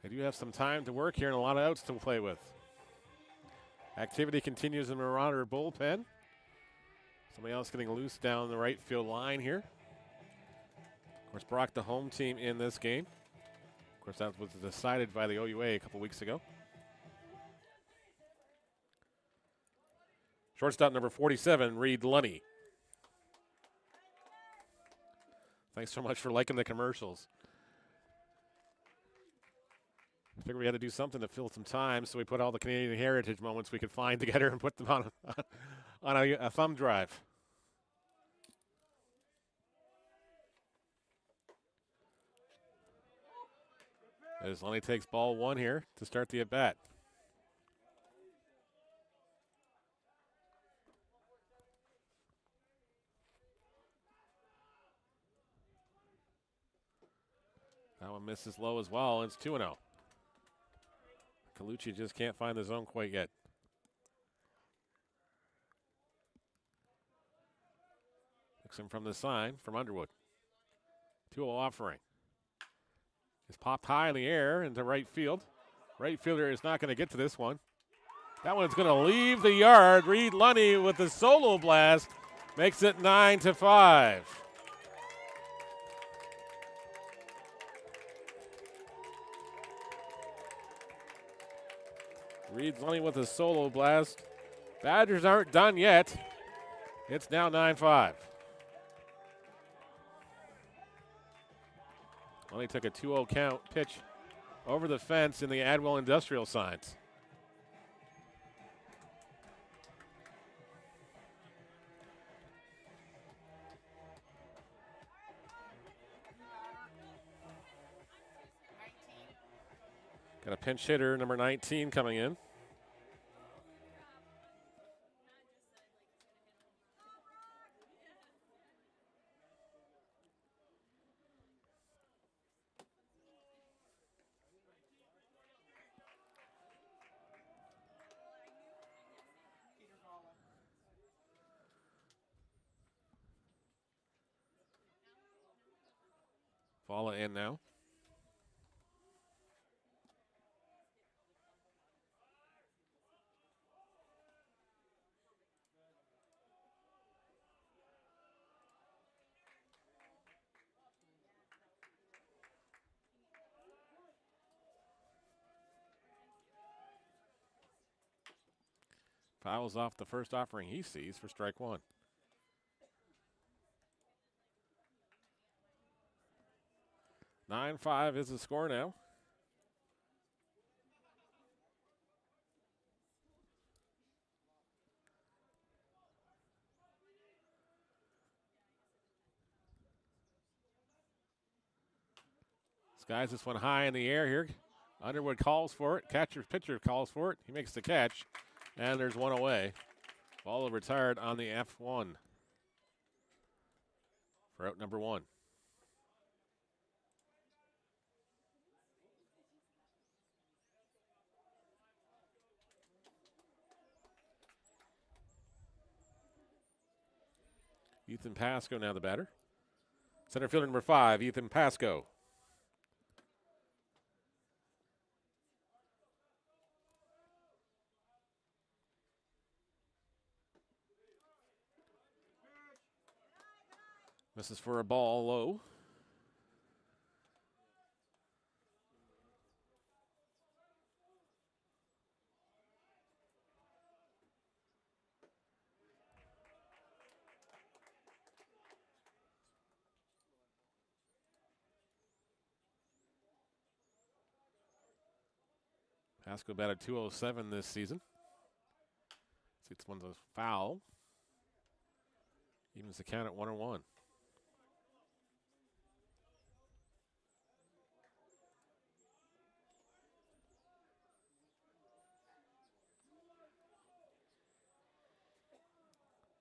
they do have some time to work here and a lot of outs to play with. Activity continues in the Marauder bullpen. Somebody else getting loose down the right field line here. Of course, Brock, the home team in this game. Of course, that was decided by the OUA a couple weeks ago. Shortstop number 47, Reed Lunny. Thanks so much for liking the commercials. I figured we had to do something to fill some time, so we put all the Canadian heritage moments we could find together and put them on a thumb drive. As Lunny takes ball 1 here to start the at-bat. That one misses low as well. It's 2-0. Colucci just can't find the zone quite yet. Nixon from the sign from Underwood. 2-0 offering. It's popped high in the air into right field. Right fielder is not going to get to this one. That one's going to leave the yard. Reed Lunny with the solo blast makes it 9-5. Reed Lunny with a solo blast. Badgers aren't done yet. It's now 9-5. Lunny took a 2-0 count pitch over the fence in the Adwell Industrial signs. Got a pinch hitter, number 19, coming in. Fala in now. Fouls off the first offering he sees for strike one. (9-5) is the score now. Skies this one high in the air here. Underwood calls for it. Pitcher calls for it. He makes the catch, and there's one away. Ball retired on the F1 for out number one. Ethan Pasco now the batter. Center fielder number 5, Ethan Pasco. This is for a ball low. Pasco batted .207 this season. This one's a foul. Evens the count at 1-1.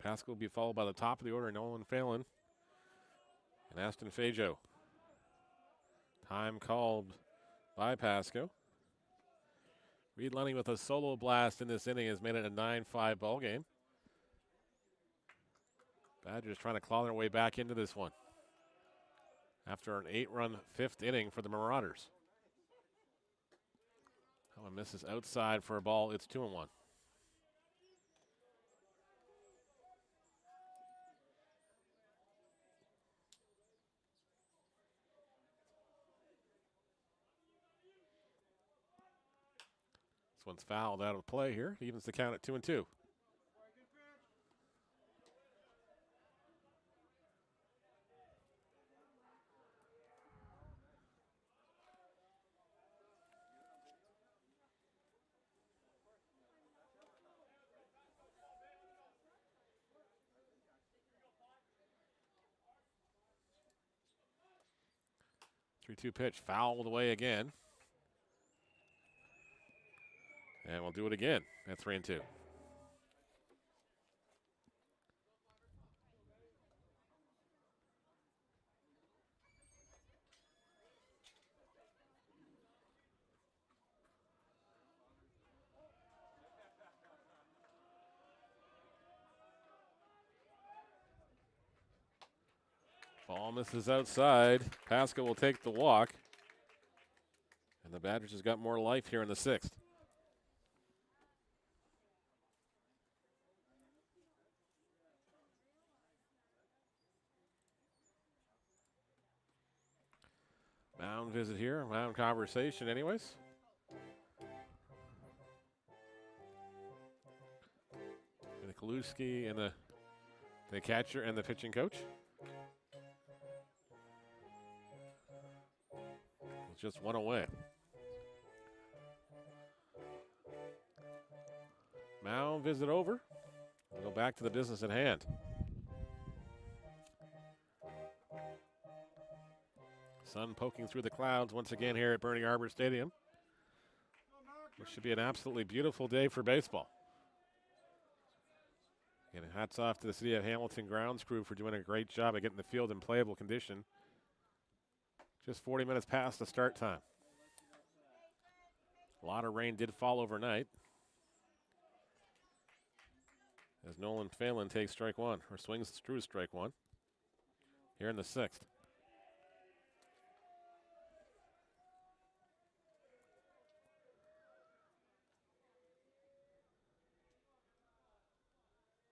Pasco will be followed by the top of the order, Nolan Phelan and Aston Fajo. Time called by Pasco. Reed Lunny with a solo blast in this inning has made it a 9-5 ball game. Badgers trying to claw their way back into this one after an 8-run fifth inning for the Marauders. That one misses outside for a ball. It's 2-1. This one's fouled out of play here. Evens the count at 2-2. Three-two pitch, fouled away again. And we'll do it again at 3-2. Ball misses outside. Pasco will take the walk. And the Badgers has got more life here in the sixth. Mound visit here, mound conversation anyways. Kaluski and the catcher and the pitching coach. It's just one away. Mound visit over. We'll go back to the business at hand. Sun poking through the clouds once again here at Bernie Arbour Stadium. It should be an absolutely beautiful day for baseball. Again, hats off to the City of Hamilton grounds crew for doing a great job of getting the field in playable condition. Just 40 minutes past the start time. A lot of rain did fall overnight. As Nolan Phelan takes strike one, or swings through strike one. Here in the sixth.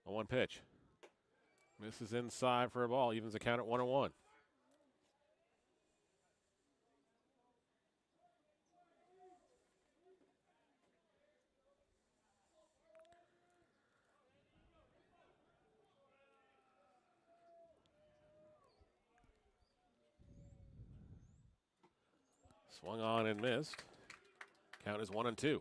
A one pitch. Misses inside for a ball, evens the count at 1-1. Swung on and missed. Count is 1-2.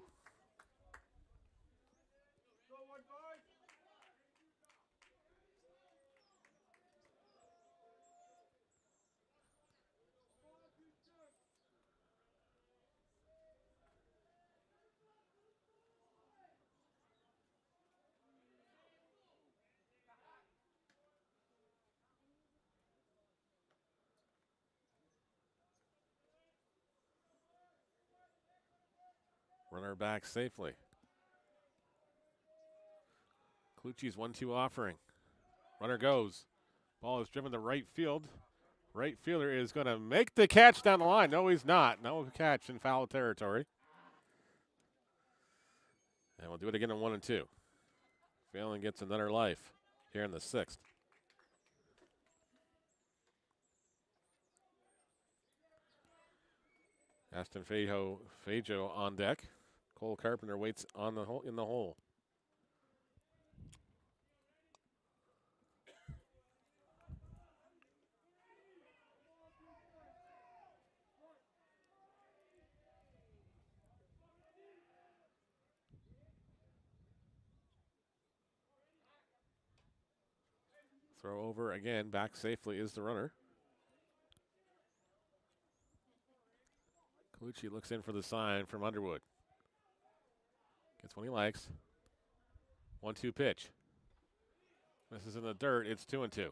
Runner back safely. Clucci's 1-2 offering. Runner goes. Ball is driven to right field. Right fielder is going to make the catch down the line. No, he's not. No catch in foul territory. And we'll do it again in 1-2. Phelan gets another life here in the sixth. Aston Fajo on deck. Cole Carpenter waits on the in the hole. Throw over again, back safely is the runner. Clucci looks in for the sign from Underwood. Gets one he likes. 1-2 pitch. Misses in the dirt. It's 2-2.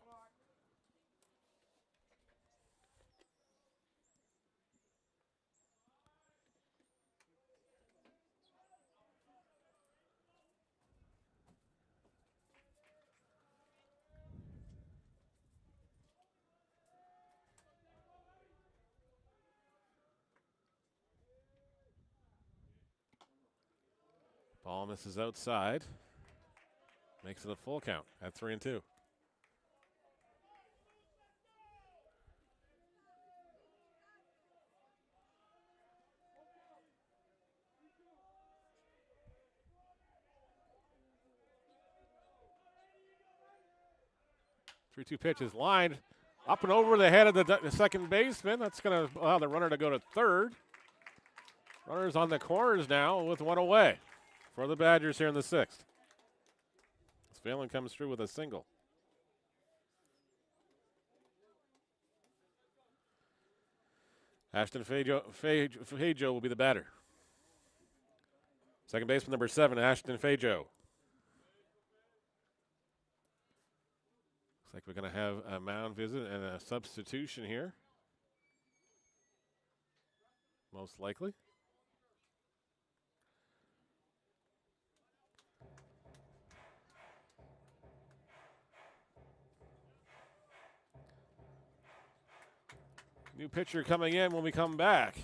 Ball misses outside. Makes it a full count at 3-2. Three-two pitch is lined up and over the head of the second baseman. That's going to allow the runner to go to third. Runners on the corners now with one away for the Badgers here in the sixth. Phelan comes through with a single. Ashton Fajo will be the batter. Second baseman number 7, Ashton Fajo. Looks like we're going to have a mound visit and a substitution here. Most likely. New pitcher coming in when we come back.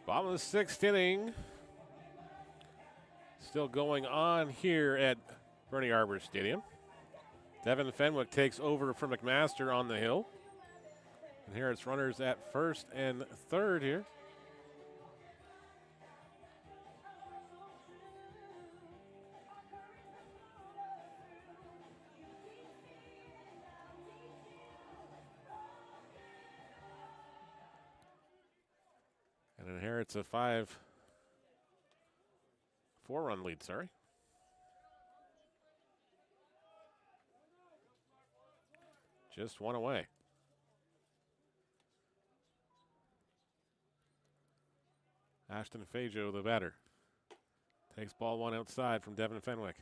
Bottom of the sixth inning. Still going on here at Bernie Arbour Stadium. Devin Fenwick takes over from McMaster on the hill. And here it's runners at first and third here. And inherits a 4-run lead, sorry. Just one away. Ashton Fajo, the batter, takes ball one outside from Devin Fenwick.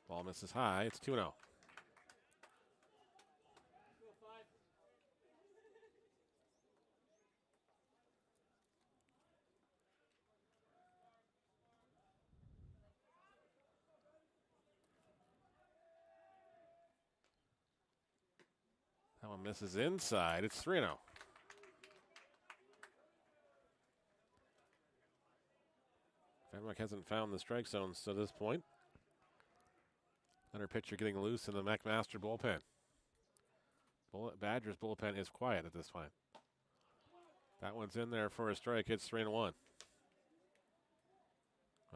Ball misses high. It's 2-0. That one misses inside. It's 3-0. Fenwick hasn't found the strike zone to this point. Another pitcher getting loose in the McMaster bullpen. Badgers bullpen is quiet at this time. That one's in there for a strike. It's 3-1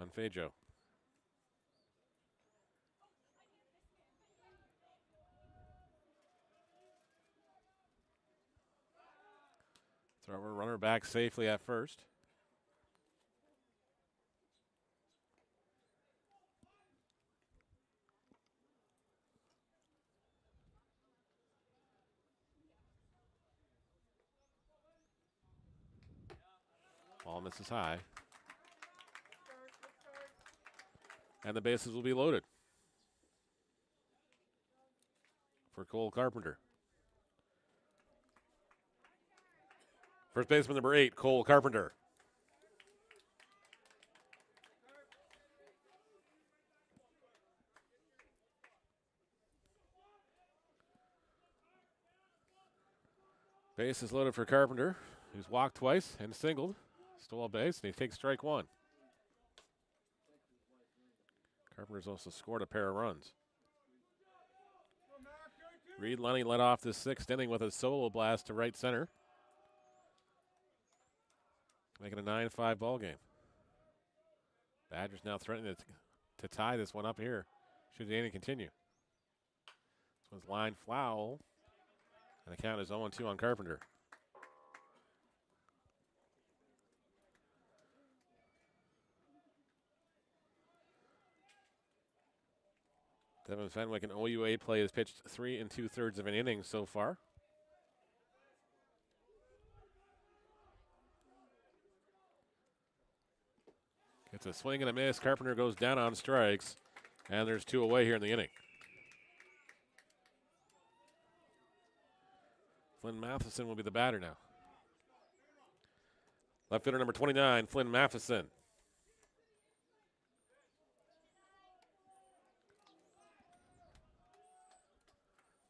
on Fajo. Thrower runner back safely at first. Ball misses high. And the bases will be loaded for Cole Carpenter. First baseman number 8, Cole Carpenter. Base is loaded for Carpenter, who's walked twice and singled. Stole a base, and he takes strike one. Carpenter's also scored a pair of runs. Reed Lenny led off the sixth inning with a solo blast to right center, making a 9-5 ball game. Badgers now threatening to tie this one up here, should the inning continue. This one's line foul, and the count is 0-2 on Carpenter. Devin Fenwick in OUA play has pitched 3 2/3 of an inning so far. Gets a swing and a miss. Carpenter goes down on strikes, and there's 2 away here in the inning. Flynn Matheson will be the batter now. Left fielder number 29, Flynn Matheson.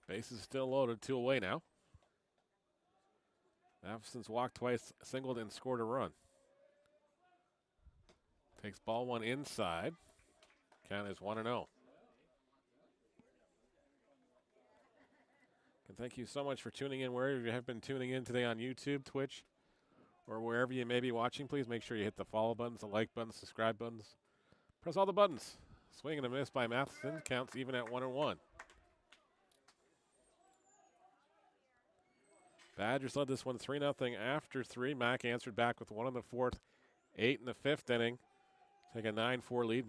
Base is still loaded, 2 away now. Matheson's walked twice, singled, and scored a run. Takes ball one inside. Count is 1-0. And thank you so much for tuning in wherever you have been tuning in today on YouTube, Twitch, or wherever you may be watching. Please make sure you hit the follow buttons, the like buttons, subscribe buttons. Press all the buttons. Swing and a miss by Matheson. Counts even at 1-1. Badgers led this one 3-0 after 3. Mack answered back with 1 in the 4th, 8 in the 5th inning. Take a 9-4 lead.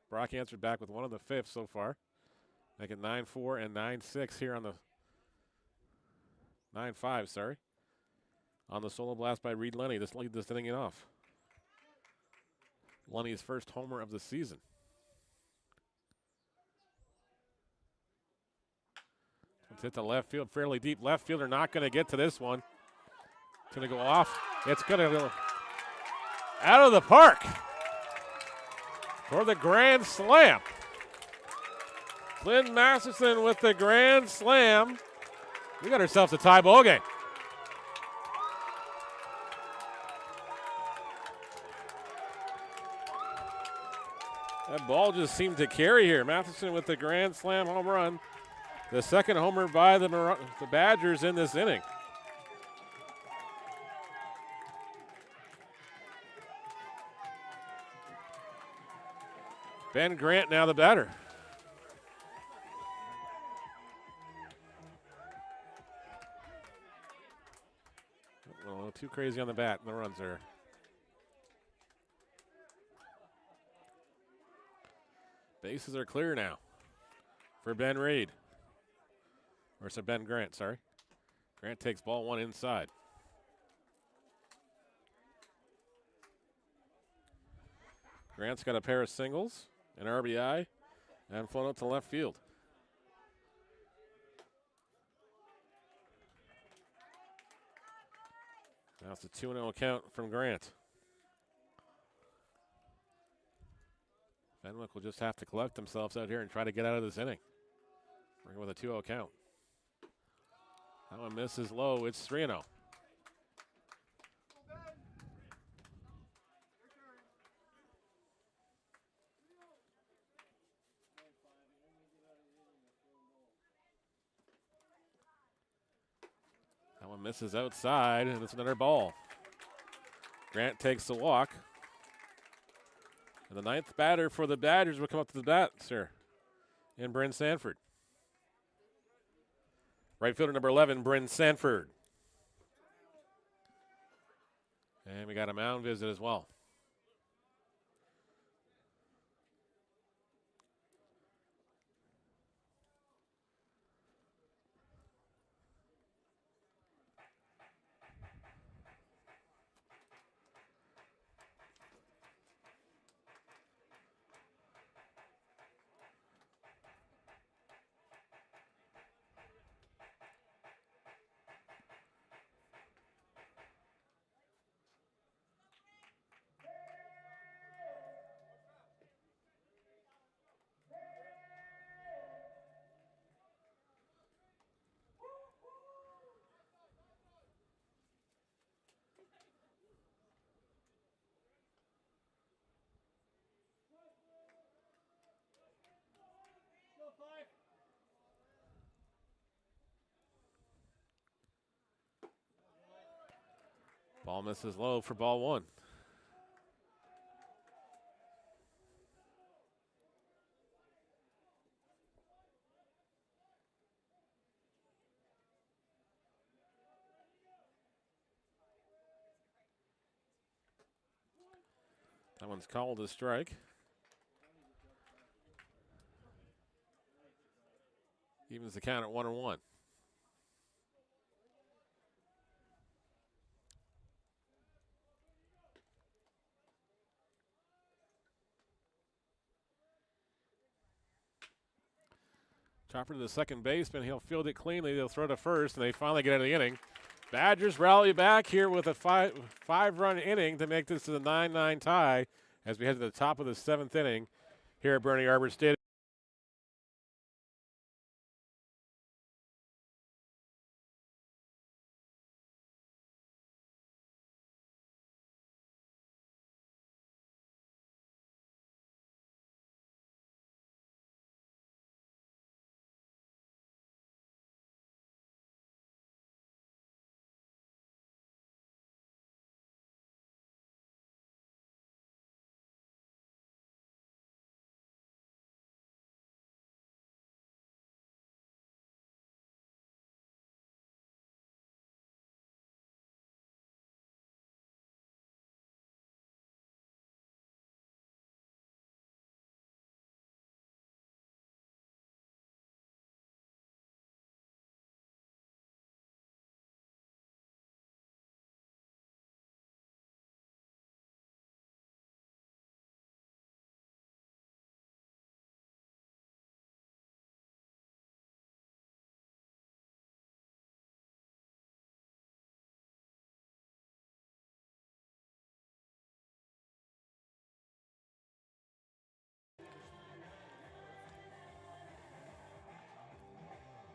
Brock answered back with 1 in the 5th so far. Make it 9-4 and 9-6 here on the 9-5, sorry. On the solo blast by Reed Lenny. This lead this inning off. Lenny's first homer of the season. It's hit the left field, fairly deep. Left fielder not going to get to this one. It's going to go off. It's going to go out of the park. for the grand slam. Lynn Masterson with the grand slam. We got ourselves a tie ball game. That ball just seemed to carry here. Matheson with the grand slam home run. The second homer by the Badgers in this inning. Ben Grant now the batter. A little too crazy on the bat and the runs there. Bases are clear now for Ben Reed. Or so Ben Grant, sorry. Grant takes ball one inside. Grant's got a pair of singles, an RBI, and flown out to left field. Now it's a 2-0 count from Grant. Fenwick will just have to collect themselves out here and try to get out of this inning. Working with a 2-0 count. That one misses low. It's 3-0. That one misses outside, and it's another ball. Grant takes the walk. And the ninth batter for the Badgers will come up to the bat, sir, in Bryn Sanford. Right fielder number 11, Bryn Sanford. And we got a mound visit as well. Ball misses low for ball one. That one's called a strike. Evens the count at 1-1. Chopper to the second baseman. He'll field it cleanly. They'll throw to first, and they finally get out of the inning. Badgers rally back here with a five-run inning to make this to the 9-9 tie as we head to the top of the seventh inning here at Bernie Arbour Stadium.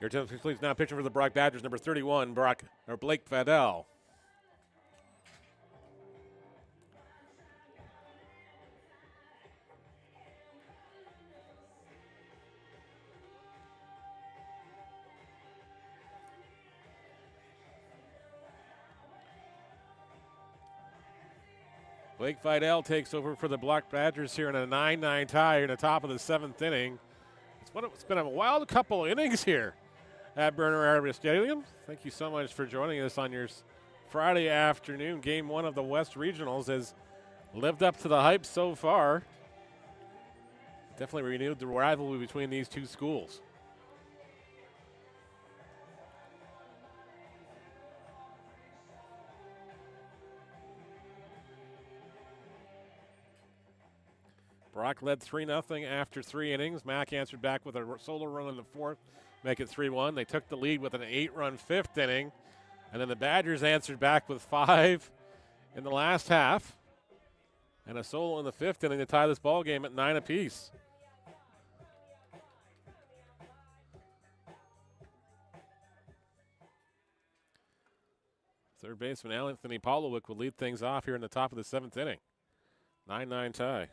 Your attention completes now. Pitching for the Brock Badgers, number 31, Blake Fadell. Blake Fidel takes over for the Brock Badgers here in a 9-9 tie in the top of the 7th inning. It's been a wild couple innings here at Bernie Arbour Stadium. Thank you so much for joining us on your Friday afternoon. Game 1 of the West Regionals has lived up to the hype so far. Definitely renewed the rivalry between these two schools. Brock led 3-0 after 3 innings. Mack answered back with a solo run in the 4th, make it 3-1. They took the lead with an 8-run 5th inning, and then the Badgers answered back with 5 in the last half, and a solo in the 5th inning to tie this ball game at 9 apiece. Third baseman Anthony Pawlowick will lead things off here in the top of the 7th inning. 9-9 tie.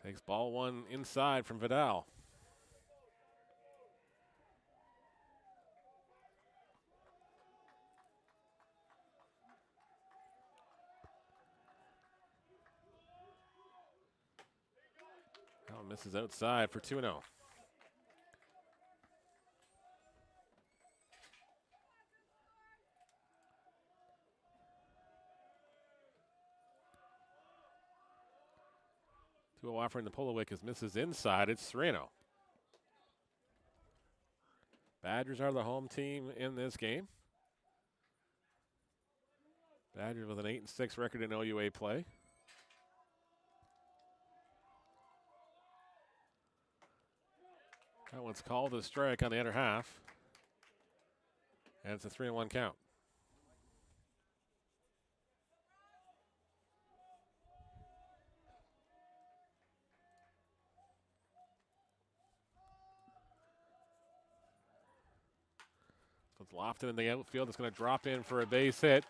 Takes ball 1 inside from Vidal. Now misses outside for 2-0. Offering the Polowick as misses inside. It's 3-0. Badgers are the home team in this game. Badgers with an 8-6 record in OUA play. That one's called a strike on the other half. And it's a 3-1 count. It's lofted in the outfield. It's going to drop in for a base hit.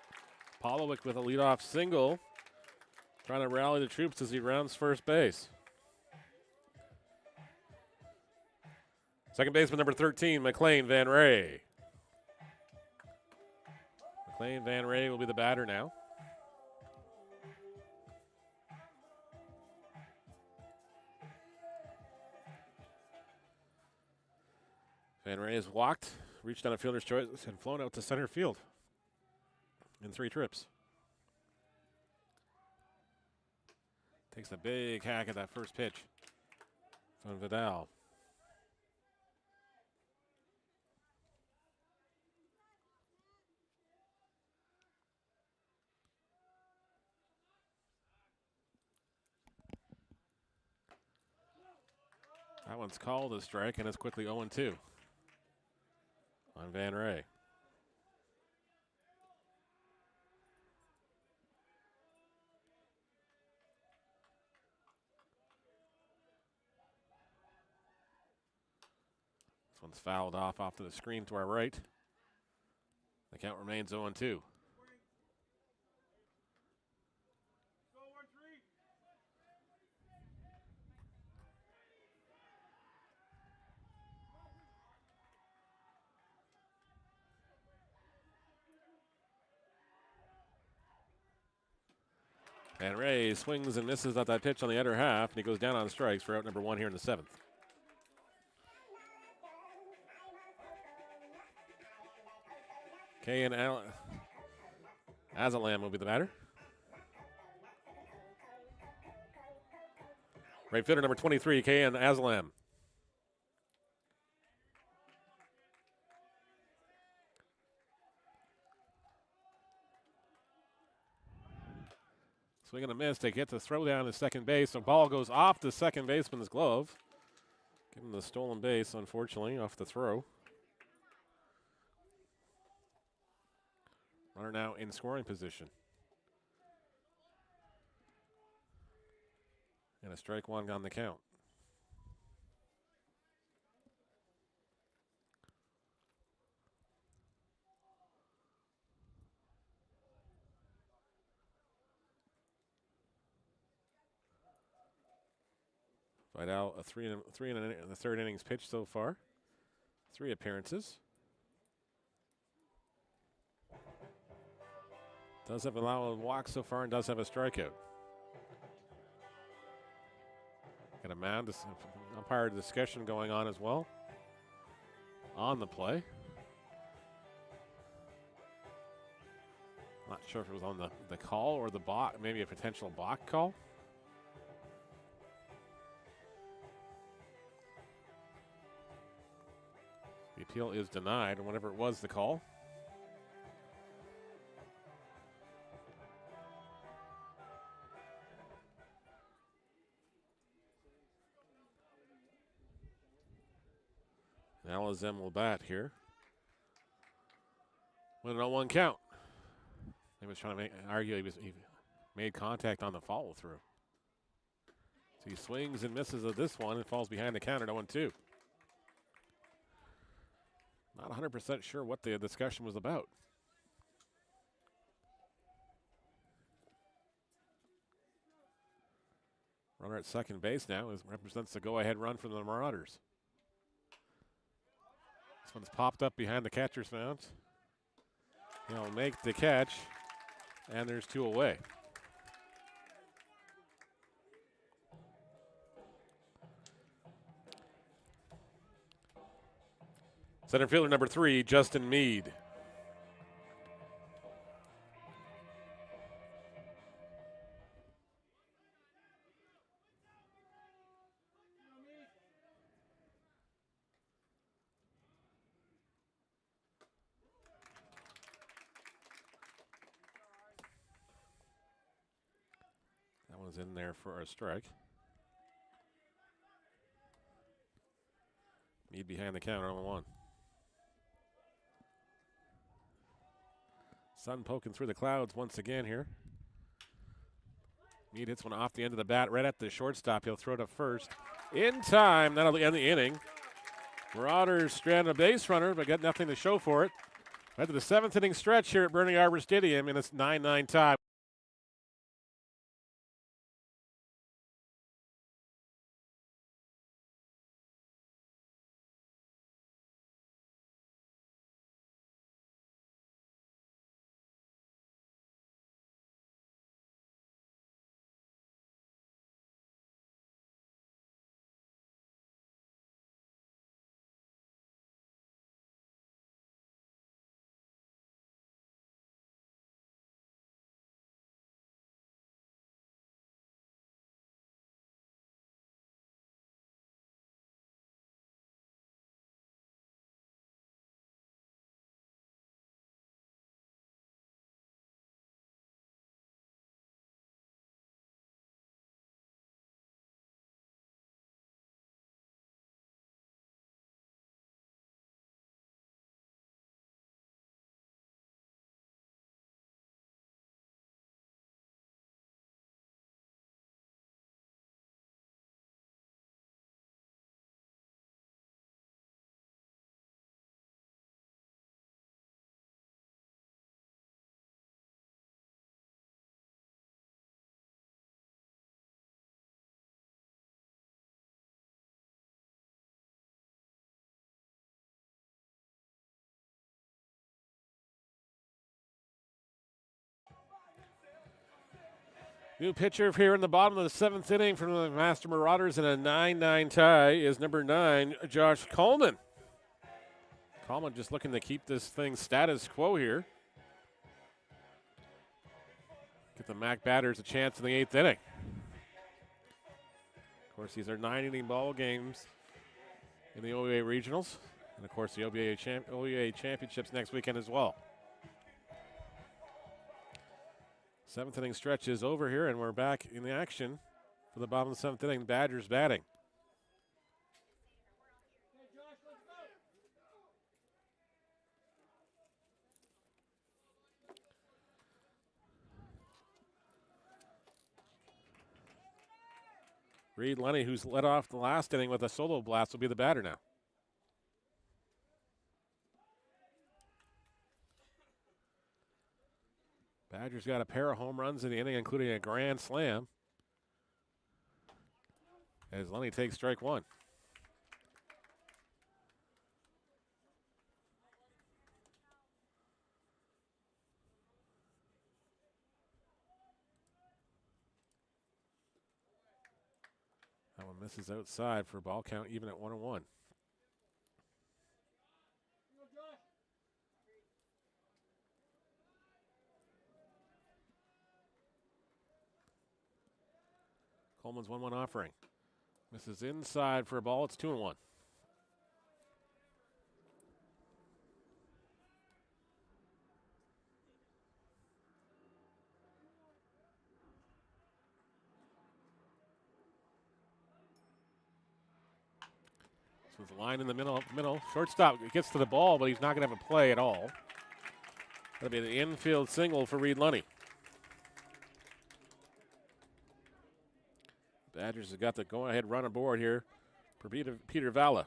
Pawlowick with a leadoff single. Trying to rally the troops as he rounds first base. Second baseman number 13, McLean Van Ray. McLean Van Ray will be the batter now. Van Ray has walked, reached on a fielder's choice, and flown out to center field in 3 trips. Takes a big hack at that first pitch from Vidal. That one's called a strike, and it's quickly 0-2 on Van Ray. This one's fouled off to the screen to our right. The count remains 0-2. And Ray swings and misses at that pitch on the other half, and he goes down on strikes for out number 1 here in the 7th. Kayan Azalam will be the batter. Right fielder number 23, Kayan Azalam. Swing and a miss. They get the throw down to second base. The ball goes off the second baseman's glove. Give him the stolen base, unfortunately, off the throw. Runner now in scoring position. And a strike 1 on the count. Vidal, three in the third innings pitched so far. 3 appearances. Does have allowed a walk so far and does have a strikeout. Got a mound umpire discussion going on as well on the play. Not sure if it was on the call or the balk, maybe a potential balk call. The appeal is denied, and whatever it was, the call. Now Alazem will bat here. With an 0-1 count. He was trying to argue he made contact on the follow through. So he swings and misses at this one and falls behind the counter at 0-2. Not 100% sure what the discussion was about. Runner at second base now represents the go-ahead run for the Marauders. This one's popped up behind the catcher's mound. He'll make the catch, and there's 2 away. Center fielder number 3, Justin Meade. That one's in there for a strike. Meade behind the counter on 1. Sun poking through the clouds once again here. Meade hits one off the end of the bat right at the shortstop. He'll throw to first. In time, that'll end the inning. Marauders strand a base runner, but got nothing to show for it. Right to the 7th inning stretch here at Bernie Arbour Stadium, and it's 9-9 tie. New pitcher here in the bottom of the 7th inning from the McMaster Marauders in a 9-9 tie is number 9, Josh Coleman. Coleman just looking to keep this thing status quo here. Get the Mac batters a chance in the 8th inning. Of course, these are 9-inning ball games in the OUA Regionals. And, of course, the OUA Championships next weekend as well. 7th inning stretch is over here, and we're back in the action for the bottom of the 7th inning. Badgers batting. Reed Lenny, who's led off the last inning with a solo blast, will be the batter now. Badgers got a pair of home runs in the inning, including a grand slam. as Lenny takes strike one. That one misses outside for a ball count even at 1-1. Coleman's 1-1 offering. Misses inside for a ball. It's 2-1. So the line in the middle. Shortstop gets to the ball, but he's not going to have a play at all. That'll be the infield single for Reed Lunny. Badgers have got the go-ahead run aboard here for Peter Valla.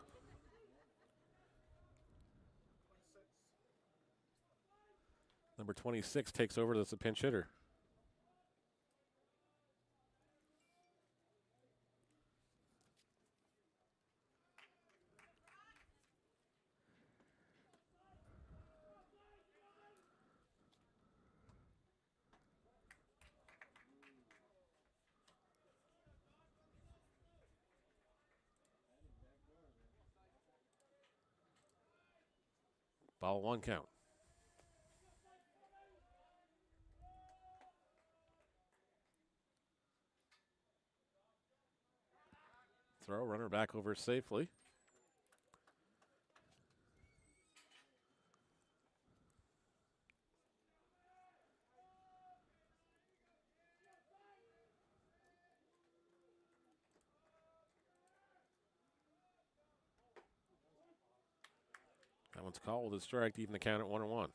Number 26 takes over as the pinch hitter. Ball one count. Throw, runner back over safely. That one's called a strike to even the count at 1-1.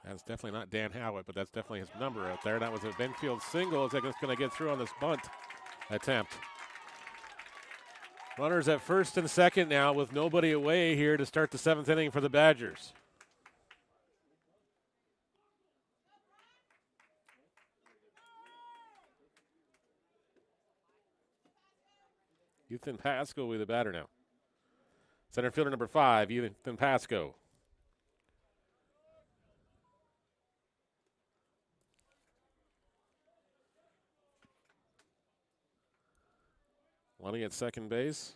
That's definitely not Dan Howitt, but that's definitely his number out there. That was a Benfield single. Is that going to get through on this bunt attempt? Runners at first and second now with nobody away here to start the seventh inning for the Badgers. Ethan Pasco will be the batter now. Center fielder number 5, Ethan Pasco. Lunny at second base,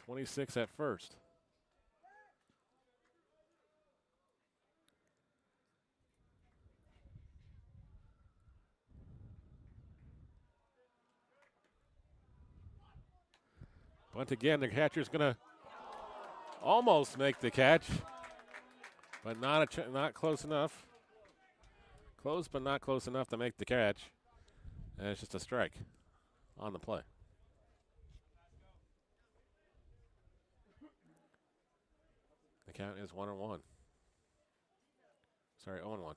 26 at first. Bunt again, the catcher's gonna almost make the catch, but not close enough. Close, but not close enough to make the catch. And it's just a strike on the play. The count is 1-1. Sorry, 0-1.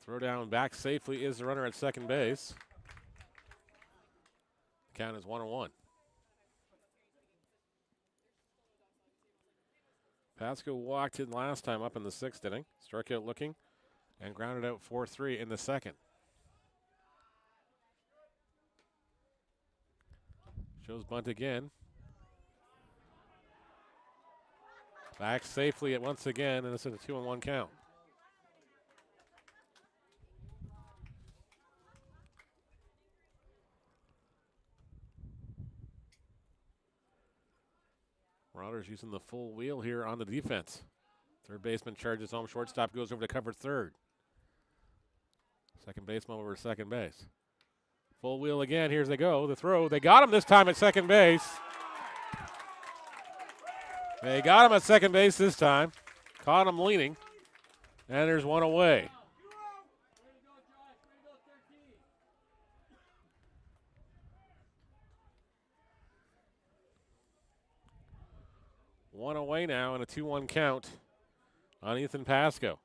Throw down back safely is the runner at second base. The count is 1-1. Pasco walked in last time up in the 6th inning. Struck out looking and grounded out 4-3 in the second. Shows bunt again. Back safely at once again, and it's at a 2-1 count. Marauders using the full wheel here on the defense. Third baseman charges home. Shortstop goes over to cover third. Second baseman over second base. Full wheel again. Here's they go. The throw. They got him this time at second base. They got him at second base this time. Caught him leaning. And there's one away. One away now and a 2-1 count on Ethan Pasco.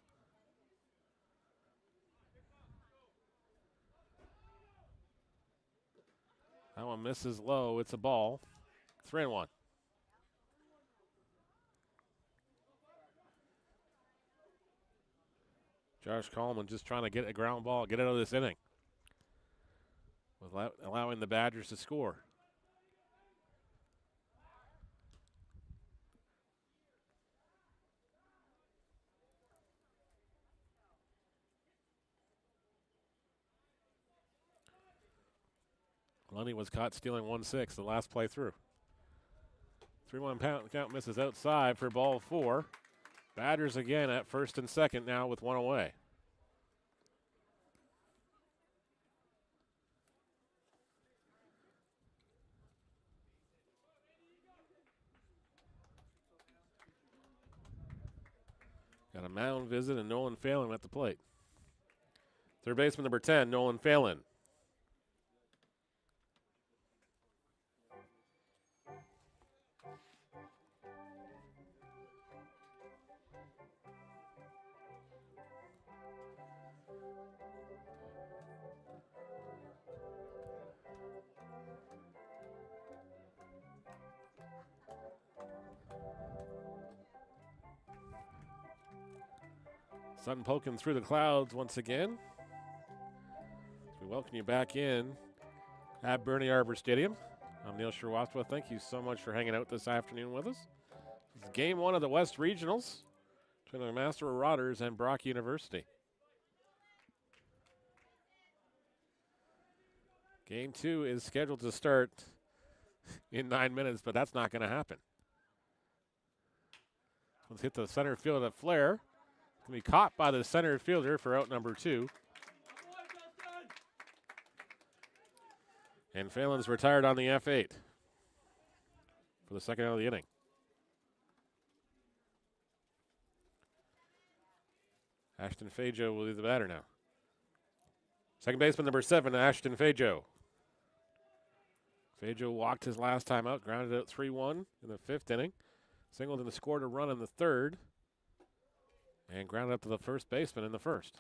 That one misses low. It's a ball. 3-1. Josh Coleman just trying to get a ground ball, get out of this inning, without allowing the Badgers to score. Lundy was caught stealing 1-6 the last play through. 3-1 count misses outside for ball 4. Badgers again at first and second now with one away. Got a mound visit and Nolan Phelan at the plate. Third baseman number 10, Nolan Phelan. Sun poking through the clouds once again. We welcome you back in at Bernie Arbour Stadium. I'm Neil Srivastava. Thank you so much for hanging out this afternoon with us. It's game 1 of the West Regionals between the McMaster Marauders and Brock University. Game 2 is scheduled to start in 9 minutes, but that's not going to happen. Let's hit the center field at Flair. Going to be caught by the center fielder for out number 2. And Phelan's retired on the F8 for the second out of the inning. Ashton Fajo will be the batter now. Second baseman number 7, Ashton Fajo. Fajo walked his last time out, grounded out 3-1 in the 5th inning. Singled and scored a run in the 3rd. And grounded up to the first baseman in the 1st.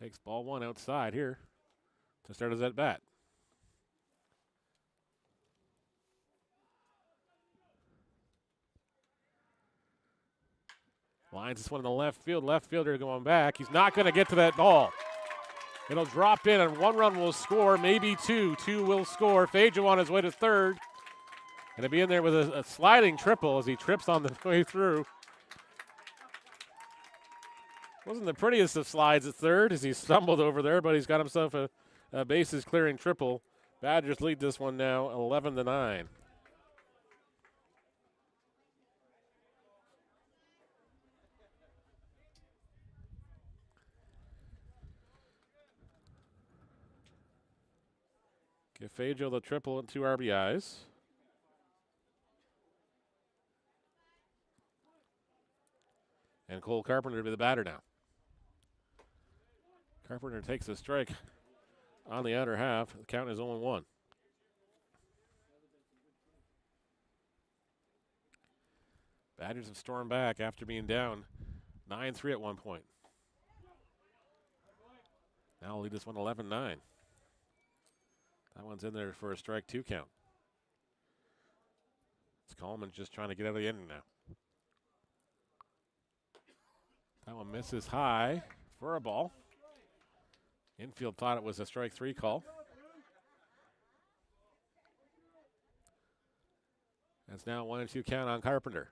Takes ball 1 outside here to start his at bat. Lines this one in the left field. Left fielder going back. He's not going to get to that ball. It'll drop in, and 1 run will score, maybe 2. 2 will score. Fajo on his way to 3rd. And to be in there with a sliding triple as he trips on the way through. Wasn't the prettiest of slides at 3rd as he stumbled over there, but he's got himself a bases clearing triple. Badgers lead this one now 11-9. Give Fajo the triple and 2 RBIs. And Cole Carpenter to be the batter now. Carpenter takes a strike on the outer half. The count is 0-1. Badgers have stormed back after being down 9-3 at one point. Now we'll lead this one 11-9. That one's in there for a strike 2 count. It's Coleman just trying to get out of the inning now. That one misses high for a ball. Infield thought it was a strike 3 call. That's now 1-2 count on Carpenter.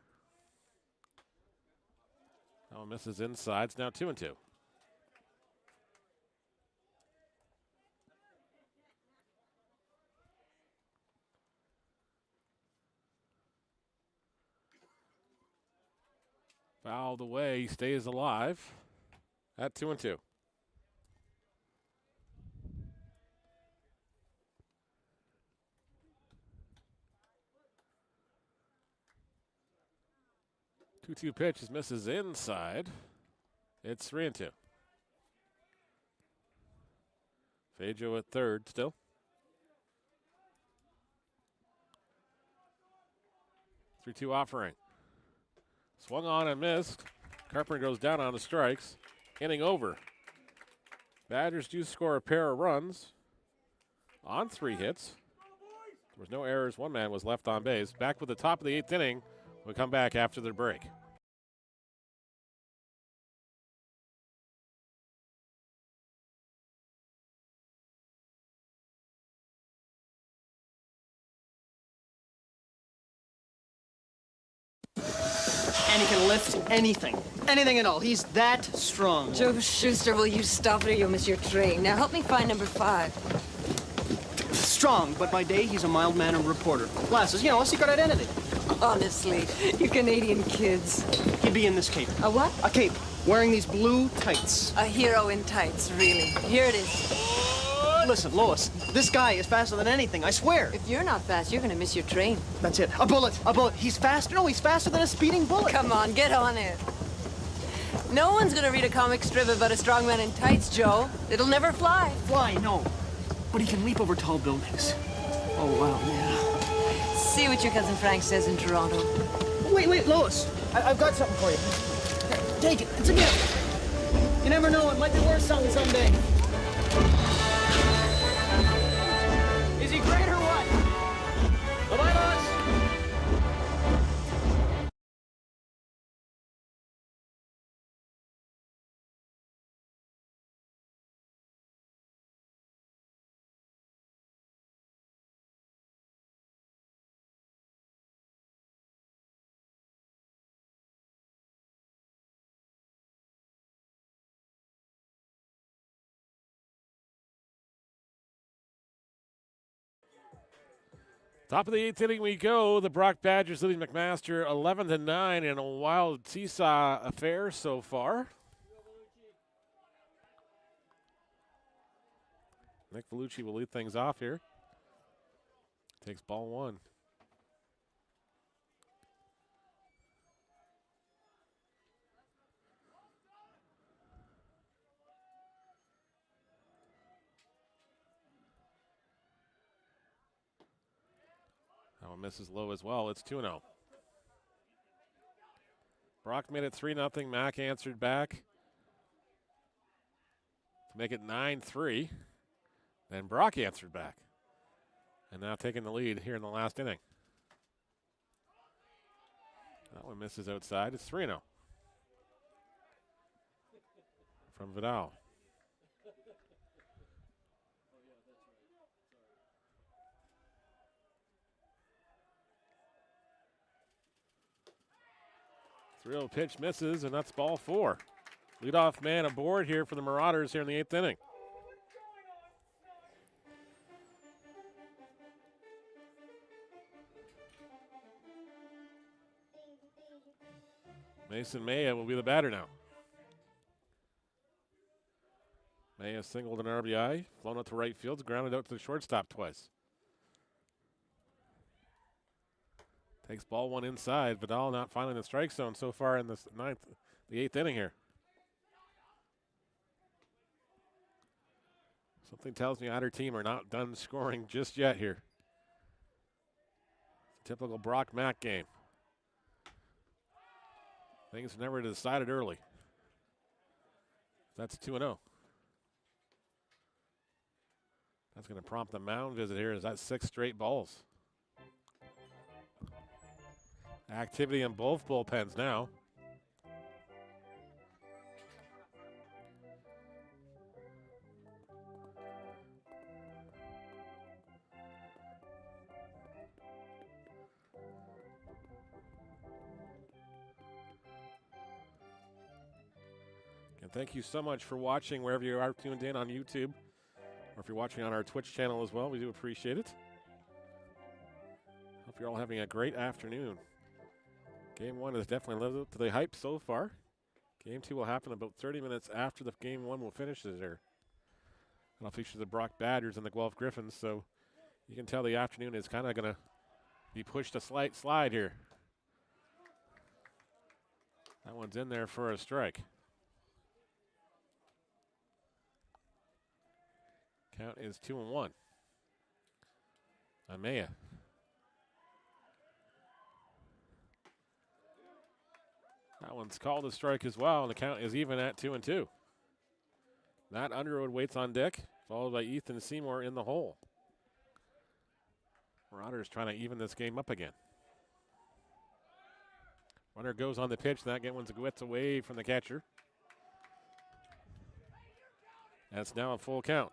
That one misses inside. It's now 2-2. Fouled away, he stays alive at 2-2. 2-2 pitch is misses inside. It's 3-2. Fajo at third still. Three 2 offering. Swung on and missed. Carpenter goes down on the strikes. Inning over. Badgers do score a pair of runs on 3 hits. There was no errors. One man was left on base. Back with the top of the 8th inning. We'll come back after the break. And he can lift anything. Anything at all. He's that strong. Joe Schuster, will you stop it or you'll miss your train? Now help me find number 5. Strong, but by day he's a mild-mannered reporter. Glasses, you know, a secret identity. Honestly, you Canadian kids. He'd be in this cape. A what? A cape. Wearing these blue tights. A hero in tights, really. Here it is. Listen, Lois, this guy is faster than anything, I swear. If you're not fast, you're gonna miss your train. That's it. A bullet. A bullet. He's faster. No, he's faster than a speeding bullet. Come on, get on it. No one's gonna read a comic strip about a strong man in tights, Joe. It'll never fly. Fly, no. But he can leap over tall buildings. Oh, wow, yeah. See what your cousin Frank says in Toronto. Wait, Lois. I've got something for you. Here, take it. It's a gift. You never know. It might be worth something someday. Is he great or what? Bye-bye, Lois. Top of the 8th inning we go. The Brock Badgers leading McMaster 11-9 in a wild seesaw affair so far. Nick Vellucci will lead things off here. Takes ball 1. That one misses low as well. It's 2-0. Brock made it 3-0. Mac answered back to make it 9-3. Then Brock answered back. And now taking the lead here in the last inning. That one misses outside. It's 3-0. From Vidal. Real pitch misses, and that's ball 4. Leadoff man aboard here for the Marauders here in the 8th inning. Mason Maya will be the batter now. Maya singled an RBI, flown out to right field, grounded out to the shortstop twice. Takes ball 1 inside. Vidal not finding the strike zone so far in the 8th inning here. Something tells me either team are not done scoring just yet here. It's a typical Brock Mack game. Things never decided early. That's 2-0. That's going to prompt the mound visit here. Is that 6 straight balls? Activity in both bullpens now. And thank you so much for watching wherever you are tuned in on YouTube, or if you're watching on our Twitch channel as well. We do appreciate it. Hope you're all having a great afternoon. Game 1 has definitely lived up to the hype so far. Game 2 will happen about 30 minutes after the Game 1 will finish there. It'll feature the Brock Badgers and the Guelph Griffins, so you can tell the afternoon is kind of going to be pushed a slight slide here. That one's in there for a strike. Count is 2-1. Amaya. That one's called a strike as well, and the count is even at 2-2. Matt Underwood waits on deck, followed by Ethan Seymour in the hole. Marauders trying to even this game up again. Runner goes on the pitch. That gets away from the catcher. That's now a full count,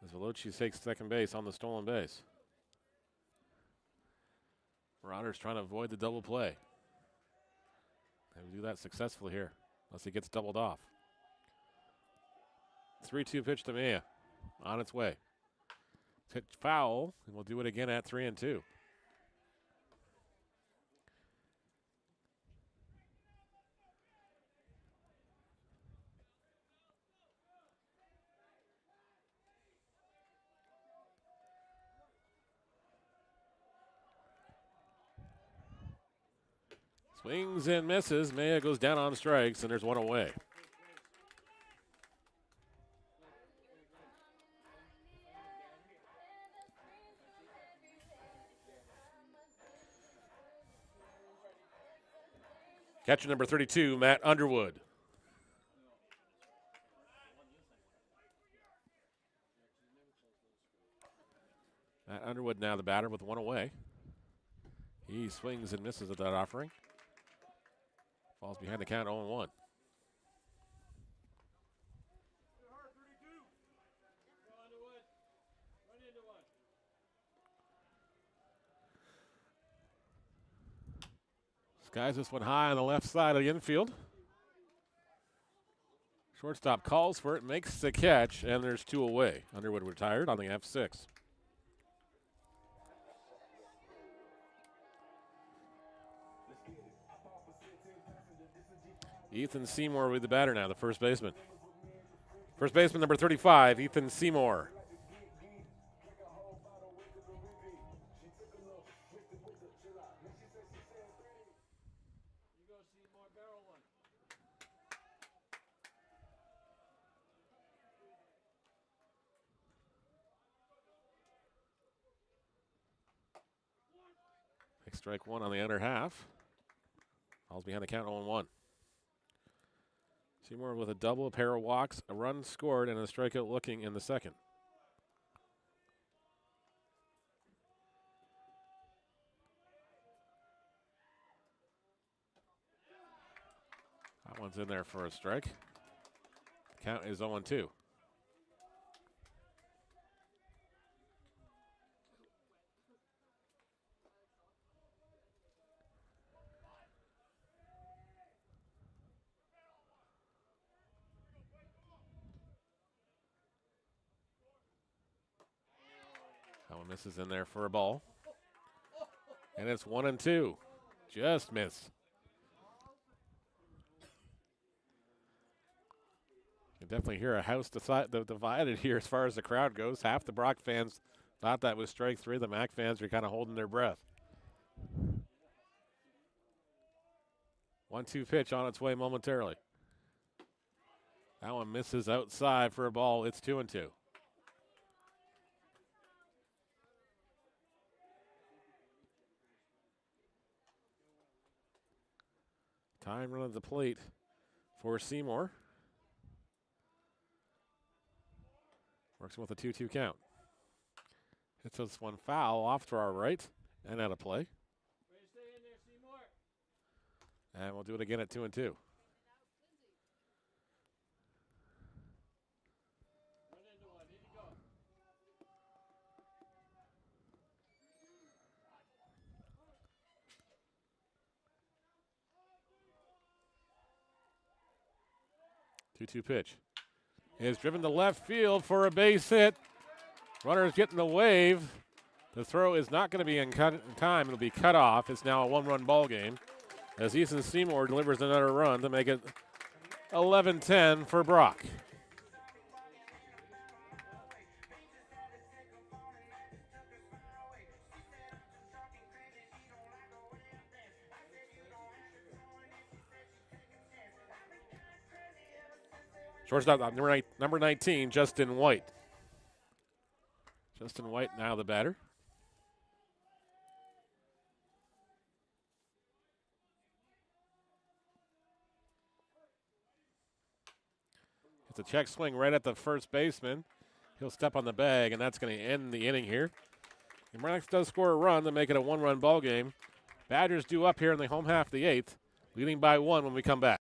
as Veloci takes second base on the stolen base. Marauders trying to avoid the double play. They do that successfully here, unless he gets doubled off. 3-2 pitch to Maya. On its way. Hit foul, and we'll do it again at 3-2. Swings and misses. Maya goes down on strikes, and there's one away. Catcher number 32, Matt Underwood. Matt Underwood now the batter with one away. He swings and misses at that offering. Falls behind the count 0-1. Skies this one high on the left side of the infield. Shortstop calls for it, makes the catch, and there's two away. Underwood retired on the F6. Ethan Seymour with the batter now, the first baseman. First baseman number 35, Ethan Seymour. Strike one on the under half. Falls behind the count 0-1. Seymour with a double, a pair of walks, a run scored, and a strikeout looking in the second. That one's in there for a strike. Count is 0-2. That one misses in there for a ball. And it's 1-2. Just miss. You can definitely hear a house divided here as far as the crowd goes. Half the Brock fans thought that was strike three. The Mac fans are kind of holding their breath. 1-2 pitch on its way momentarily. That one misses outside for a ball. It's 2-2. Time run of the plate for Seymour. Works with a 2-2 count. Hits this one foul off to our right and out of play. And we'll do it again at 2-2. Two pitch is driven to left field for a base hit. Runner's getting the wave. The throw is not going to be in time. It'll be cut off. It's now a one-run ball game as Ethan Seymour delivers another run to make it 11-10 for Brock. Shortstop, number 19, Justin White. Justin White now the batter. It's a check swing right at the first baseman. He'll step on the bag, and that's going to end the inning here. And Marnex does score a run to make it a one-run ball game. Badgers due up here in the home half of the 8th, leading by 1 when we come back.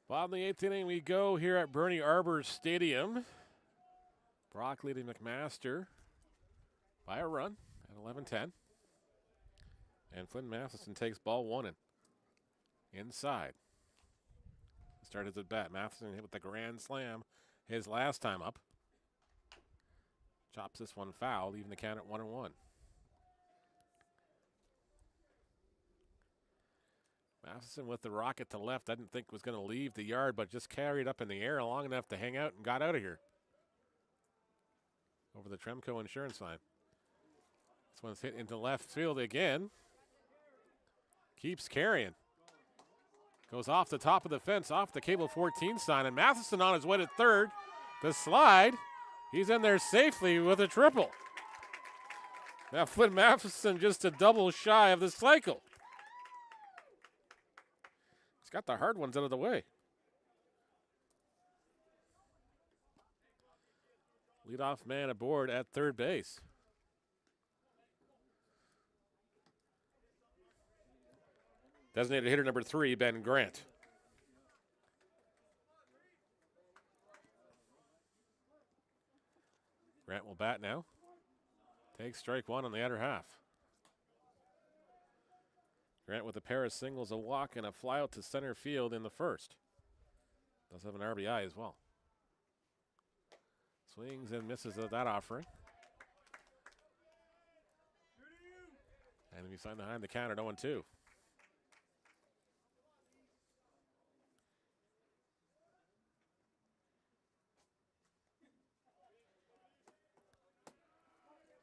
Bottom of the 8th inning we go here at Bernie Arbour Stadium. Brock leading McMaster by a run at 11-10. And Flynn Matheson takes ball 1 and inside. Started his at bat. Matheson hit with the grand slam his last time up. Chops this one foul, leaving the count at 1-1. Matheson with the rocket to left. I didn't think was going to leave the yard, but just carried up in the air long enough to hang out and got out of here. Over the Tremco insurance sign. This one's hit into left field again. Keeps carrying. Goes off the top of the fence, off the cable 14 sign, and Matheson on his way to third. The slide. He's in there safely with a triple. Now Flynn Matheson just a double shy of the cycle. He's got the hard ones out of the way. Leadoff man aboard at third base. Designated hitter number 3, Ben Grant. Grant will bat now. Takes strike 1 on the outer half. Grant with a pair of singles, a walk, and a fly out to center field in the first. Does have an RBI as well. Swings and misses at that offering. And we sign behind the count at 0-2.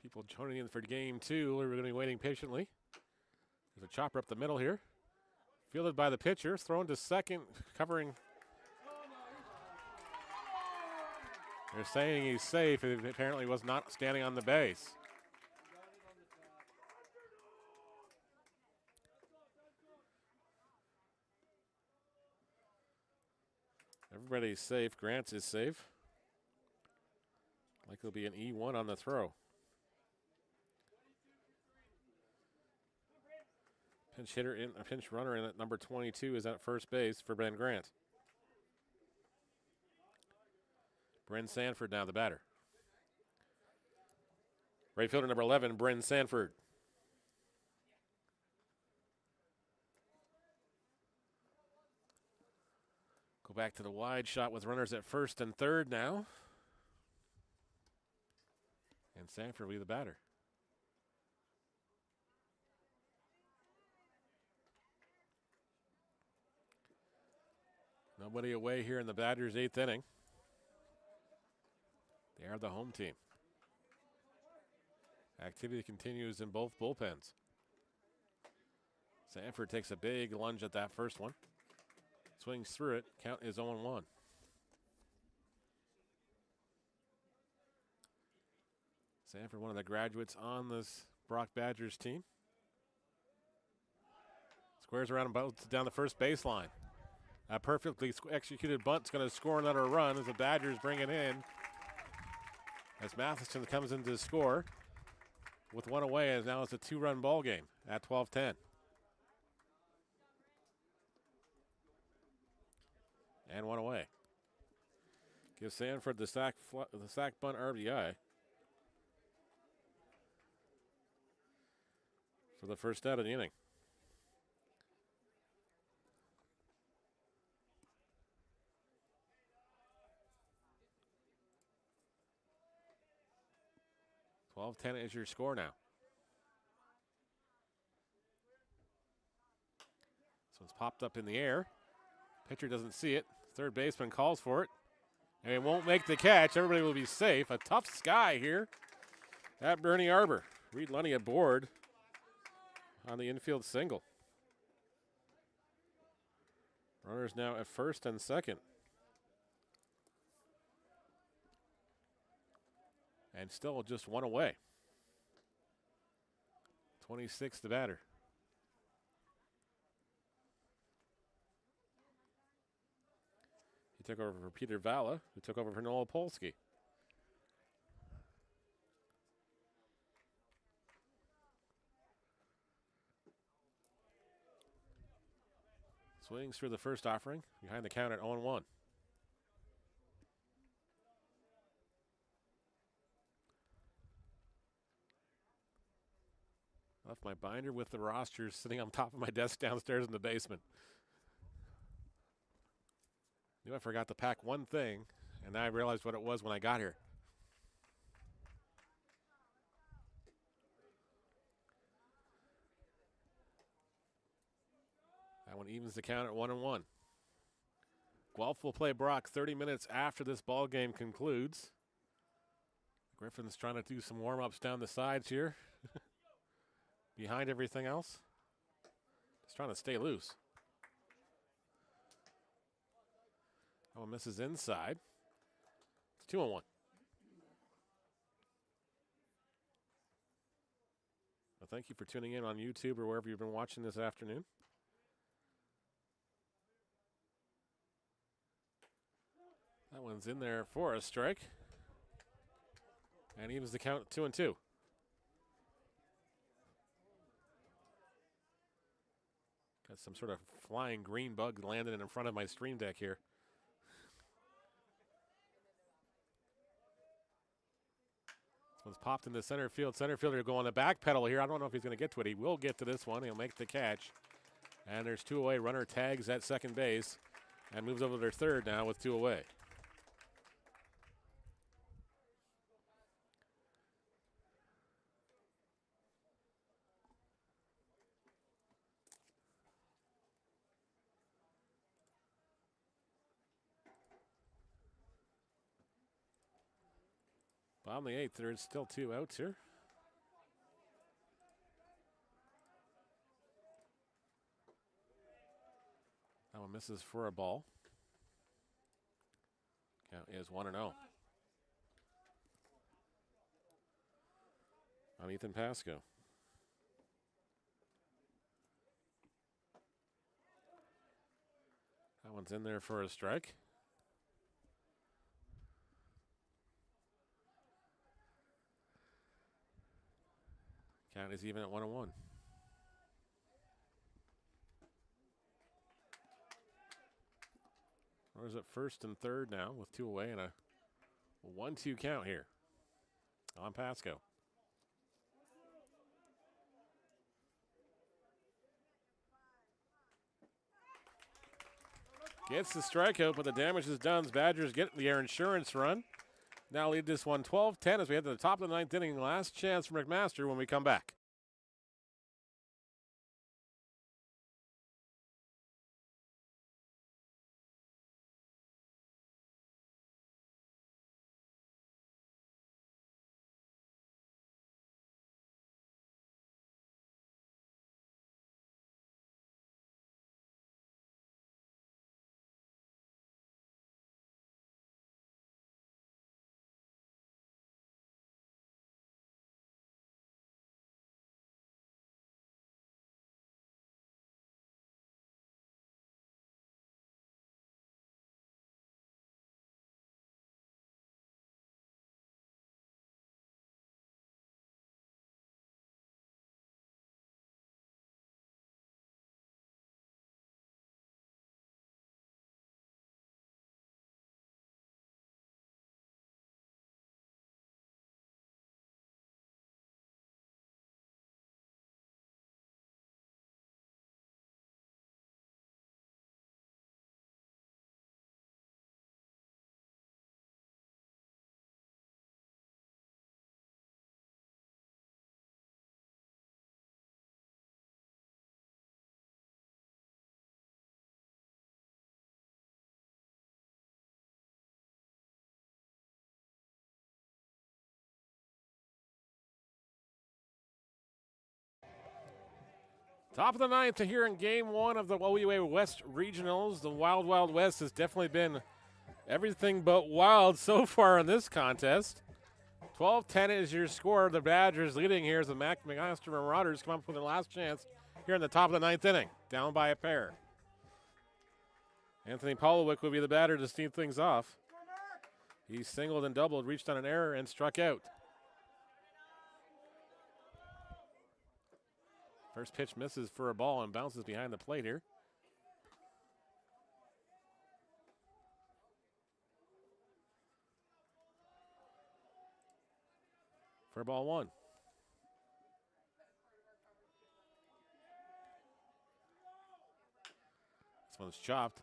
People joining in for game 2. We're going to be waiting patiently. There's a chopper up the middle here. Fielded by the pitcher, thrown to second, covering. They're saying he's safe. He apparently was not standing on the base. Everybody's safe. Grant's is safe. Like it'll be an E1 on the throw. Pinch hitter in a pinch runner in at number 22 is at first base for Ben Grant. Bryn Sanford now the batter. Right fielder number 11, Bryn Sanford. Go back to the wide shot with runners at first and third now. And Sanford will be the batter. Nobody away here in the Badgers' 8th inning. They are the home team. Activity continues in both bullpens. Sanford takes a big lunge at that first one. Swings through it. Count is 0-1. Sanford, one of the graduates on this Brock Badgers team. Squares around about down the first baseline. A perfectly executed bunt's going to score another run as the Badgers bring it in. As Matheson comes in to score with one away, as now it's a 2-run ball game at 12-10. And one away. Gives Sanford the sack bunt RBI for the first out of the inning. $12-10 is your score now. This one's popped up in the air. Pitcher doesn't see it. Third baseman calls for it. And it won't make the catch. Everybody will be safe. A tough sky here at Bernie Arbour. Reed Lunny aboard on the infield single. Runners now at first and second. And still just one away. 26 the batter. He took over for Peter Valla, who took over for Noel Polsky. Swings through the first offering, behind the count at 0-1. Left my binder with the rosters sitting on top of my desk downstairs in the basement. Knew I forgot to pack one thing, and now I realized what it was when I got here. That one evens the count at 1-1. Guelph will play Brock 30 minutes after this ball game concludes. Griffin's trying to do some warm-ups down the sides here. Behind everything else. Just trying to stay loose. That one misses inside. It's 2-1. Well, thank you for tuning in on YouTube or wherever you've been watching this afternoon. That one's in there for a strike. And evens the count 2-2. Got some sort of flying green bug landing in front of my stream deck here. This one's popped into center field. Center fielder will go on the back pedal here. I don't know if he's going to get to it. He will get to this one. He'll make the catch. And there's 2 away. Runner tags at second base and moves over to their third now with 2 away. Bottom of the 8th, there's still 2 outs here. That one misses for a ball. Count is 1-0. On Ethan Pasco. That one's in there for a strike. Count is even at 1-1. Runners at first and third now with 2 away and a 1-2 count here on Pasco. Gets the strikeout, but the damage is done. Badgers get their insurance run. now lead this one 12-10 as we head to the top of the ninth inning. Last chance for McMaster when we come back. Top of the ninth here in Game 1 of the OUA West Regionals. The Wild Wild West has definitely been everything but wild so far in this contest. 12-10 is your score. The Badgers leading here as the McMaster Marauders come up with their last chance here in the top of the ninth inning, down by a pair. Anthony Polowick will be the batter to steam things off. He singled and doubled, reached on an error, and struck out. First pitch misses for a ball and bounces behind the plate here. For ball one. This one's chopped.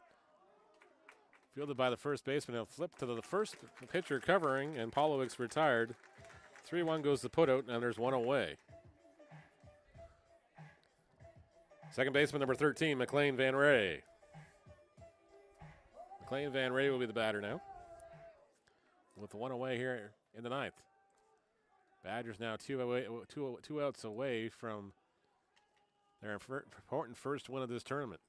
Fielded by the first baseman. He'll flip to the first pitcher covering, and Polowick's retired. 3-1 goes the putout, and there's one away. Second baseman, number 13, McLean Van Ray. McLean Van Ray will be the batter now. With the one away here in the ninth. Badgers now two outs away from their important first win of this tournament.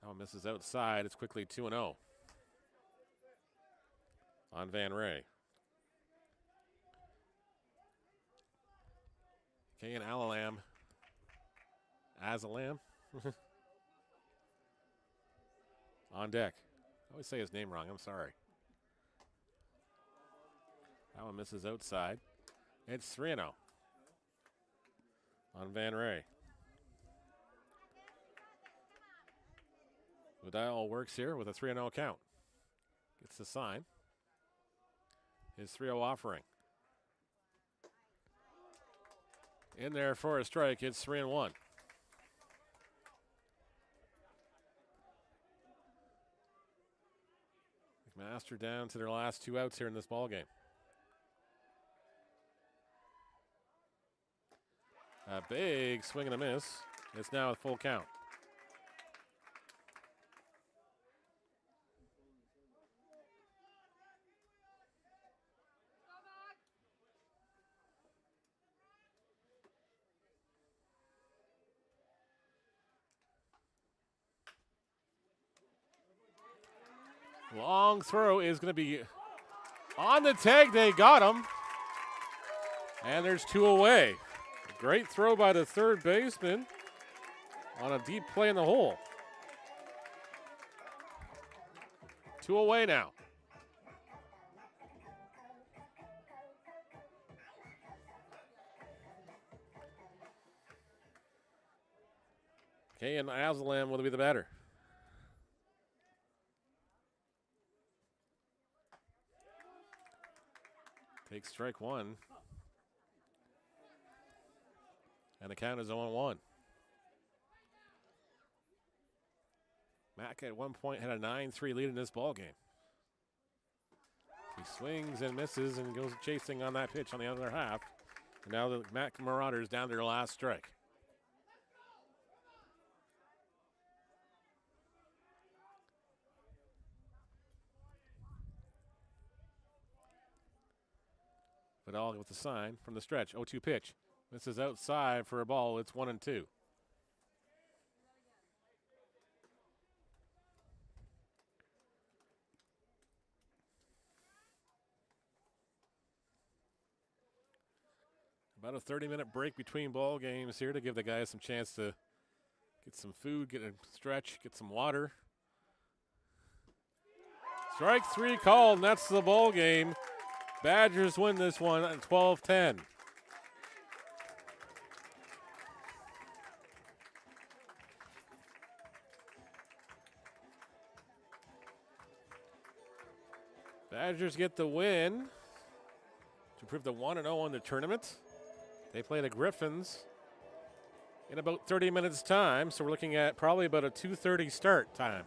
That one misses outside. It's quickly 2-0 on Van Ray. Kayan Alalam. Azalam. On deck. I always say his name wrong. I'm sorry. That one misses outside. It's 3-0 on Van Ray. Vidal works here with a 3-0 count. Gets the sign. His 3-0 offering. In there for a strike. It's 3-1. McMaster down to their last two outs here in this ballgame. A big swing and a miss. It's now a full count. Long throw is going to be on the tag. They got him. And there's two away. Great throw by the third baseman on a deep play in the hole. Two away now. Kayan Azalam will be the batter. Take strike one. And the count is 0-1. Mac at one point had a 9-3 lead in this ball game. He swings and misses and goes chasing on that pitch on the other half. And now the Mac Marauders down to their last strike. Vidal with the sign from the stretch. 0-2 pitch. This is outside for a ball. It's 1-2. About a 30-minute break between ball games here to give the guys some chance to get some food, get a stretch, get some water. Strike three called, and that's the ball game. Badgers win this one at 12-10. Badgers get the win to prove the 1-0 in the tournament. They play the Griffins in about 30 minutes' time, so we're looking at probably about a 2:30 start time.